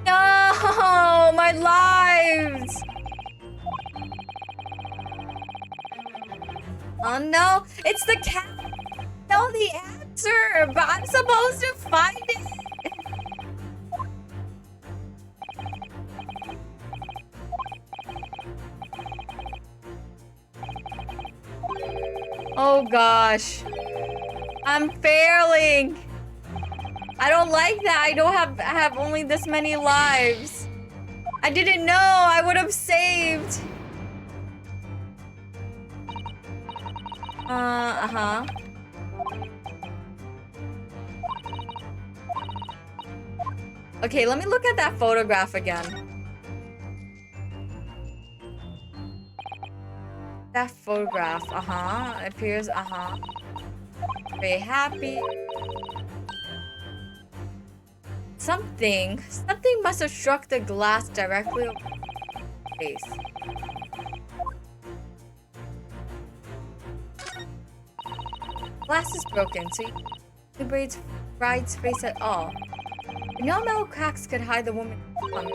No, my lives. Oh no, it's the cat. Know the answer, but I'm supposed to find it. Oh gosh. I'm failing. I don't like that. I have only this many lives. I didn't know. I would have saved. Okay, let me look at that photograph again. That photograph, appears, very happy. Something must have struck the glass directly over his face. Glass is broken, so you can't see Bride's face at all. No metal cracks could hide the woman's plump.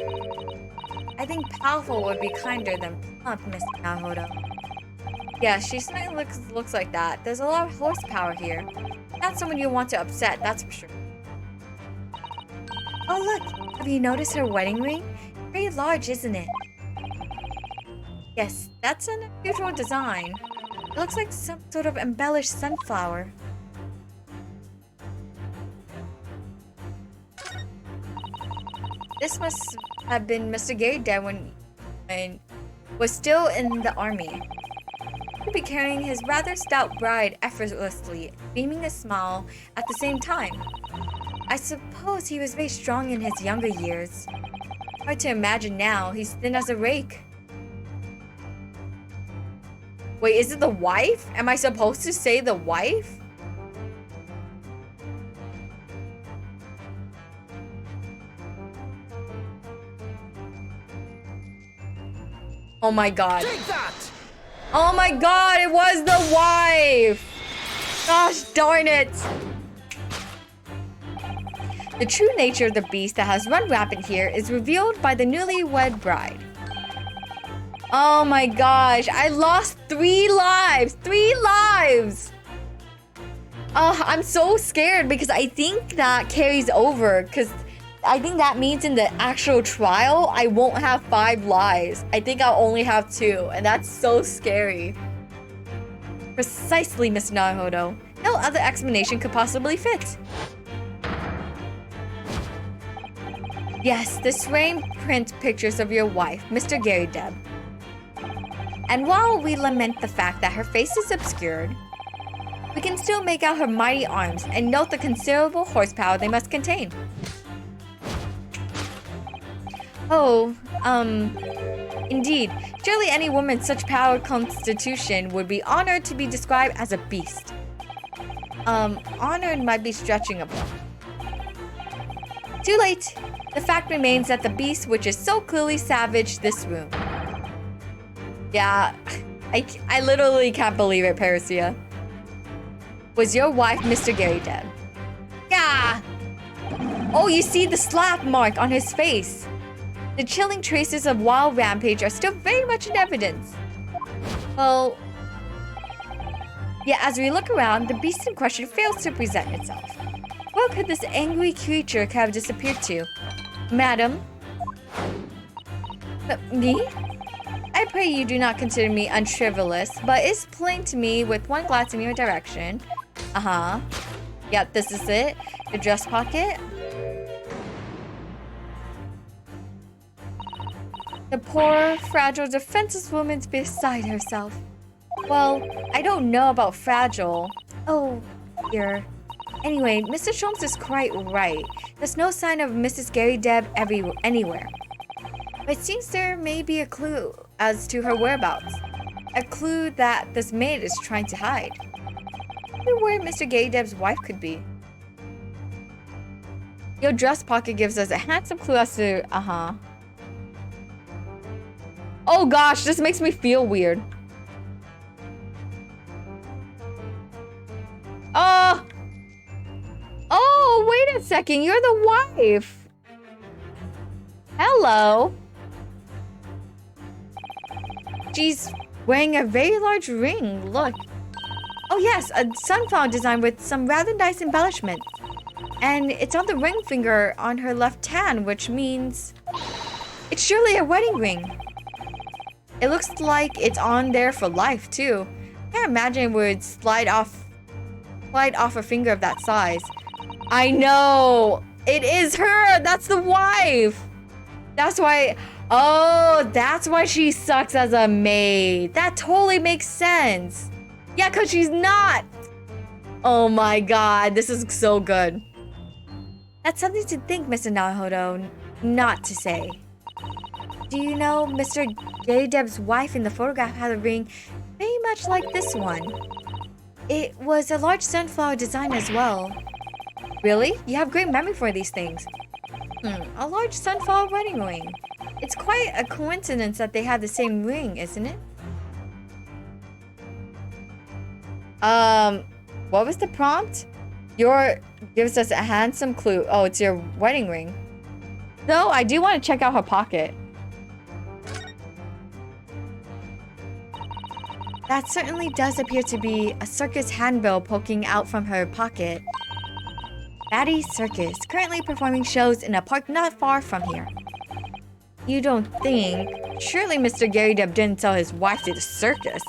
I think powerful would be kinder than plump, Miss Naruto. Yeah, she certainly looks like that. There's a lot of horsepower here. Not someone you want to upset, that's for sure. Oh look, have you noticed her wedding ring? Very large, isn't it? Yes, that's an unusual design. It looks like some sort of embellished sunflower. This must have been Mr. Gary Dead when was still in the army. He'd be carrying his rather stout bride effortlessly, beaming a smile at the same time. I suppose he was very strong in his younger years. Hard to imagine now, he's thin as a rake. Wait, is it the wife? Am I supposed to say the wife? Oh my god. Take that! Oh my god, it was the wife! Gosh darn it! The true nature of the beast that has run rampant here is revealed by the newlywed bride. Oh my gosh, I lost 3 lives! 3 lives! I'm so scared because I think that carries over because I think that means in the actual trial, I won't have 5 lives. I think I'll only have 2, and that's so scary. Precisely, Miss Naruto. No other explanation could possibly fit. Yes, this frame print pictures of your wife, Mr. Gary Deb. And while we lament the fact that her face is obscured, we can still make out her mighty arms and note the considerable horsepower they must contain. Oh, indeed. Surely any woman with such powered constitution would be honored to be described as a beast. Honored might be stretching a bit. Too late. The fact remains that the beast which is so clearly savaged this room. Yeah, I literally can't believe it, Persia. Was your wife Mr. Gary Deb? Yeah! Oh, you see the slap mark on his face. The chilling traces of wild rampage are still very much in evidence. Well, yeah, as we look around, the beast in question fails to present itself. Where could this angry creature have disappeared to? Madam? Me? I pray you do not consider me unchivalrous, but it's plain to me with one glance in your direction. Yep, this is it. The dress pocket. The poor, fragile, defenseless woman's beside herself. Well, I don't know about fragile. Oh, dear. Anyway, Mr. Sholmes is quite right. There's no sign of Mrs. Gary Deb anywhere. But it seems there may be a clue as to her whereabouts. A clue that this maid is trying to hide. I wonder where Mr. Gary Deb's wife could be. Your dress pocket gives us a handsome clue as to... Oh gosh, this makes me feel weird. Oh, wait a second. You're the wife. Hello. She's wearing a very large ring. Look. Oh yes, a sunflower design with some rather nice embellishments. And it's on the ring finger on her left hand, which means it's surely a wedding ring. It looks like it's on there for life too. I can't imagine it would slide off a finger of that size. I know! It is her! That's the wife! That's why... Oh, that's why she sucks as a maid. That totally makes sense. Yeah, because she's not. Oh my god, this is so good. That's something to think, Mr. Naruto, not to say. Do you know Mr. Gary Deb's wife in the photograph had a ring very much like this one? It was a large sunflower design as well. Really? You have great memory for these things. A large sunflower wedding ring. It's quite a coincidence that they had the same ring, isn't it? What was the prompt? Your gives us a handsome clue. Oh, it's your wedding ring. Though I do want to check out her pocket. That certainly does appear to be a circus handbill poking out from her pocket. Batty Circus, currently performing shows in a park not far from here. You don't think... Surely Mr. Gary Deb didn't sell his wife to the circus.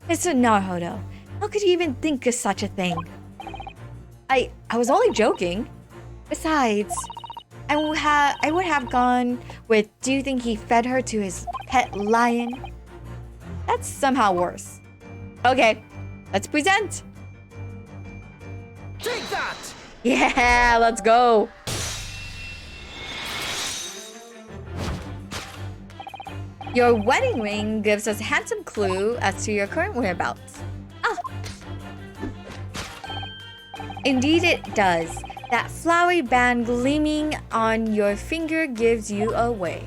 Mr. Naruhodo, how could you even think of such a thing? I was only joking. Besides, I would have gone with, do you think he fed her to his pet lion? That's somehow worse. Okay, let's present. Take that! Yeah, let's go. Your wedding ring gives us a handsome clue as to your current whereabouts. Ah. Indeed it does. That flowery band gleaming on your finger gives you away.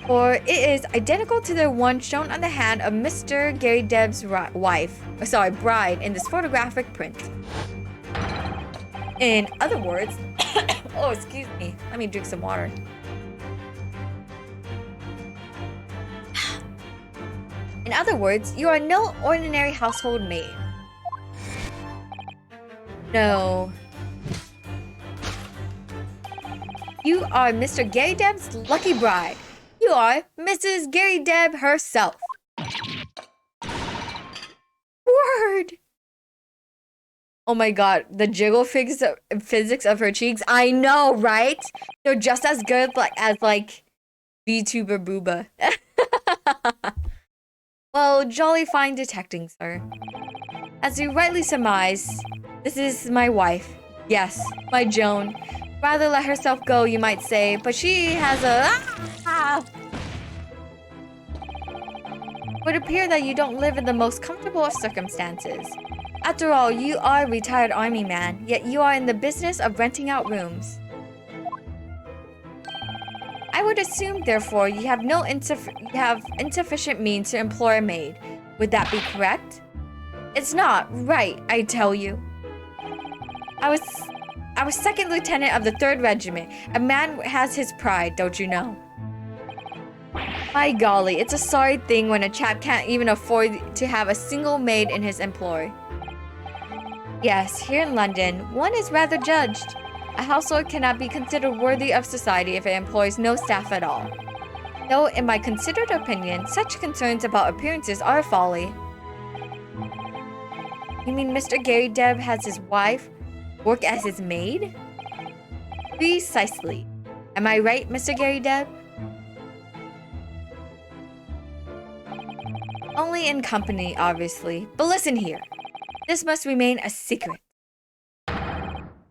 For it is identical to the one shown on the hand of Mr. Gary Deb's bride in this photographic print. In other words, oh, excuse me, let me drink some water. In other words, you are no ordinary household maid. No. You are Mr. Gary Deb's lucky bride. You are Mrs. Gary Deb herself. Word! Oh my god, the jiggle physics of her cheeks. I know, right? They're just as good as VTuber Booba. Well, jolly fine detecting, sir. As you rightly surmise, this is my wife. Yes, my Joan. Rather let herself go, you might say, but she has a... It would appear that you don't live in the most comfortable of circumstances. After all, you are a retired army man, yet you are in the business of renting out rooms. I would assume, therefore, you have insufficient means to employ a maid. Would that be correct? It's not right, I tell you. I was second lieutenant of the 3rd Regiment. A man has his pride, don't you know? My golly, it's a sorry thing when a chap can't even afford to have a single maid in his employ. Yes, here in London, one is rather judged. A household cannot be considered worthy of society if it employs no staff at all. Though, in my considered opinion, such concerns about appearances are folly. You mean Mr. Gary Deb has his wife work as his maid? Precisely. Am I right, Mr. Gary Deb? Only in company, obviously. But listen here. This must remain a secret.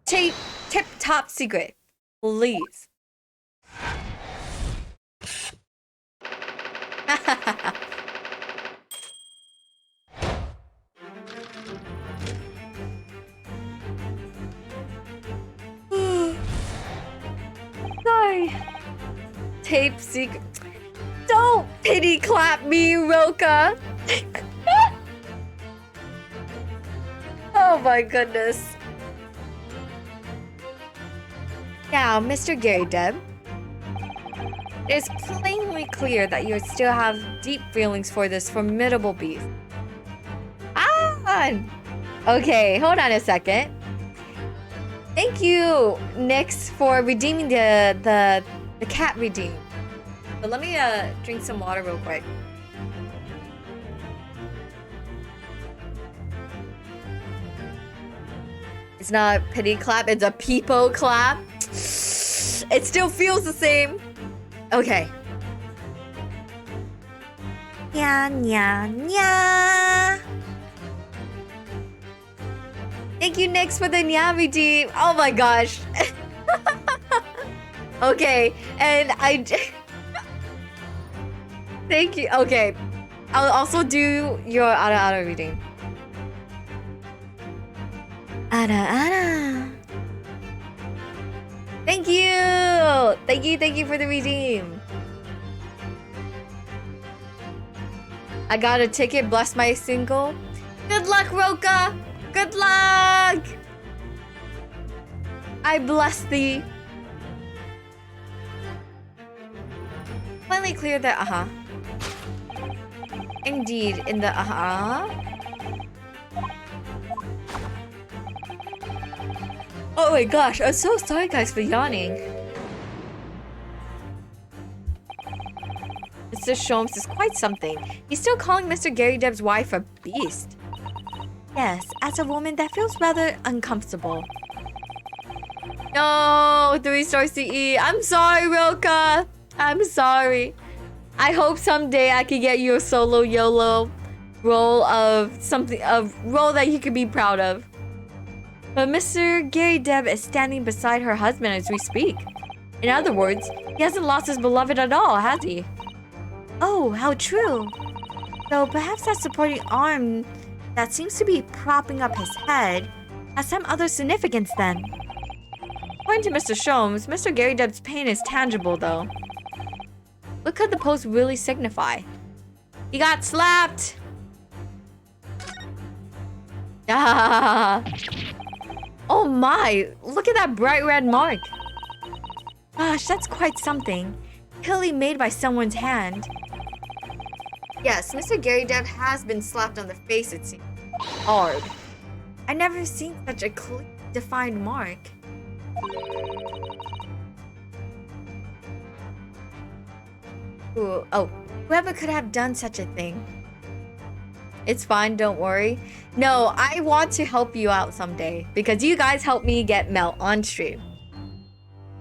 Tip-top secret. Please. Sorry. Tape secret. Don't pity clap me, Roka. Oh my goodness. Now, Mr. Gary Deb, it is plainly clear that you still have deep feelings for this formidable beast. Okay, hold on a second. Thank you, Nyx, for redeeming the cat redeem. So let me drink some water real quick. It's not pity clap, it's a peepo clap. It still feels the same. Okay. Nya nya nya. Thank you, Nyx, for the nya redeem. Oh my gosh. Okay, and thank you. Okay, I'll also do your Ara reading. Ara. Thank you for the redeem. I got a ticket, bless my single. Good luck, Roka! Good luck! I bless thee. Finally cleared the Indeed, in the Oh my gosh, I'm so sorry guys for yawning. Mr. Sholmes is quite something. He's still calling Mr. Gary Deb's wife a beast. Yes, as a woman, that feels rather uncomfortable. No, 3-star CE. I'm sorry, Roka. I'm sorry. I hope someday I could get you a solo YOLO role of something, a role that you could be proud of. But Mr. Gary Deb is standing beside her husband as we speak. In other words, he hasn't lost his beloved at all, has he? Oh, how true. Though perhaps that supporting arm that seems to be propping up his head has some other significance then. According to Mr. Sholmes, Mr. Gary Deb's pain is tangible though. What could the pose really signify? He got slapped! Ah. Oh my! Look at that bright red mark! Gosh, that's quite something. Clearly made by someone's hand. Yes, Mr. Gary Deb has been slapped on the face, it seems. Hard. I've never seen such a clearly defined mark. Ooh, oh, whoever could have done such a thing. It's fine, don't worry. No, I want to help you out someday because you guys helped me get Melt on stream.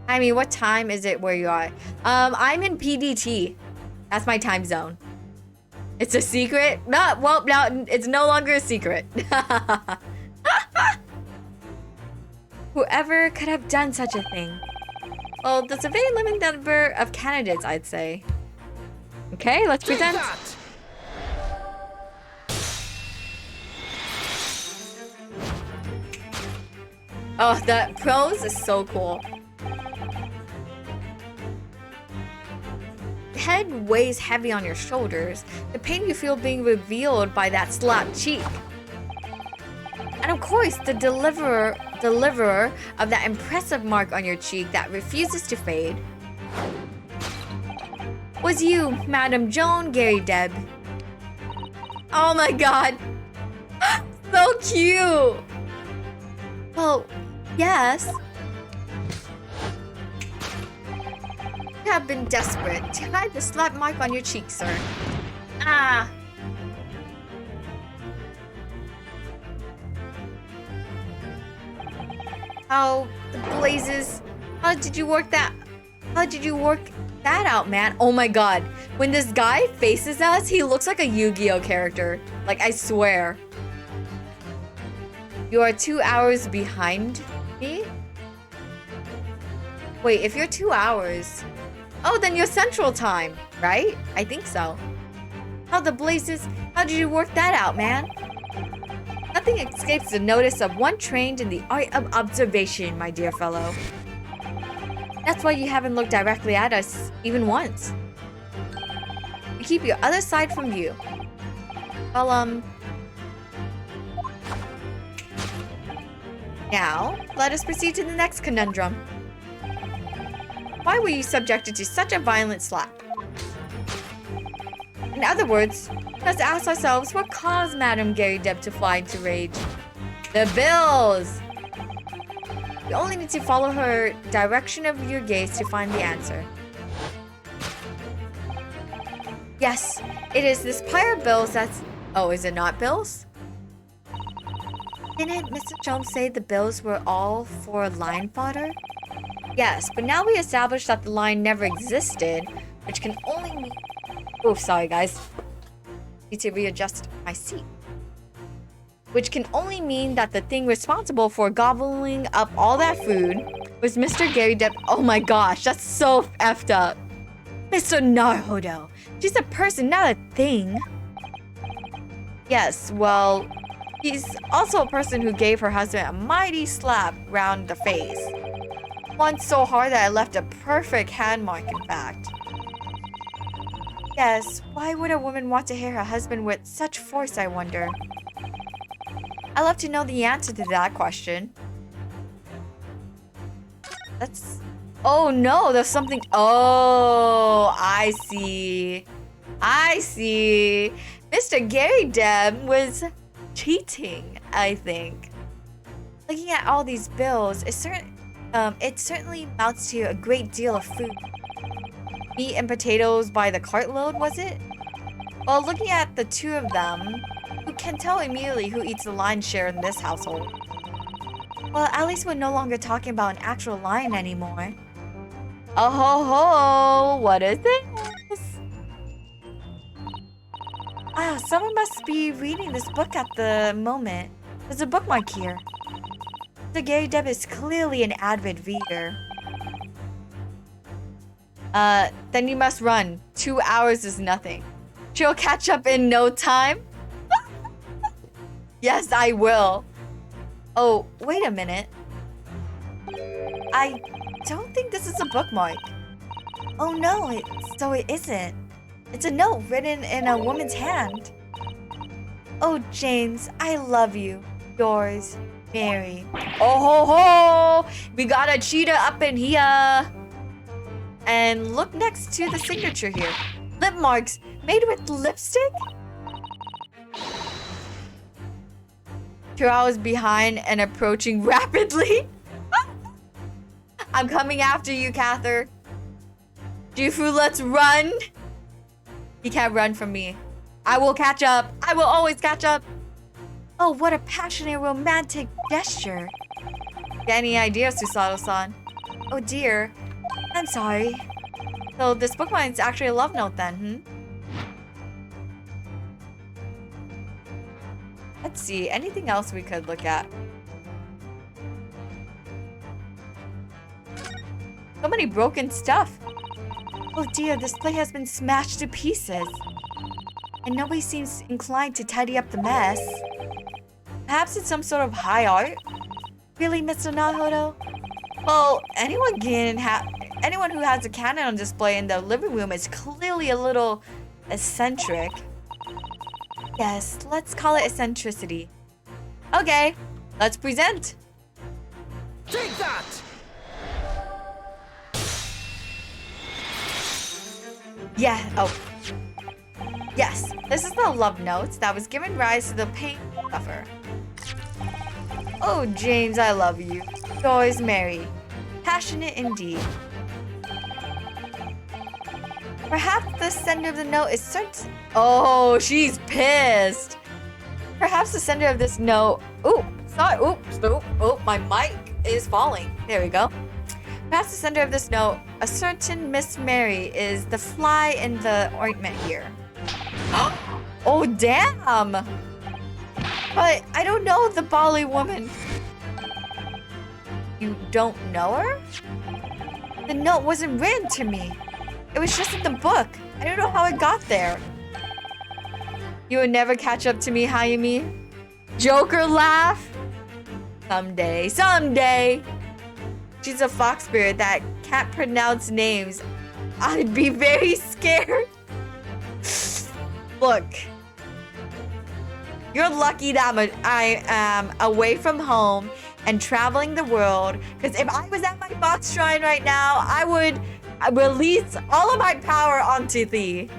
I mean, what time is it where you are? I'm in PDT. That's my time zone. It's a secret? No, well, no, it's no longer a secret. Whoever could have done such a thing. Well, there's a very limited number of candidates, I'd say. Okay, let's present. Oh, the pros is so cool. The head weighs heavy on your shoulders. The pain you feel being revealed by that slapped cheek. And of course, the deliverer of that impressive mark on your cheek that refuses to fade was you, Madam Joan Gary Deb. Oh my god. So cute. Well, yes. You have been desperate to hide the slap mark on your cheek, sir. Ah. How the blazes? How did you work that? How did you work that out, man? Oh my god. When this guy faces us, he looks like a Yu-Gi-Oh character. Like, I swear. You are 2 hours behind me? Wait, if you're 2 hours... Oh, then you're Central Time, right? I think so. How the blazes? How did you work that out, man? Nothing escapes the notice of one trained in the art of observation, my dear fellow. That's why you haven't looked directly at us, even once. You keep your other side from view. Well, now, let us proceed to the next conundrum. Why were you subjected to such a violent slap? In other words, let's ask ourselves what caused Madame Gary Deb to fly into rage. The bills! You only need to follow her direction of your gaze to find the answer. Yes, it is this pile of bills that's... Oh, is it not bills? Didn't Mr. Jones say the bills were all for line fodder? Yes, but now we established that the line never existed, which can only mean... Oh, sorry guys. Need to readjust my seat. Which can only mean that the thing responsible for gobbling up all that food was Mr. Gary Deb. Oh my gosh, that's so effed up. Mr. Naruhodo. She's a person, not a thing. Yes, well, he's also a person who gave her husband a mighty slap round the face. One so hard that it left a perfect hand mark, in fact. Yes, why would a woman want to hit her husband with such force, I wonder? I'd love to know the answer to that question. That's... Oh no, there's something... Oh, I see. I see. Mr. Gary Deb was cheating, I think. Looking at all these bills, it certainly amounts to a great deal of food. Meat and potatoes by the cartload, was it? Well, looking at the two of them, you can tell immediately who eats the lion's share in this household. Well, at least we're no longer talking about an actual lion anymore. Oh ho ho! What is this? Ah, someone must be reading this book at the moment. There's a bookmark here. Mr. Gary Deb is clearly an avid reader. Then you must run. 2 hours is nothing. She'll catch up in no time? Yes, I will. Oh, wait a minute. I don't think this is a bookmark. Oh no, so it isn't. It's a note written in a woman's hand. Oh, James, I love you. Yours, Mary. Oh ho ho! We got a cheetah up in here. And look next to the signature here. Lip marks made with lipstick? 2 hours behind and approaching rapidly. I'm coming after you, Cather. Jufu, let's run. He can't run from me. I will catch up. I will always catch up. Oh, what a passionate, romantic gesture. Got any ideas, Susato-san? Oh dear. I'm sorry. So this bookmark is actually a love note then, Let's see, anything else we could look at? So many broken stuff. Oh dear, this plate has been smashed to pieces. And nobody seems inclined to tidy up the mess. Perhaps it's some sort of high art? Really, Mr. Nahodo? Well, anyone who has a cannon on display in the living room is clearly a little eccentric. Yes, let's call it eccentricity. Okay, let's present. Take that! Yeah, oh. Yes, this is the love notes that was given rise to the pain suffer. Oh, James, I love you. Yours, Mary. Passionate indeed. Perhaps the sender of the note is certain. Oh, she's pissed. Perhaps the sender of this note. Ooh, sorry. Ooh, my mic is falling. There we go. Perhaps the sender of this note, a certain Miss Mary, is the fly in the ointment here. Oh, damn. But I don't know the Bali woman. You don't know her? The note wasn't written to me. It was just in the book. I don't know how it got there. You would never catch up to me, Hayami. Joker laugh. Someday, someday. She's a fox spirit that can't pronounce names. I'd be very scared. Look. You're lucky that I am away from home and traveling the world. Because if I was at my fox shrine right now, I would release all of my power onto thee.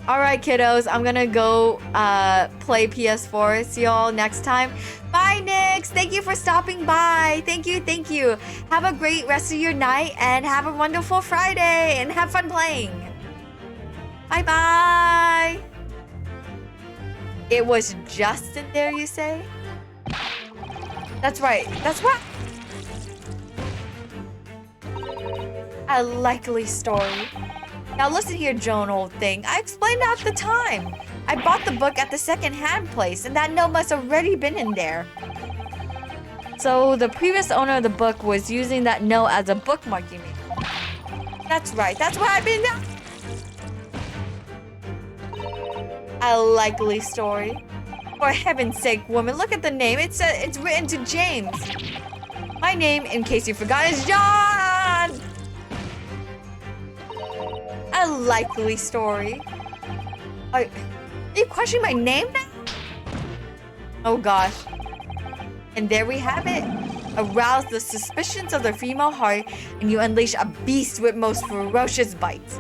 Alright, kiddos. I'm gonna go play PS4. See y'all next time. Bye, Nix. Thank you for stopping by. Thank you, thank you. Have a great rest of your night and have a wonderful Friday and have fun playing. Bye-bye. It was Justin there, you say? That's right. That's right. A likely story. Now listen here, Joan, old thing. I explained at the time. I bought the book at the second-hand place, and that note must have already been in there. So the previous owner of the book was using that note as a bookmark, you mean? That's right. That's why I've been... A likely story. For heaven's sake, woman, look at the name. It's written to James. My name, in case you forgot, is John. A A likely story. Are you questioning my name now? Oh gosh. And there we have it. Arouse the suspicions of the female heart, and you unleash a beast with most ferocious bites.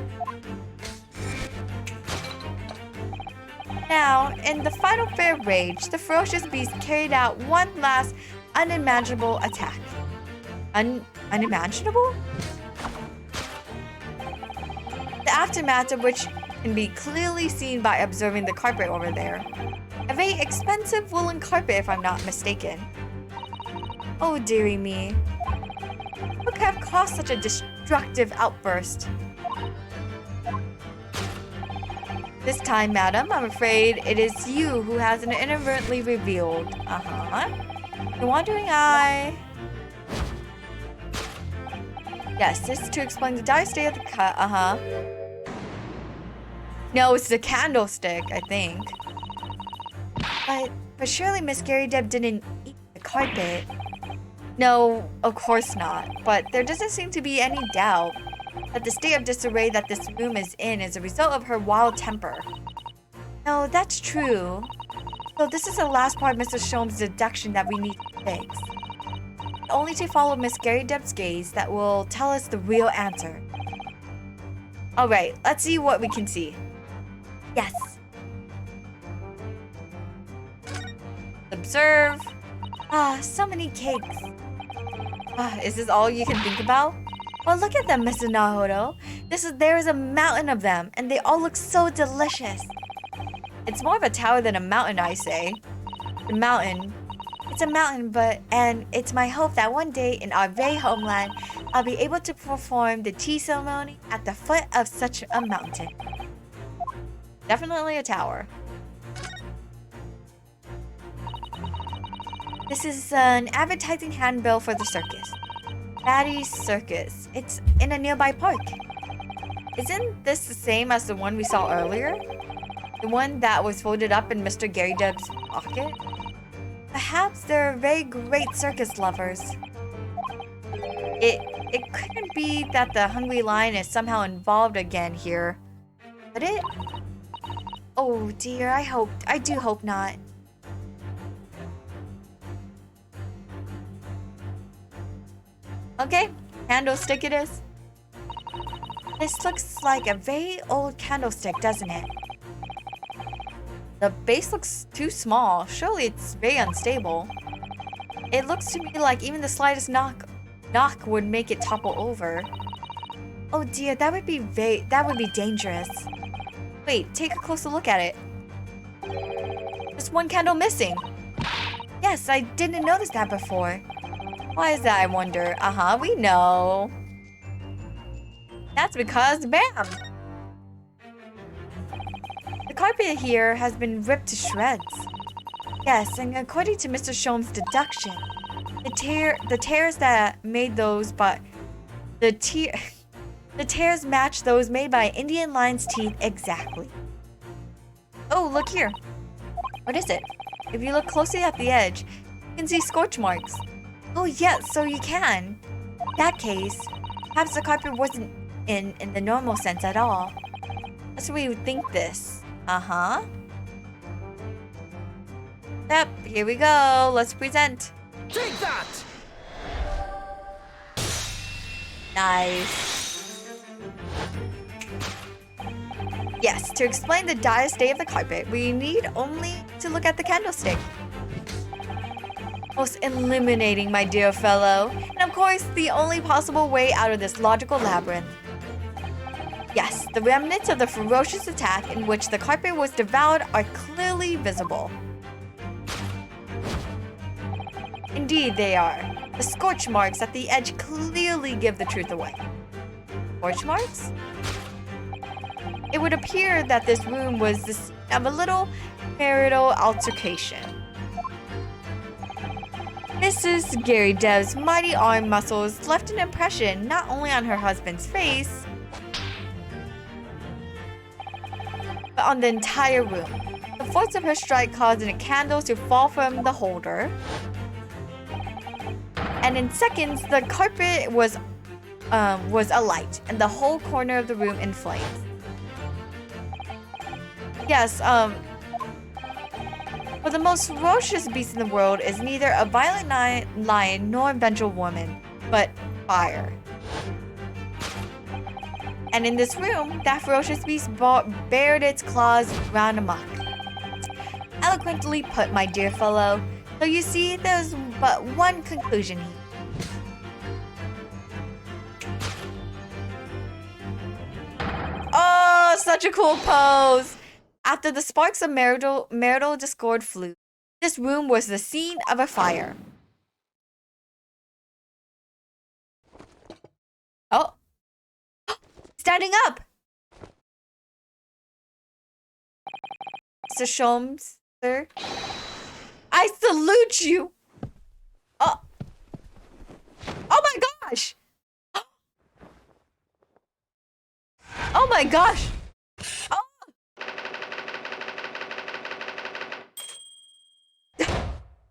Now, in the final fair rage, the ferocious beast carried out one last unimaginable attack. Unimaginable? The aftermath of which can be clearly seen by observing the carpet over there. A very expensive woolen carpet, if I'm not mistaken. Oh dearie me. What could have caused such a destructive outburst? This time, madam, I'm afraid it is you who has inadvertently revealed. The wandering eye. Yes, this is to explain the dire state of the cut. No, it's the candlestick, I think. But surely Miss Gary Deb didn't eat the carpet. No, of course not. But there doesn't seem to be any doubt that the state of disarray that this room is in is a result of her wild temper. No, that's true. So this is the last part of Mr. Sholmes' deduction that we need to fix. Only to follow Miss Gary Deb's gaze that will tell us the real answer. Alright, let's see what we can see. Yes. Observe. So many cakes. Is this all you can think about? Well, look at them, Mrs. Nahodo. There is a mountain of them, and they all look so delicious. It's more of a tower than a mountain, I say. The mountain. It's a mountain, and it's my hope that one day in our very homeland, I'll be able to perform the tea ceremony at the foot of such a mountain. Definitely a tower. This is an advertising handbill for the circus. Batty's Circus. It's in a nearby park. Isn't this the same as the one we saw earlier? The one that was folded up in Mr. Gary Deb's pocket? Perhaps they're very great circus lovers. It couldn't be that the Hungry Lion is somehow involved again here. Could it? Oh dear, I do hope not. Okay, candlestick it is. This looks like a very old candlestick, doesn't it? The base looks too small. Surely it's very unstable. It looks to me like even the slightest knock would make it topple over. Oh dear, that would be dangerous. Wait, take a closer look at it. There's one candle missing. Yes, I didn't notice that before. Why is that, I wonder? We know. That's because, bam! The carpet here has been ripped to shreds. Yes, and according to Mr. Sholmes' deduction, the tears that made those, but the tears match those made by Indian lion's teeth exactly. Oh, look here. What is it? If you look closely at the edge, you can see scorch marks. Oh yes, so you can. In that case, perhaps the carpet wasn't in the normal sense at all. That's what we would think this. Yep, here we go. Let's present. Take that! Nice. Yes, to explain the dire state of the carpet, we need only to look at the candlestick. Most illuminating, my dear fellow. And of course, the only possible way out of this logical labyrinth. Yes, the remnants of the ferocious attack in which the carpet was devoured are clearly visible. Indeed, they are. The scorch marks at the edge clearly give the truth away. Scorch marks? It would appear that this room was the scene of a little marital altercation. Mrs. Gary Deb's mighty arm muscles left an impression not only on her husband's face, but on the entire room. The force of her strike caused a candle to fall from the holder, and in seconds, the carpet was alight and the whole corner of the room in flames. Yes, but the most ferocious beast in the world is neither a violent lion nor a vengeful woman, but fire. And in this room, that ferocious beast bared its claws round amok. Eloquently put, my dear fellow. So you see, there's but one conclusion here. Oh, such a cool pose! After the sparks of marital discord flew, this room was the scene of a fire. Oh. Standing up! Mr. Sholmes, sir. I salute you! Oh. Oh my gosh! Oh my gosh! Oh!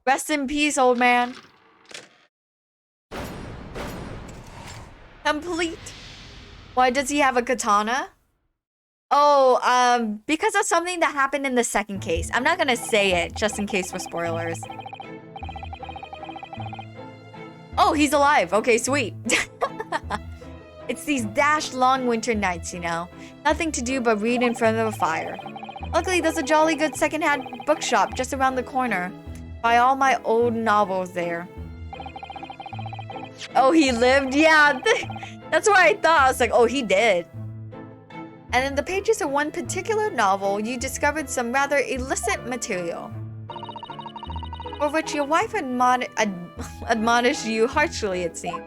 Rest in peace, old man. Complete. Why does he have a katana? Oh, because of something that happened in the second case. I'm not gonna say it, just in case for spoilers. Oh, he's alive. Okay, sweet. It's these dashed long winter nights, you know. Nothing to do but read in front of a fire. Luckily, there's a jolly good secondhand bookshop just around the corner. Buy all my old novels there. Oh, he lived? Yeah, that's what I thought. I was like, oh, he did. And in the pages of one particular novel, you discovered some rather illicit material, for which your wife admonished you harshly, it seemed.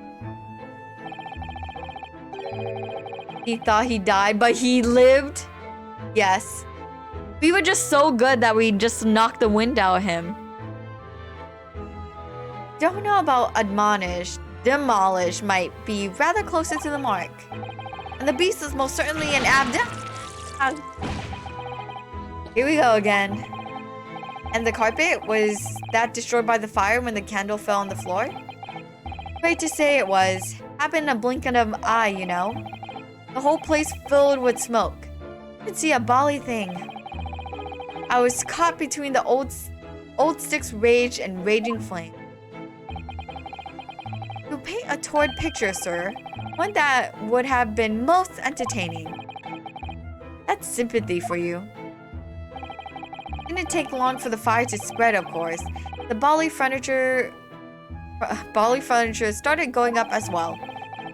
He thought he died, but he lived? Yes. We were just so good that we just knocked the wind out of him. Don't know about admonished. Demolished might be rather closer to the mark. And the beast is most certainly an Here we go again. And the carpet, was that destroyed by the fire when the candle fell on the floor? Great to say it was. Happened in a blink of an eye, you know. The whole place filled with smoke. You could see a bally thing. I was caught between the old stick's rage and raging flame. You paint a torrid picture, sir. One that would have been most entertaining. That's sympathy for you. Didn't take long for the fire to spread, of course. The bally furniture started going up as well.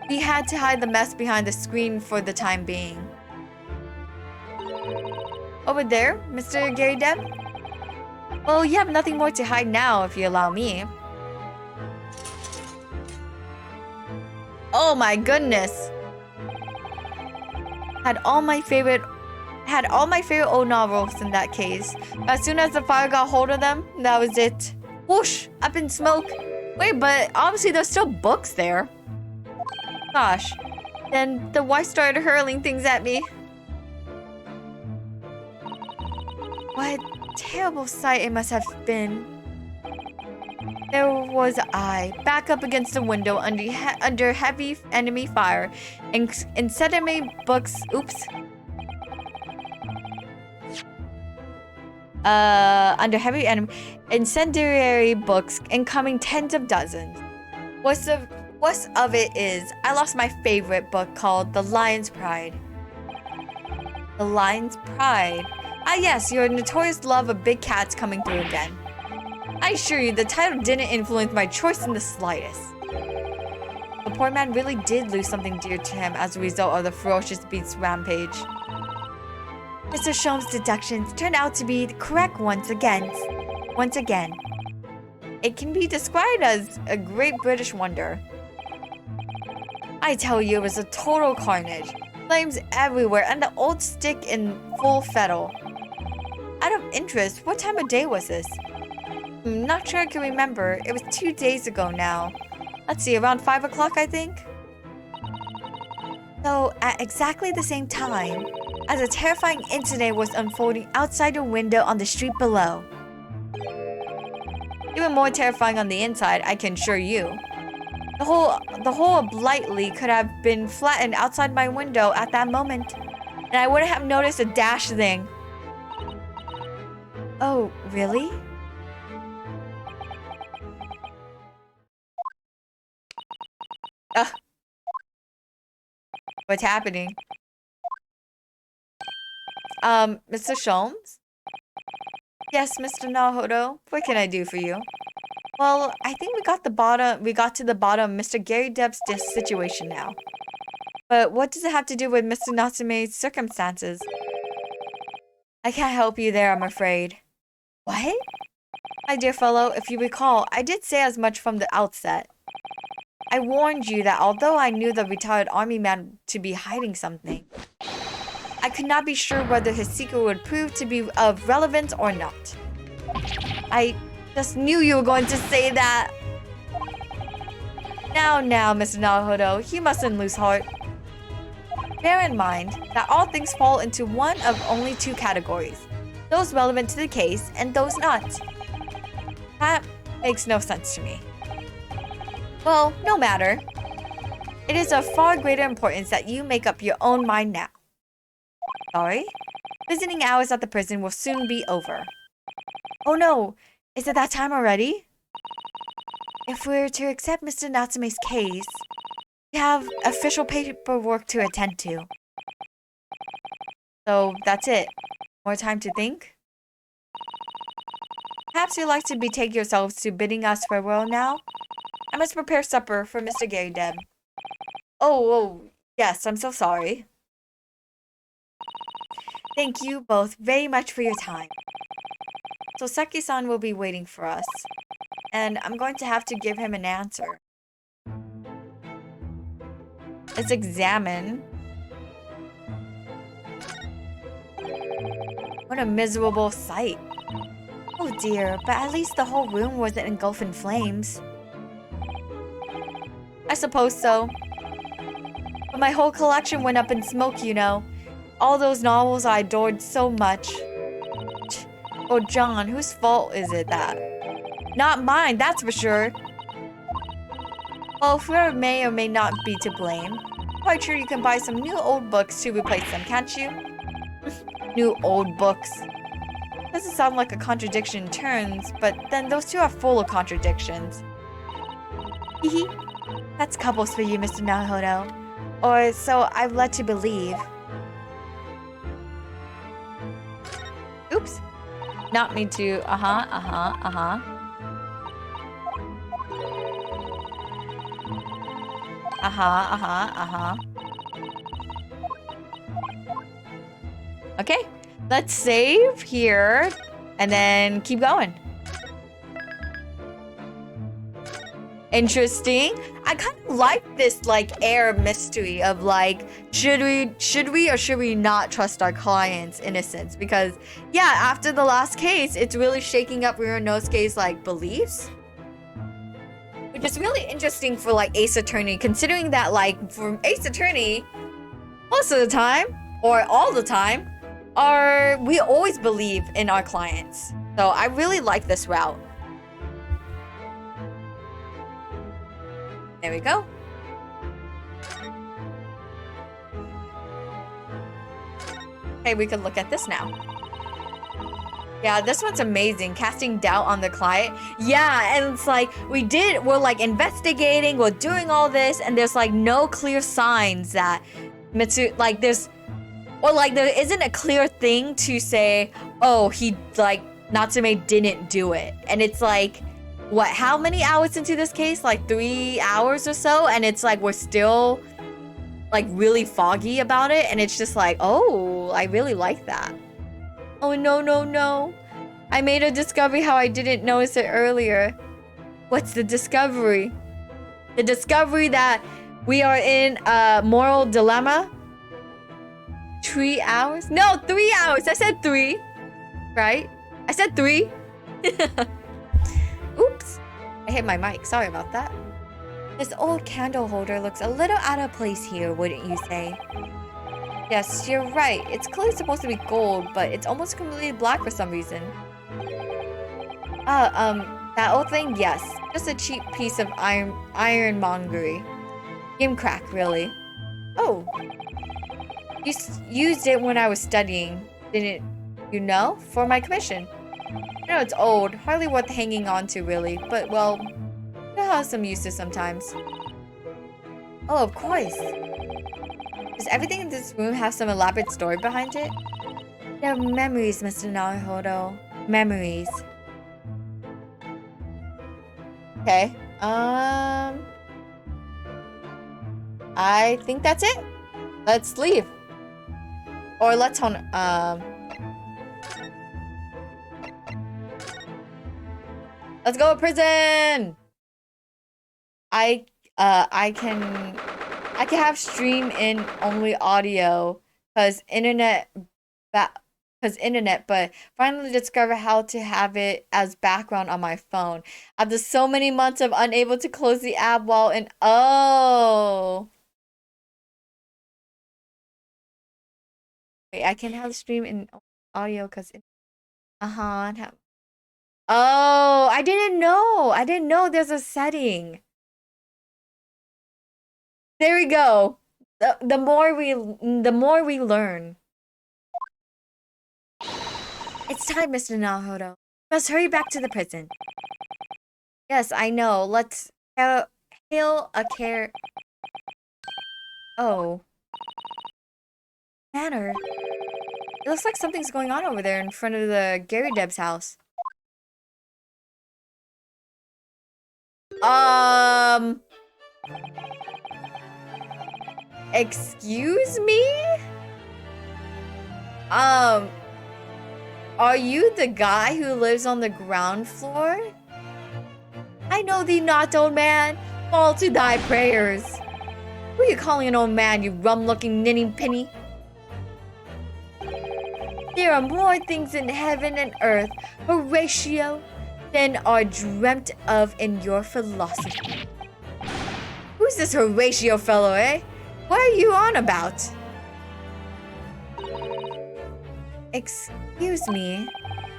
We had to hide the mess behind the screen for the time being. Over there, Mr. Gary Deb? Well, you have nothing more to hide now, if you allow me. Oh my goodness. Had all my favorite old novels in that case. As soon as the fire got hold of them, that was it. Whoosh! Up in smoke. Wait, but obviously there's still books there. Gosh. Then the wife started hurling things at me. What a terrible sight it must have been. There was I, back up against the window under heavy enemy fire, and incendiary books. Oops. Under heavy enemy incendiary books, incoming tens of dozens. Worst of it is, I lost my favorite book called The Lion's Pride. The Lion's Pride. Ah yes, your notorious love of big cats coming through again. I assure you, the title didn't influence my choice in the slightest. The poor man really did lose something dear to him as a result of the ferocious beast's rampage. Mr. Sholmes' deductions turned out to be correct once again. It can be described as a great British wonder. I tell you, it was a total carnage. Flames everywhere and the old stick in full fettle. Out of interest, what time of day was this? I'm not sure I can remember. It was 2 days ago now. Let's see, around 5 o'clock, I think? So, at exactly the same time, as a terrifying incident was unfolding outside the window on the street below. Even more terrifying on the inside, I can assure you. The whole of Blightly could have been flattened outside my window at that moment, and I wouldn't have noticed a dash thing. Oh, really? Ugh. What's happening? Mr. Sholmes? Yes, Mr. Nahodo. What can I do for you? Well, I think we got to the bottom of Mr. Gary Depp's situation now. But what does it have to do with Mr. Natsume's circumstances? I can't help you there, I'm afraid. What? My dear fellow, if you recall, I did say as much from the outset. I warned you that although I knew the retired army man to be hiding something, I could not be sure whether his secret would prove to be of relevance or not. I just knew you were going to say that. Now, Mr. Naruhodo, you mustn't lose heart. Bear in mind that all things fall into one of only two categories. Those relevant to the case and those not. That makes no sense to me. Well, no matter. It is of far greater importance that you make up your own mind now. Sorry? Visiting hours at the prison will soon be over. Oh no! Is it that time already? If we're to accept Mr. Natsume's case, we have official paperwork to attend to. So that's it. More time to think? Perhaps you'd like to betake yourselves to bidding us farewell now? I must prepare supper for Mr. Gary Deb. Oh, yes, I'm so sorry. Thank you both very much for your time. So Seki-san will be waiting for us, and I'm going to have to give him an answer. Let's examine. What a miserable sight. Oh dear, but at least the whole room wasn't engulfed in flames. I suppose so. But my whole collection went up in smoke, you know. All those novels I adored so much. Oh, John, whose fault is it that? Not mine, that's for sure. Well, whoever may or may not be to blame, quite sure you can buy some new old books to replace them, can't you? New old books. Doesn't sound like a contradiction in terms, but then those two are full of contradictions. Hehe. That's couples for you, Mr. Naruhodo. Or so I've led to believe. Oops. Not me too. Uh-huh. Okay, let's save here and then keep going. Interesting. I kind of like this like air mystery of like should we or should we not trust our clients' innocence? Because yeah, after the last case, it's really shaking up Ryunosuke's like beliefs. Which is really interesting for like Ace Attorney, considering that like for Ace Attorney, most of the time or all the time, we always believe in our clients. So I really like this route. There we go. Okay, we can look at this now. Yeah, this one's amazing. Casting doubt on the client. Yeah, and it's like, we're like investigating, we're doing all this, and there's like no clear signs that there isn't a clear thing to say, oh, he like, Natsume didn't do it. And it's like, what, how many hours into this case? Like 3 hours or so? And it's like, we're still like really foggy about it. And it's just like, oh, I really like that. Oh, no. I made a discovery how I didn't notice it earlier. What's the discovery? The discovery that we are in a moral dilemma? 3 hours? No, 3 hours. I said 3. Right? I said 3. Oops. I hit my mic. Sorry about that. This old candle holder looks a little out of place here, wouldn't you say? Yes, you're right. It's clearly supposed to be gold, but it's almost completely black for some reason. That old thing? Yes. Just a cheap piece of ironmongery. Gimcrack, really. Oh. You used it when I was studying, didn't you know? For my commission. I know it's old, hardly worth hanging on to really, but well, it has some uses sometimes. Oh, of course. Does everything in this room have some elaborate story behind it? They're memories, Mr. Naruhodo. Memories. Okay. I think that's it. Let's leave. Or let's let's go to prison. I can have stream in only audio because internet, but finally discover how to have it as background on my phone after so many months of unable to close the app while in wait, I can have stream in audio because oh, I didn't know. I didn't know there's a setting. There we go. The more we learn. It's time, Mr. Naruhodo. Must hurry back to the prison. Yes, I know. Let's hail a care. Oh. Matter. It looks like something's going on over there in front of the Gary Deb's house. Excuse me? Are you the guy who lives on the ground floor? I know thee not, old man. Fall to thy prayers. Who are you calling an old man, you rum-looking ninny-pinny? There are more things in heaven and earth, Horatio, than are dreamt of in your philosophy. Who's this Horatio fellow, eh? What are you on about? Excuse me?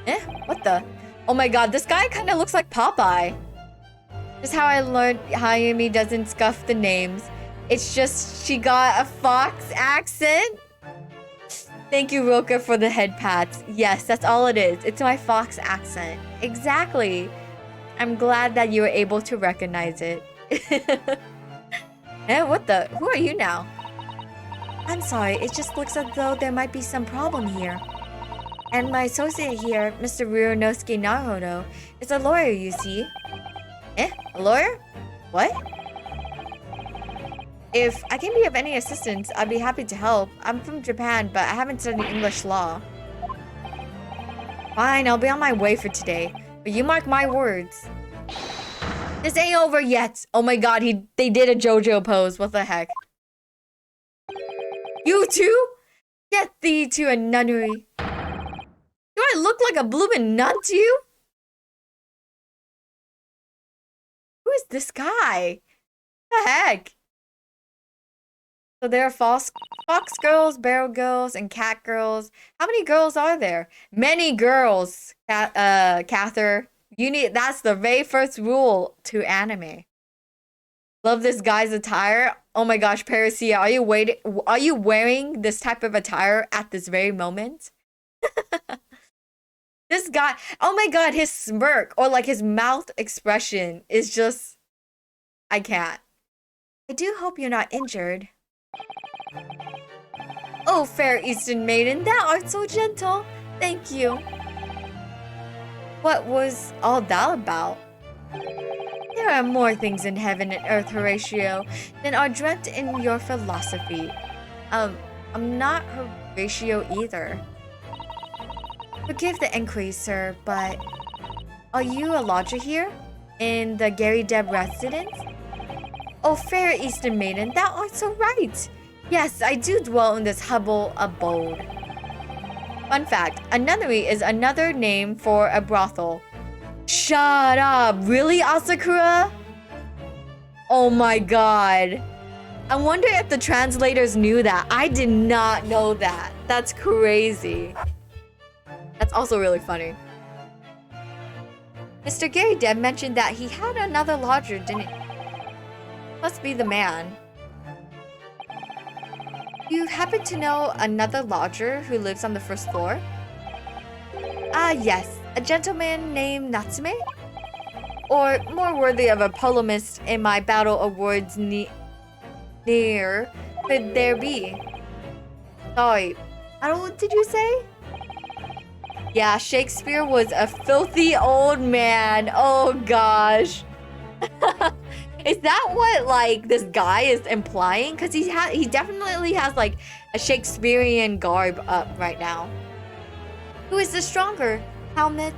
Eh? What the? Oh my god, this guy kind of looks like Popeye. Just how I learned Hayami doesn't scuff the names. It's just she got a fox accent. Thank you, Roka, for the head pats. Yes, that's all it is. It's my fox accent. Exactly. I'm glad that you were able to recognize it. Eh, what the? Who are you now? I'm sorry, it just looks as though there might be some problem here. And my associate here, Mr. Ryunosuke Naruhodo, is a lawyer, you see. Eh? A lawyer? What? If I can be of any assistance, I'd be happy to help. I'm from Japan, but I haven't studied English law. Fine, I'll be on my way for today. But you mark my words. This ain't over yet. Oh my god, they did a JoJo pose. What the heck? You too? Get thee to a nunnery. Do I look like a bloomin' nun to you? Who is this guy? What the heck? So there are fox girls, barrel girls, and cat girls. How many girls are there? Many girls, Cather. That's the very first rule to anime. Love this guy's attire. Oh my gosh, Parisia, are you wearing this type of attire at this very moment? This guy, oh my god, his smirk or like his mouth expression is just, I can't. I do hope you're not injured. Oh, fair Eastern maiden, thou art so gentle. Thank you. What was all that about? There are more things in heaven and earth, Horatio, than are dreamt in your philosophy. I'm not Horatio either. Forgive the inquiry, sir, but are you a lodger here? In the Gary Deb residence? Oh, fair Eastern maiden, thou art so right. Yes, I do dwell in this humble abode. Fun fact, a nunnery is another name for a brothel. Shut up! Really, Asakura? Oh my god. I wonder if the translators knew that. I did not know that. That's crazy. That's also really funny. Mr. Gary Deb mentioned that he had another lodger, didn't he? Must be the man. You happen to know another lodger who lives on the first floor? Ah, yes. A gentleman named Natsume? Or more worthy of a polemist in my battle awards near could there be? Sorry, what did you say? Yeah, Shakespeare was a filthy old man. Oh gosh. Is that what like this guy is implying? Because he definitely has like a Shakespearean garb up right now. Who is the stronger, Hamlet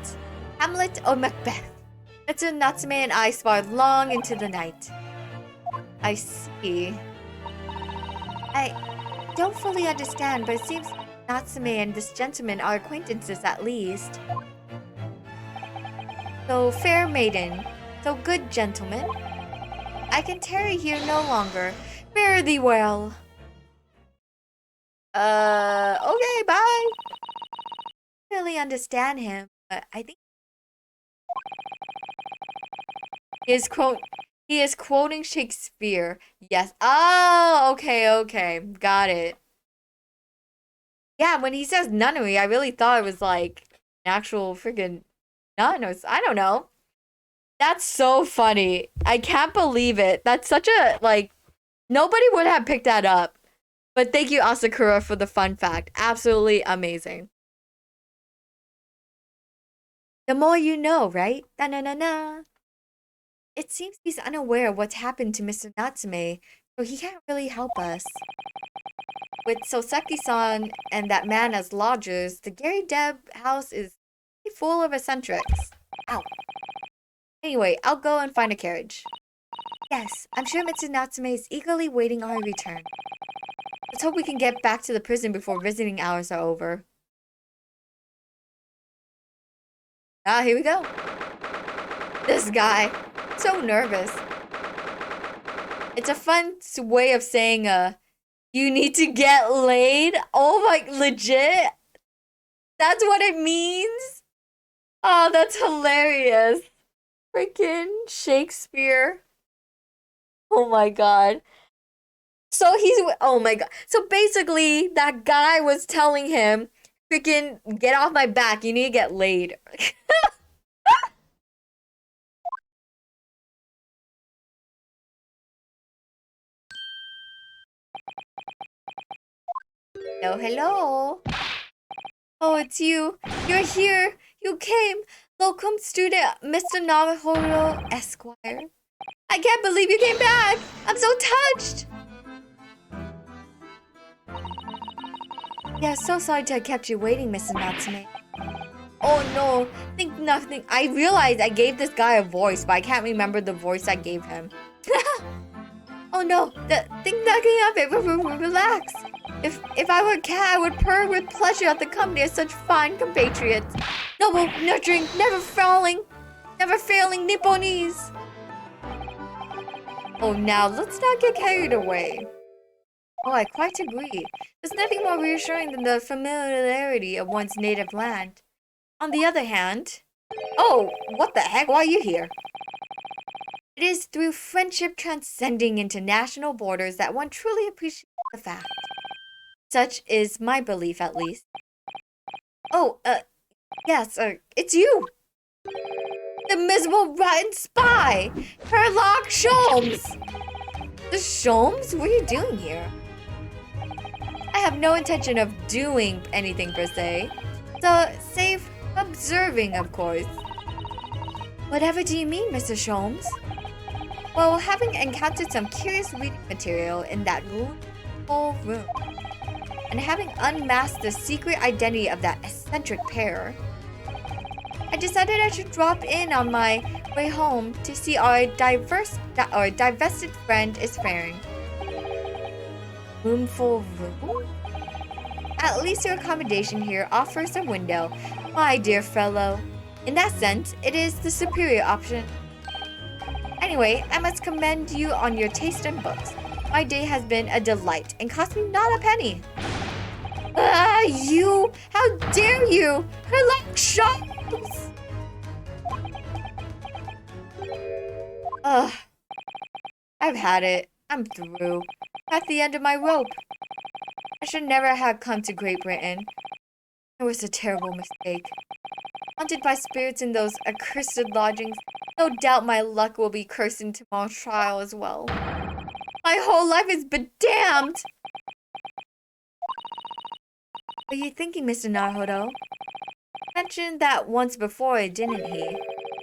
or Macbeth? Natsume and I sparred long into the night. I see. I don't fully understand, but it seems Natsume and this gentleman are acquaintances at least. So, fair maiden, so good gentleman, I can tarry here no longer. Fare thee well. Okay, bye. I don't really understand him, but I think he is quoting Shakespeare. Yes. Oh, okay. Got it. Yeah, when he says nunnery, I really thought it was like an actual freaking nun or I don't know. That's so funny. I can't believe it. That's such a like nobody would have picked that up. But thank you, Asakura, for the fun fact. Absolutely amazing. The more you know, right? Na-na-na-na. It seems he's unaware of what's happened to Mr. Natsume, so he can't really help us. With Soseki-san and that man as lodgers, the Gary Deb house is full of eccentrics. Ow. Anyway, I'll go and find a carriage. Yes, I'm sure Mr. Natsume is eagerly waiting our return. Let's hope we can get back to the prison before visiting hours are over. Ah, here we go. This guy. So nervous. It's a fun way of saying, you need to get laid? Oh my, legit? That's what it means? Oh, that's hilarious. Freaking Shakespeare. Oh my god. So oh my god. So basically, that guy was telling him, freaking get off my back, you need to get laid. Hello. Oh, it's you. You're here. You came. Welcome, student Mr. Naruhiro Esquire. I can't believe you came back. I'm so touched. Yeah, so sorry to have kept you waiting, Mr. Natsume. Oh no, think nothing. I realized I gave this guy a voice, but I can't remember the voice I gave him. Oh no, think nothing of it. Relax. If I were a cat, I would purr with pleasure at the company of such fine compatriots. Noble, nurturing, never failing Nipponese. Oh, now let's not get carried away. Oh, I quite agree. There's nothing more reassuring than the familiarity of one's native land. On the other hand, oh, what the heck? Why are you here? It is through friendship transcending international borders that one truly appreciates the fact. Such is my belief, at least. Oh, yes, it's you! The miserable rotten spy! Herlock Sholmes! The Sholmes? What are you doing here? I have no intention of doing anything per se. So, save observing, of course. Whatever do you mean, Mr. Sholmes? Well, having encountered some curious reading material in that whole room, and having unmasked the secret identity of that eccentric pair, I decided I should drop in on my way home to see our divested friend is faring. Roomful room? At least your accommodation here offers a window, my dear fellow. In that sense, it is the superior option. Anyway, I must commend you on your taste in books. My day has been a delight and cost me not a penny. You! How dare you! Herlock Sholmes! Ugh. I've had it. I'm through. At the end of my rope. I should never have come to Great Britain. It was a terrible mistake. Haunted by spirits in those accursed lodgings, no doubt my luck will be cursed in tomorrow's trial as well. My whole life has been damned! What are you thinking, Mr. Naruhodo? He mentioned that once before, didn't he?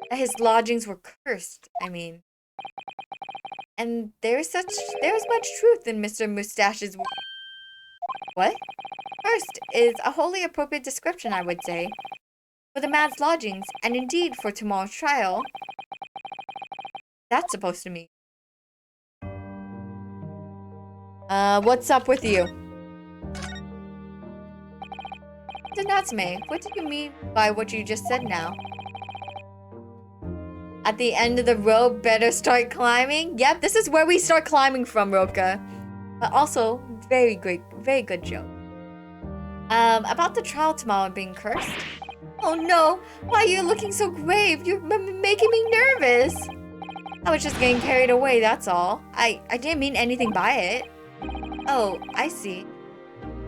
That his lodgings were cursed, I mean. And there's much truth in Mr. Mustache's What? Cursed is a wholly appropriate description, I would say. For the man's lodgings, and indeed for tomorrow's trial. That's supposed to mean. What's up with you? So Natsume, what do you mean by what you just said now? At the end of the road, better start climbing? Yep, this is where we start climbing from, Roka. But also, very good joke. About the trial tomorrow being cursed? Oh no, why are you looking so grave? You're making me nervous. I was just getting carried away, that's all. I didn't mean anything by it. Oh, I see.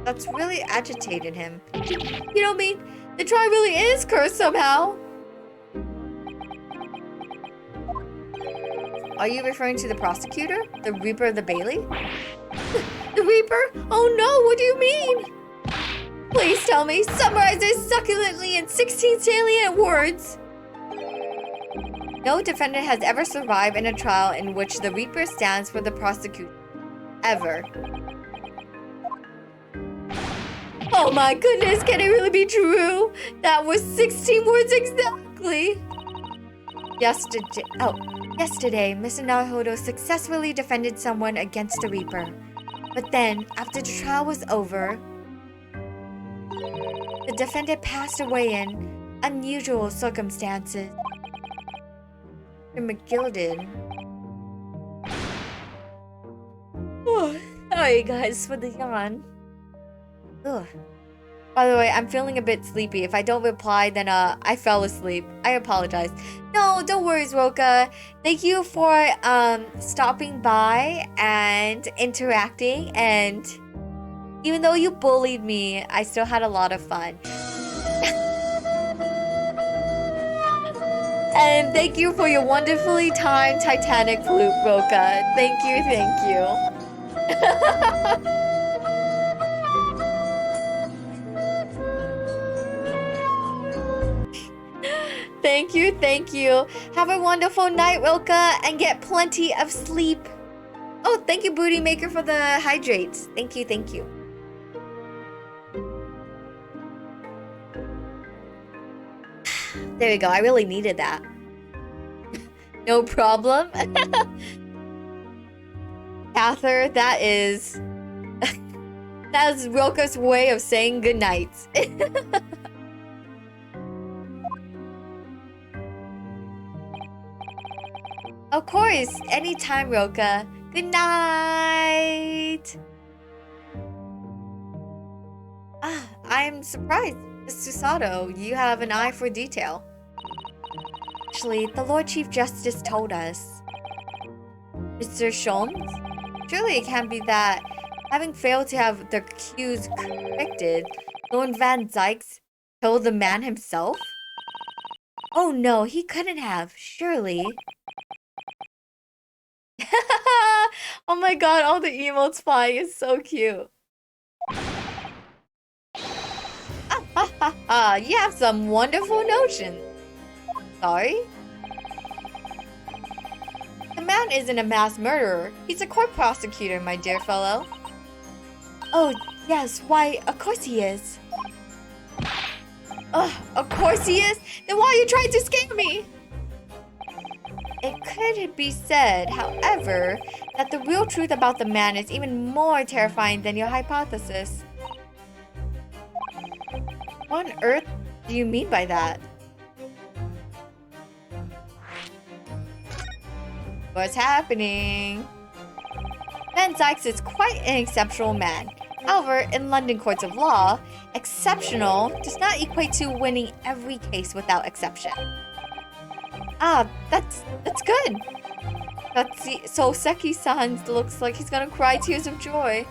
That's really agitated him. You don't mean the trial really is cursed somehow? Are you referring to the prosecutor? The Reaper of the Bailey? The Reaper? Oh no, what do you mean? Please tell me, summarize this succulently in 16 salient words. No defendant has ever survived in a trial in which the Reaper stands for the prosecution. Ever. Oh my goodness, can it really be true? That was 16 words exactly. Yesterday, Mr. Naruhodo successfully defended someone against the Reaper. But then, after the trial was over, the defendant passed away in unusual circumstances. Mr. McGilden. Oh, sorry guys for the yawn. Ugh. By the way, I'm feeling a bit sleepy. If I don't reply, then I fell asleep. I apologize. No, don't worry, Roka. Thank you for stopping by and interacting. And even though you bullied me, I still had a lot of fun. And thank you for your wonderfully timed Titanic flute, Roka. Thank you, thank you. Thank you, thank you. Have a wonderful night, Roka, and get plenty of sleep. Oh, thank you, Booty Maker, for the hydrates. Thank you, thank you. There we go. I really needed that. No problem. Cather, that is Roka's way of saying goodnight. Of course, anytime, Roka. Good night. I'm surprised, Miss Susato. You have an eye for detail. Actually, the Lord Chief Justice told us. Mr. Sholmes? Surely it can't be that, having failed to have the accused convicted, Lord Van Zykes killed the man himself? Oh no, he couldn't have, surely. Oh my god, all the emotes flying is so cute. You have some wonderful notions. Sorry? The man isn't a mass murderer. He's a court prosecutor, my dear fellow. Oh, yes, why, of course he is. Of course he is? Then why are you trying to scare me? It could be said, however, that the real truth about the man is even more terrifying than your hypothesis. What on earth do you mean by that? What's happening? Van Zykes is quite an exceptional man. However, in London courts of law, exceptional does not equate to winning every case without exception. Ah, that's good. So Seki-san looks like he's gonna cry tears of joy.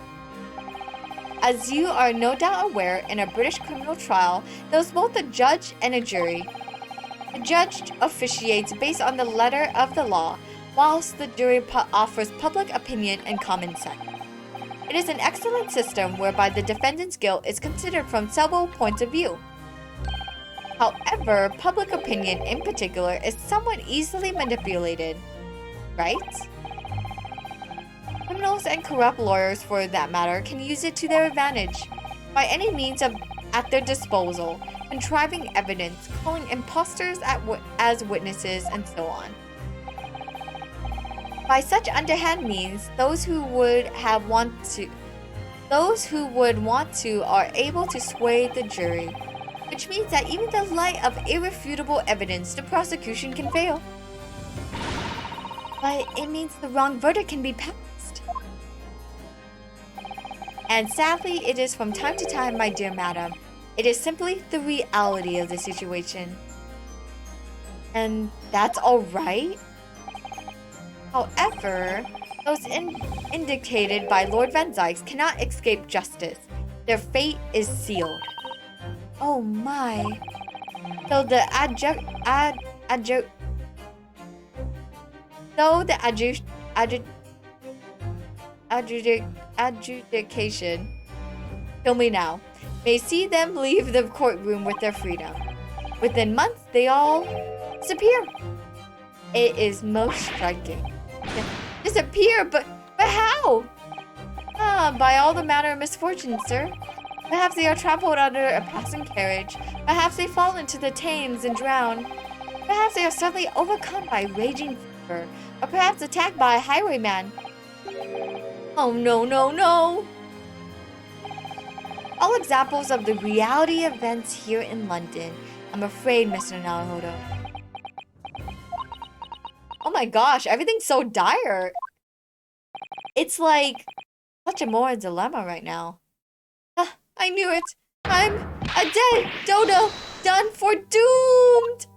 As you are no doubt aware, in a British criminal trial, there was both a judge and a jury. The judge officiates based on the letter of the law, whilst the jury offers public opinion and common sense. It is an excellent system whereby the defendant's guilt is considered from several points of view. However, public opinion in particular is somewhat easily manipulated, right? Criminals and corrupt lawyers, for that matter, can use it to their advantage by any means at their disposal, contriving evidence, calling imposters as witnesses, and so on. By such underhand means, those who would want to are able to sway the jury, which means that even in the light of irrefutable evidence, the prosecution can fail. But it means the wrong verdict can be passed. And sadly, it is from time to time, my dear madam. It is simply the reality of the situation. And that's alright. However, those indicated by Lord Van Zykes cannot escape justice. Their fate is sealed. Oh my. So the adjudication, kill me now, may see them leave the courtroom with their freedom. Within months, they all disappear. It is most striking. Disappear, but how? By all the manner of misfortune, sir. Perhaps they are trampled under a passing carriage. Perhaps they fall into the Thames and drown. Perhaps they are suddenly overcome by raging fever, or perhaps attacked by a highwayman. Oh no, no, no! All examples of the reality events here in London, I'm afraid, Mr. Naruhodo. Oh my gosh, everything's so dire. It's like such a moral dilemma right now. I knew it. I'm a dead dodo, done for, doomed.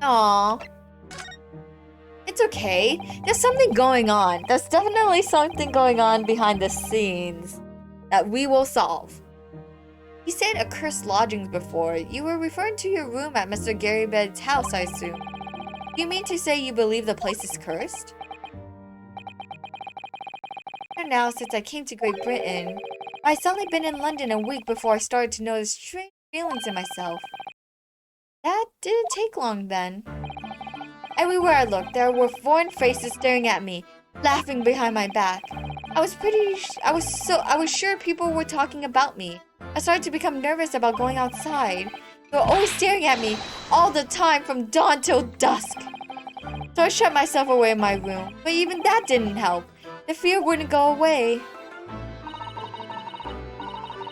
Aww. It's okay. There's something going on. There's definitely something going on behind the scenes that we will solve. You said accursed lodgings before. You were referring to your room at Mr. Gary Bed's house, I assume. Do you mean to say you believe the place is cursed? Now, since I came to Great Britain, I'd suddenly been in London a week before I started to notice strange feelings in myself. That didn't take long then. Everywhere I looked, there were foreign faces staring at me, laughing behind my back. I was sure people were talking about me. I started to become nervous about going outside. They were always staring at me all the time from dawn till dusk. So I shut myself away in my room, but even that didn't help. The fear wouldn't go away.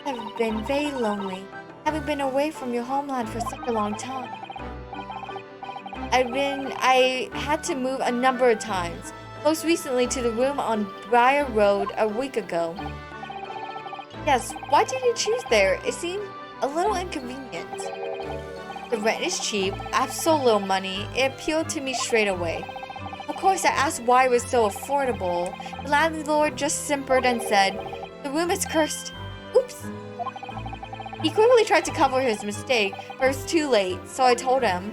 I've been very lonely, having been away from your homeland for such a long time. I had to move a number of times, most recently to the room on Briar Road a week ago. Yes, why did you choose there? It seemed a little inconvenient. The rent is cheap, I have so little money, it appealed to me straight away. Of course, I asked why it was so affordable. The landlord just simpered and said, "The room is cursed." Oops. He quickly tried to cover his mistake, but it was too late, so I told him,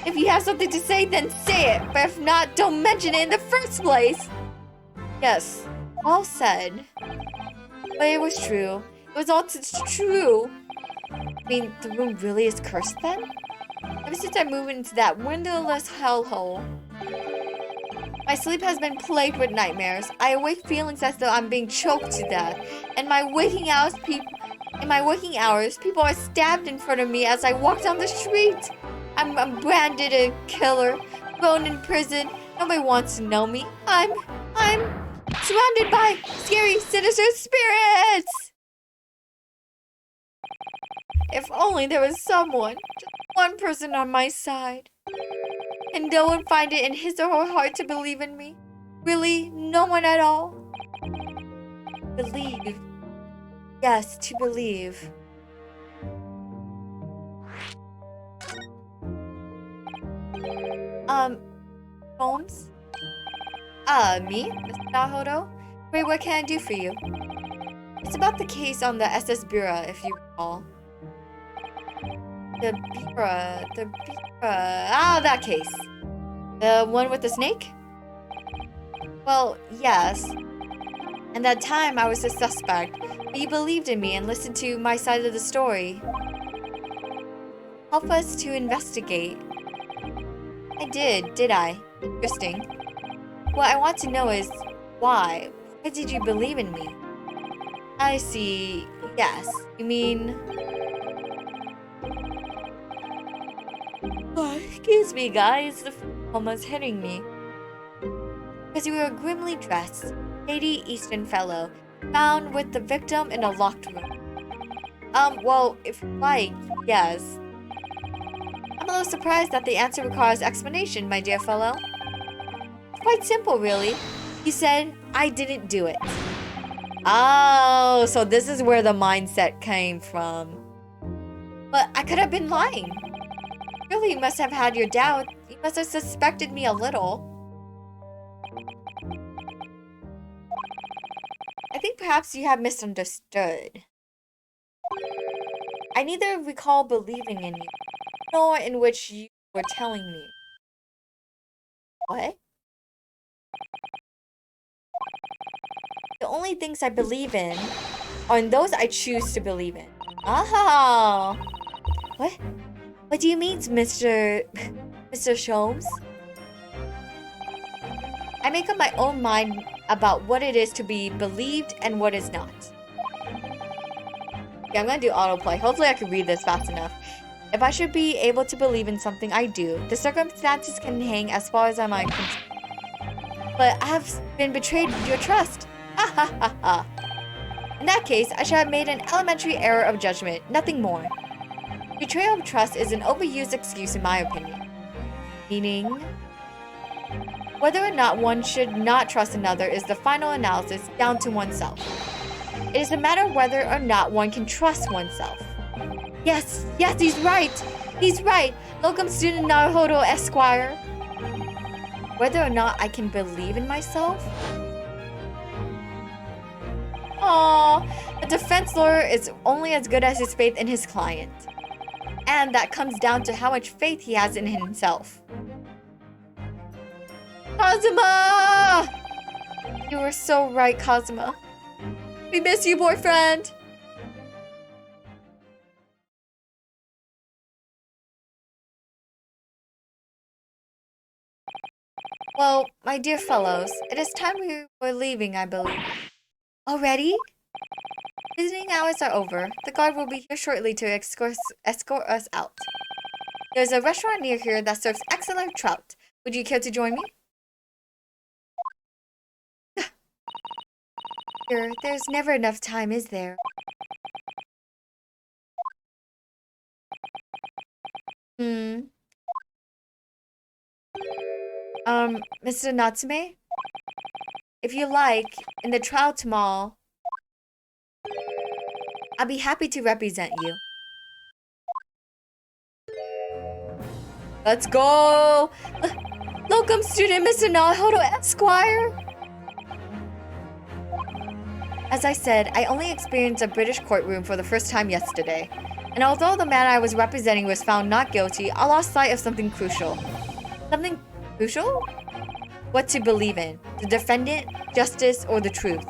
"If you have something to say, then say it, but if not, don't mention it in the first place." Yes, all said. But it was true. It was all true. I mean, the room really is cursed then? Ever since I moved into that windowless hellhole, my sleep has been plagued with nightmares. I awake feelings as though I'm being choked to death. In my waking hours, people are stabbed in front of me as I walk down the street. I'm branded a killer, thrown in prison. Nobody wants to know me. I'm surrounded by scary, sinister spirits. If only there was someone, just one person on my side. And no one find it in his or her heart to believe in me? Really, no one at all? Believe. Yes, to believe. Holmes? Me, Mr. Naruhodo? Wait, what can I do for you? It's about the case on the SS Bureau, if you recall. The Bureau. Ah, that case. The one with the snake? Well, yes. And that time I was a suspect, but you believed in me and listened to my side of the story. Help us to investigate. I did I? Interesting. What I want to know is, why? Why did you believe in me? I see. Yes. You mean... Oh, excuse me, guys. The almost hitting me. Because you were grimly dressed, shady Eastern fellow, found with the victim in a locked room. Well, if you like, yes. I'm a little surprised that the answer requires explanation, my dear fellow. It's quite simple, really. You said, I didn't do it. Oh, so this is where the mindset came from. But I could have been lying. Surely you must have had your doubt. You must have suspected me a little. I think perhaps you have misunderstood. I neither recall believing in you, nor in which you were telling me. What? The only things I believe in are in those I choose to believe in. Oh! What? What do you mean, Mr. Sholmes? I make up my own mind about what it is to be believed and what is not. Okay, I'm gonna do autoplay. Hopefully I can read this fast enough. If I should be able to believe in something, I do. The circumstances can hang as far as I might concerned. But I have been betrayed your trust. Ha ha ha ha. In that case, I should have made an elementary error of judgment, nothing more. Betrayal of trust is an overused excuse in my opinion. Meaning, whether or not one should not trust another is the final analysis down to oneself. It is a matter of whether or not one can trust oneself. Yes, he's right. He's right. Locum student Naruhodo Esquire. Whether or not I can believe in myself? Aww, a defense lawyer is only as good as his faith in his client. And that comes down to how much faith he has in himself. Kazuma! You were so right, Kazuma. We miss you, boyfriend! Well, my dear fellows, it is time we were leaving, I believe. Already? Visiting hours are over. The guard will be here shortly to escort us out. There's a restaurant near here that serves excellent trout. Would you care to join me? There's never enough time, is there? Mr. Natsume? If you like, in the trial tomorrow, I'll be happy to represent you. Let's go! Locum student Mr. Naruhodo Esquire! As I said, I only experienced a British courtroom for the first time yesterday. And although the man I was representing was found not guilty, I lost sight of something crucial. Something crucial? What to believe in. The defendant, justice, or the truth.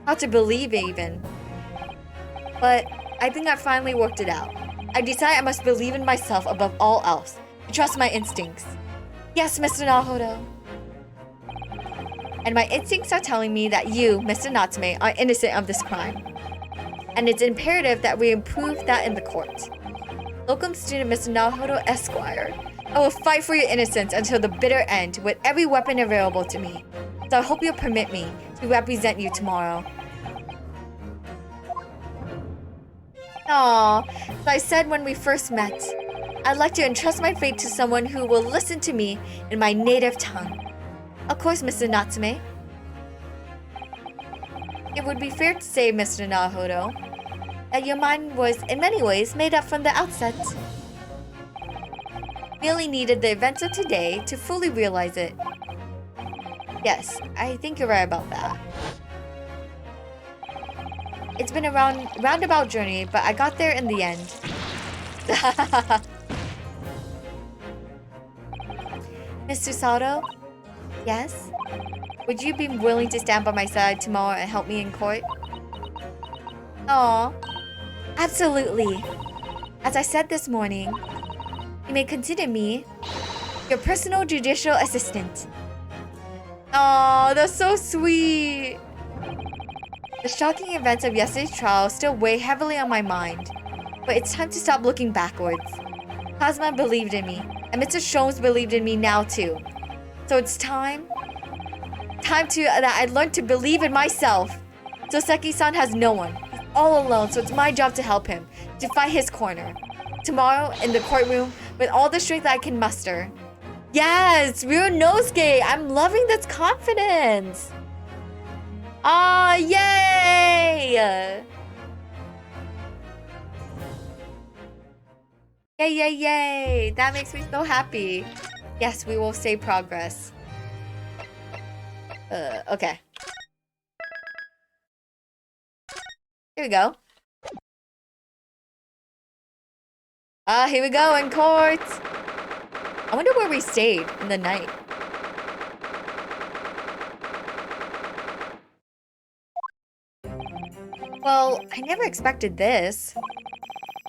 How to believe even. But I think I finally worked it out. I decided I must believe in myself above all else. And trust my instincts. Yes, Mr. Naruhodo. And my instincts are telling me that you, Mr. Natsume, are innocent of this crime. And it's imperative that we prove that in the court. Locum student Mr. Naruhodo Esquire, I will fight for your innocence until the bitter end with every weapon available to me. So I hope you'll permit me to represent you tomorrow. Aww, as I said when we first met, I'd like to entrust my fate to someone who will listen to me in my native tongue. Of course, Mr. Natsume. It would be fair to say, Mr. Naruhodo, that your mind was, in many ways, made up from the outset. Merely needed the events of today to fully realize it. Yes, I think you're right about that. It's been a roundabout journey, but I got there in the end. Mr. Sato? Yes? Would you be willing to stand by my side tomorrow and help me in court? Aw. Absolutely. As I said this morning, you may consider me your personal judicial assistant. Aw, that's so sweet. The shocking events of yesterday's trial still weigh heavily on my mind. But it's time to stop looking backwards. Cosma believed in me, and Mr. Sholmes believed in me now too. So it's time that I learned to believe in myself. Soseki-san has no one. He's all alone, so it's my job to help him, to fight his corner. Tomorrow, in the courtroom, with all the strength I can muster. Yes, Ryunosuke! I'm loving this confidence! Ah, yay! Yay, yay, yay! That makes me so happy. Yes, we will save progress. Okay. Here we go. Here we go in court. I wonder where we stayed in the night. Well, I never expected this.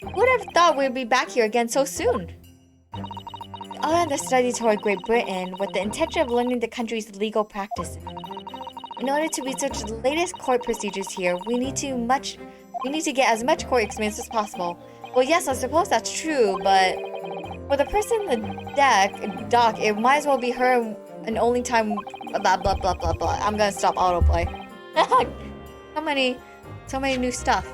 Who would have thought we'd be back here again so soon? All on the study tour of Great Britain with the intention of learning the country's legal practices. In order to research the latest court procedures here, we need to get as much court experience as possible. Well, yes, I suppose that's true, but for the person in the dock, it might as well be her and only time blah blah blah blah blah. I'm gonna stop autoplay. So many new stuff.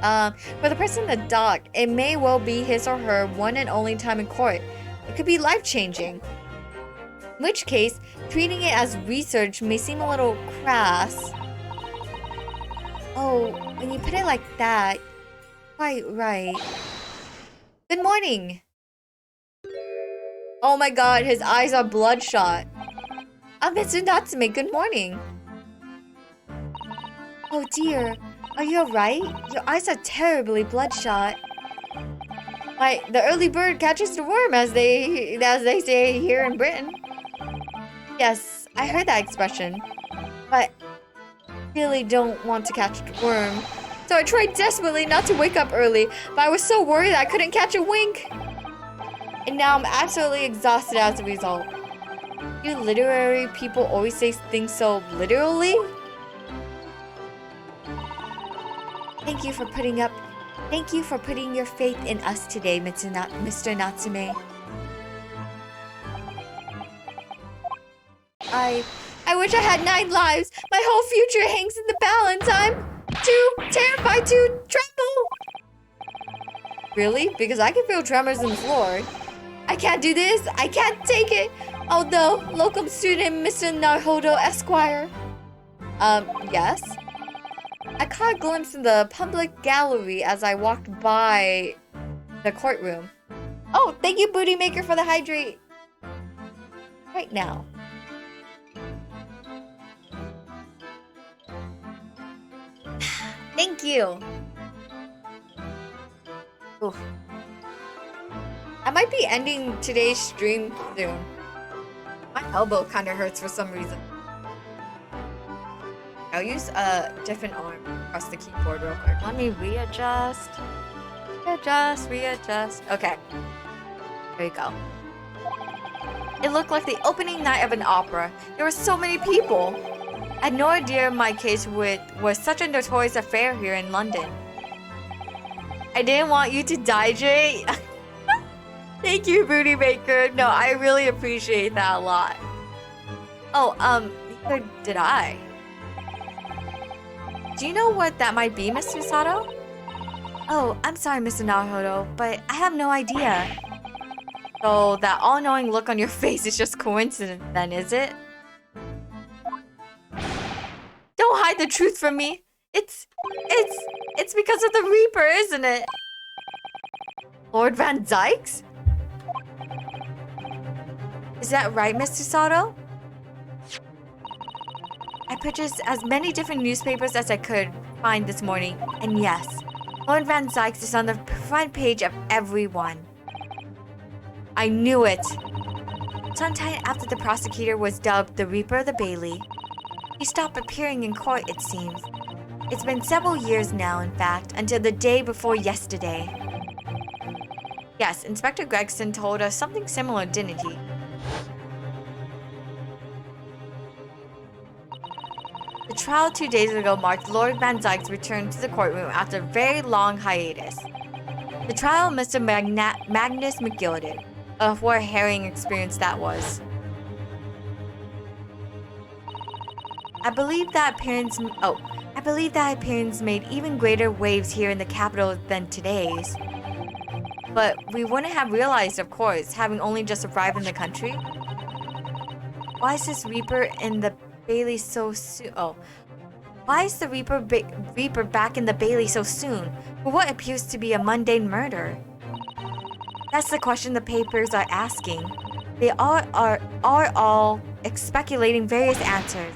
For the person in the dock, it may well be his or her one and only time in court. It could be life-changing. In which case, treating it as research may seem a little crass. Oh, when you put it like that, quite right. Good morning. Oh my god, his eyes are bloodshot. Mr. Natsume, good morning. Oh dear, are you alright? Your eyes are terribly bloodshot. The early bird catches the worm, as they say here in Britain. Yes, I heard that expression, but I really don't want to catch the worm. So I tried desperately not to wake up early, but I was so worried that I couldn't catch a wink. And now I'm absolutely exhausted as a result. You literary people always say things so literally? Thank you for putting your faith in us today, Mr. Natsume. I wish I had 9 lives. My whole future hangs in the balance. I'm too terrified to tremble. Really? Because I can feel tremors in the floor. I can't do this. I can't take it. Although, locum student Mr. Naruhodo Esquire. Yes? I caught a glimpse in the public gallery as I walked by the courtroom. Oh, thank you, Booty Maker, for the hydrate. Right now. Thank you. Oof. I might be ending today's stream soon. My elbow kind of hurts for some reason. I'll use a different arm across the keyboard real quick. Let me readjust. Readjust. Okay. There you go. It looked like the opening night of an opera. There were so many people. I had no idea my case was such a notorious affair here in London. I didn't want you to die, Jay. Thank you, Booty Maker. No, I really appreciate that a lot. Oh, neither did I. Do you know what that might be, Mr. Sato? Oh, I'm sorry, Mr. Naruhodo, but I have no idea. So that all-knowing look on your face is just coincidence then, is it? Don't hide the truth from me. It's because of the Reaper, isn't it? Lord Van Dykes? Is that right, Mr. Sato? I purchased as many different newspapers as I could find this morning, and yes, Lord Van Zykes is on the front page of everyone. I knew it. Sometime after the prosecutor was dubbed the Reaper of the Bailey, he stopped appearing in court, it seems. It's been several years now, in fact, until the day before yesterday. Yes, Inspector Gregson told us something similar, didn't he? The trial 2 days ago marked Lord Van Zyk's return to the courtroom after a very long hiatus. The trial of Mr. Magnus McGilded. What a harrowing experience that was. I believe that appearance made even greater waves here in the capital than today's. But we wouldn't have realized, of course, having only just arrived in the country. Why is this Reaper in the Bailey so soon? Why is the Reaper back in the Bailey so soon for what appears to be a mundane murder? That's the question the papers are asking. They are all speculating various answers.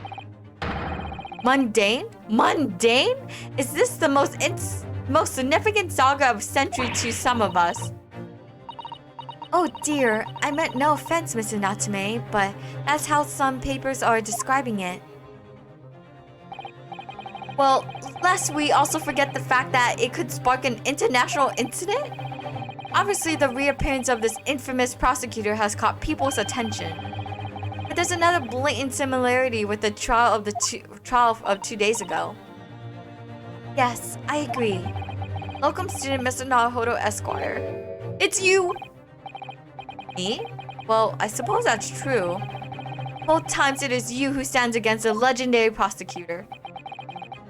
Mundane? Mundane? Is this the most significant saga of the century to some of us? Oh dear, I meant no offense, Mr. Natsume, but that's how some papers are describing it. Well, lest we also forget the fact that it could spark an international incident? Obviously, the reappearance of this infamous prosecutor has caught people's attention. But there's another blatant similarity with the trial of 2 days ago. Yes, I agree. Locum student Mr. Naruhodo Esquire. It's you! Me? Well, I suppose that's true. Both times it is you who stands against the legendary prosecutor.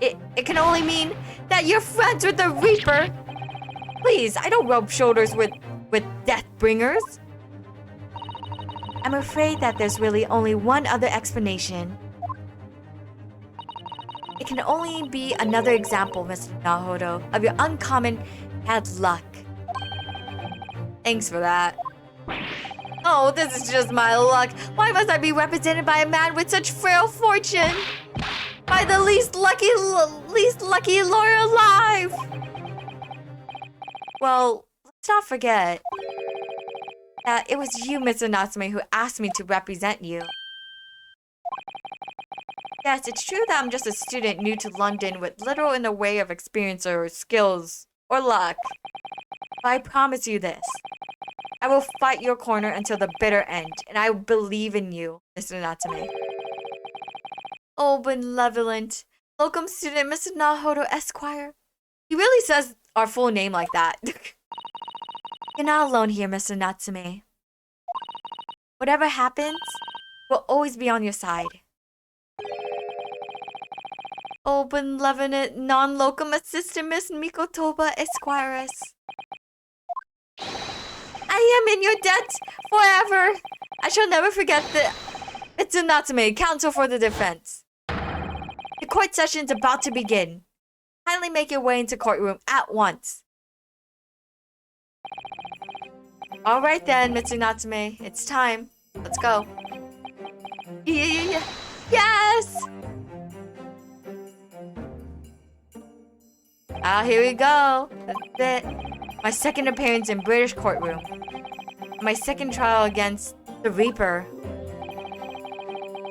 It can only mean that you're friends with the Reaper! Please, I don't rub shoulders with Deathbringers. I'm afraid that there's really only one other explanation. It can only be another example, Mr. Naruhodo, of your uncommon bad luck. Thanks for that. Oh, this is just my luck. Why must I be represented by a man with such frail fortune? By the least lucky lawyer alive! Well, let's not forget that it was you, Mr. Natsume, who asked me to represent you. Yes, it's true that I'm just a student new to London with little in the way of experience or skills or luck. But I promise you this. I will fight your corner until the bitter end, and I believe in you, Mr. Natsume. Oh, benevolent. Locum student Mr. Naruhodo Esquire. He really says our full name like that. You're not alone here, Mr. Natsume. Whatever happens, we'll always be on your side. Oh, benevolent non-locum assistant Miss Mikotoba Esquires. I am in your debt forever. I shall never forget the Mr. Natsume, counsel for the defense. The court session is about to begin. Kindly make your way into courtroom at once. All right then, Mr. Natsume, it's time. Let's go. Yeah. Yes! Here we go. That's it. My second appearance in British courtroom. My second trial against the Reaper.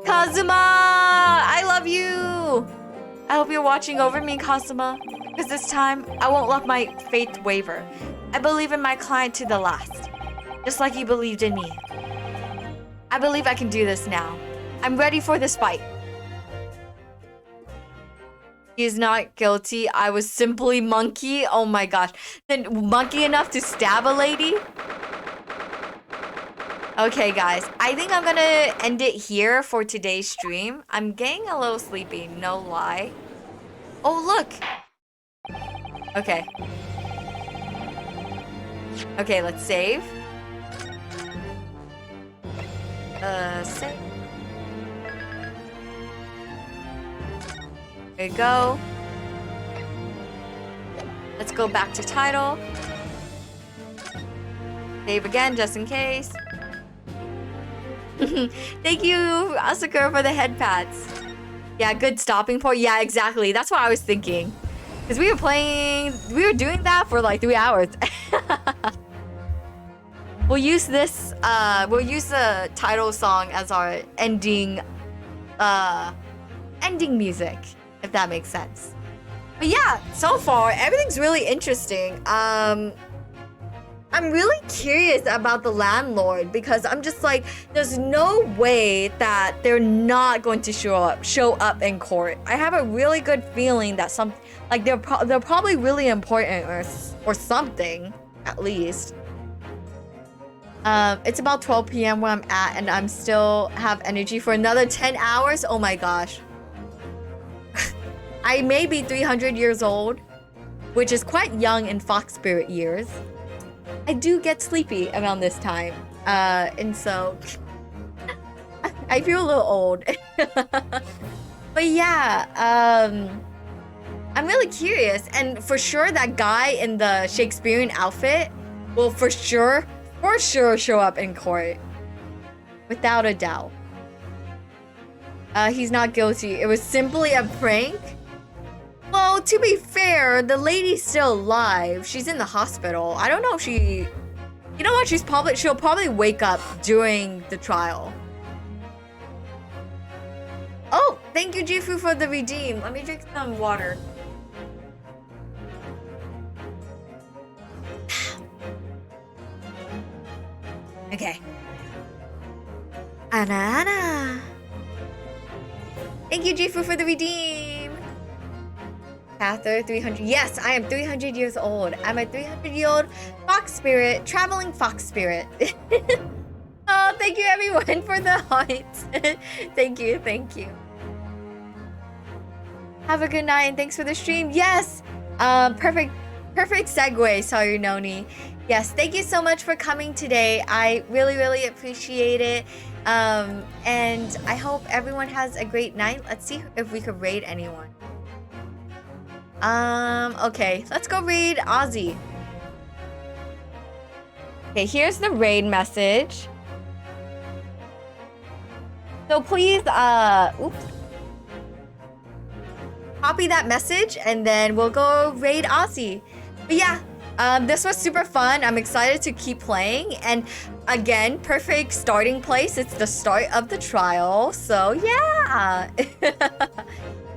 Kazuma! I love you! I hope you're watching over me, Kazuma. Because this time, I won't let my faith waver. I believe in my client to the last. Just like you believed in me. I believe I can do this now. I'm ready for this fight. He is not guilty. I was simply monkey. Oh my gosh. Then monkey enough to stab a lady? Okay, guys. I think I'm gonna end it here for today's stream. I'm getting a little sleepy, no lie. Oh, look. Okay. Okay, let's save. Save. There you go. Let's go back to title. Save again, just in case. Thank you, Asakura, for the head pats. Yeah, good stopping point. Yeah, exactly. That's what I was thinking. Because we were doing that for like 3 hours. We'll use this, we'll use the title song as our ending music, if that makes sense. But yeah, so far, everything's really interesting. I'm really curious about the landlord because I'm just like, there's no way that they're not going to show up in court. I have a really good feeling that they're probably really important or something, at least. It's about 12 p.m. where I'm at, and I'm still have energy for another 10 hours. Oh my gosh. I may be 300 years old, which is quite young in fox spirit years. I do get sleepy around this time, and so I feel a little old. But yeah, I'm really curious, and for sure that guy in the Shakespearean outfit will for sure show up in court, without a doubt. He's not guilty. It was simply a prank. Well, to be fair, the lady's still alive. She's in the hospital. I don't know if she... You know what? She'll probably wake up during the trial. Oh, thank you, Jifu, for the redeem. Let me drink some water. Okay. Anna. Thank you, Jifu, for the redeem. Cather, 300. Yes, I am 300 years old. I'm a 300-year-old fox spirit, traveling fox spirit. Oh, thank you, everyone, for the hearts. Thank you. Have a good night, and thanks for the stream. Yes, perfect segue, sorry, Noni. Yes, thank you so much for coming today. I really appreciate it. And I hope everyone has a great night. Let's see if we could raid anyone. Okay, let's go raid Ozzy. Okay, here's the raid message. So please, oops. Copy that message and then we'll go raid Ozzy. But yeah, this was super fun. I'm excited to keep playing. And again, perfect starting place. It's the start of the trial. So yeah.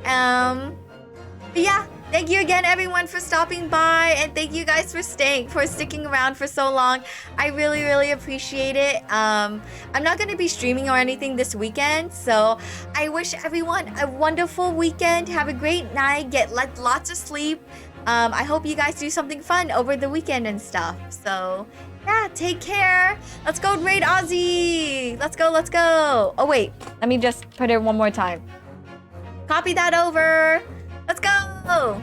But yeah. Thank you again, everyone, for stopping by, and thank you guys for sticking around for so long. I really appreciate it. I'm not going to be streaming or anything this weekend, so I wish everyone a wonderful weekend. Have a great night. Get lots of sleep. I hope you guys do something fun over the weekend and stuff. So yeah, take care. Let's go raid Ozzy. Let's go. Oh wait, let me just put it one more time. Copy that over. Let's go!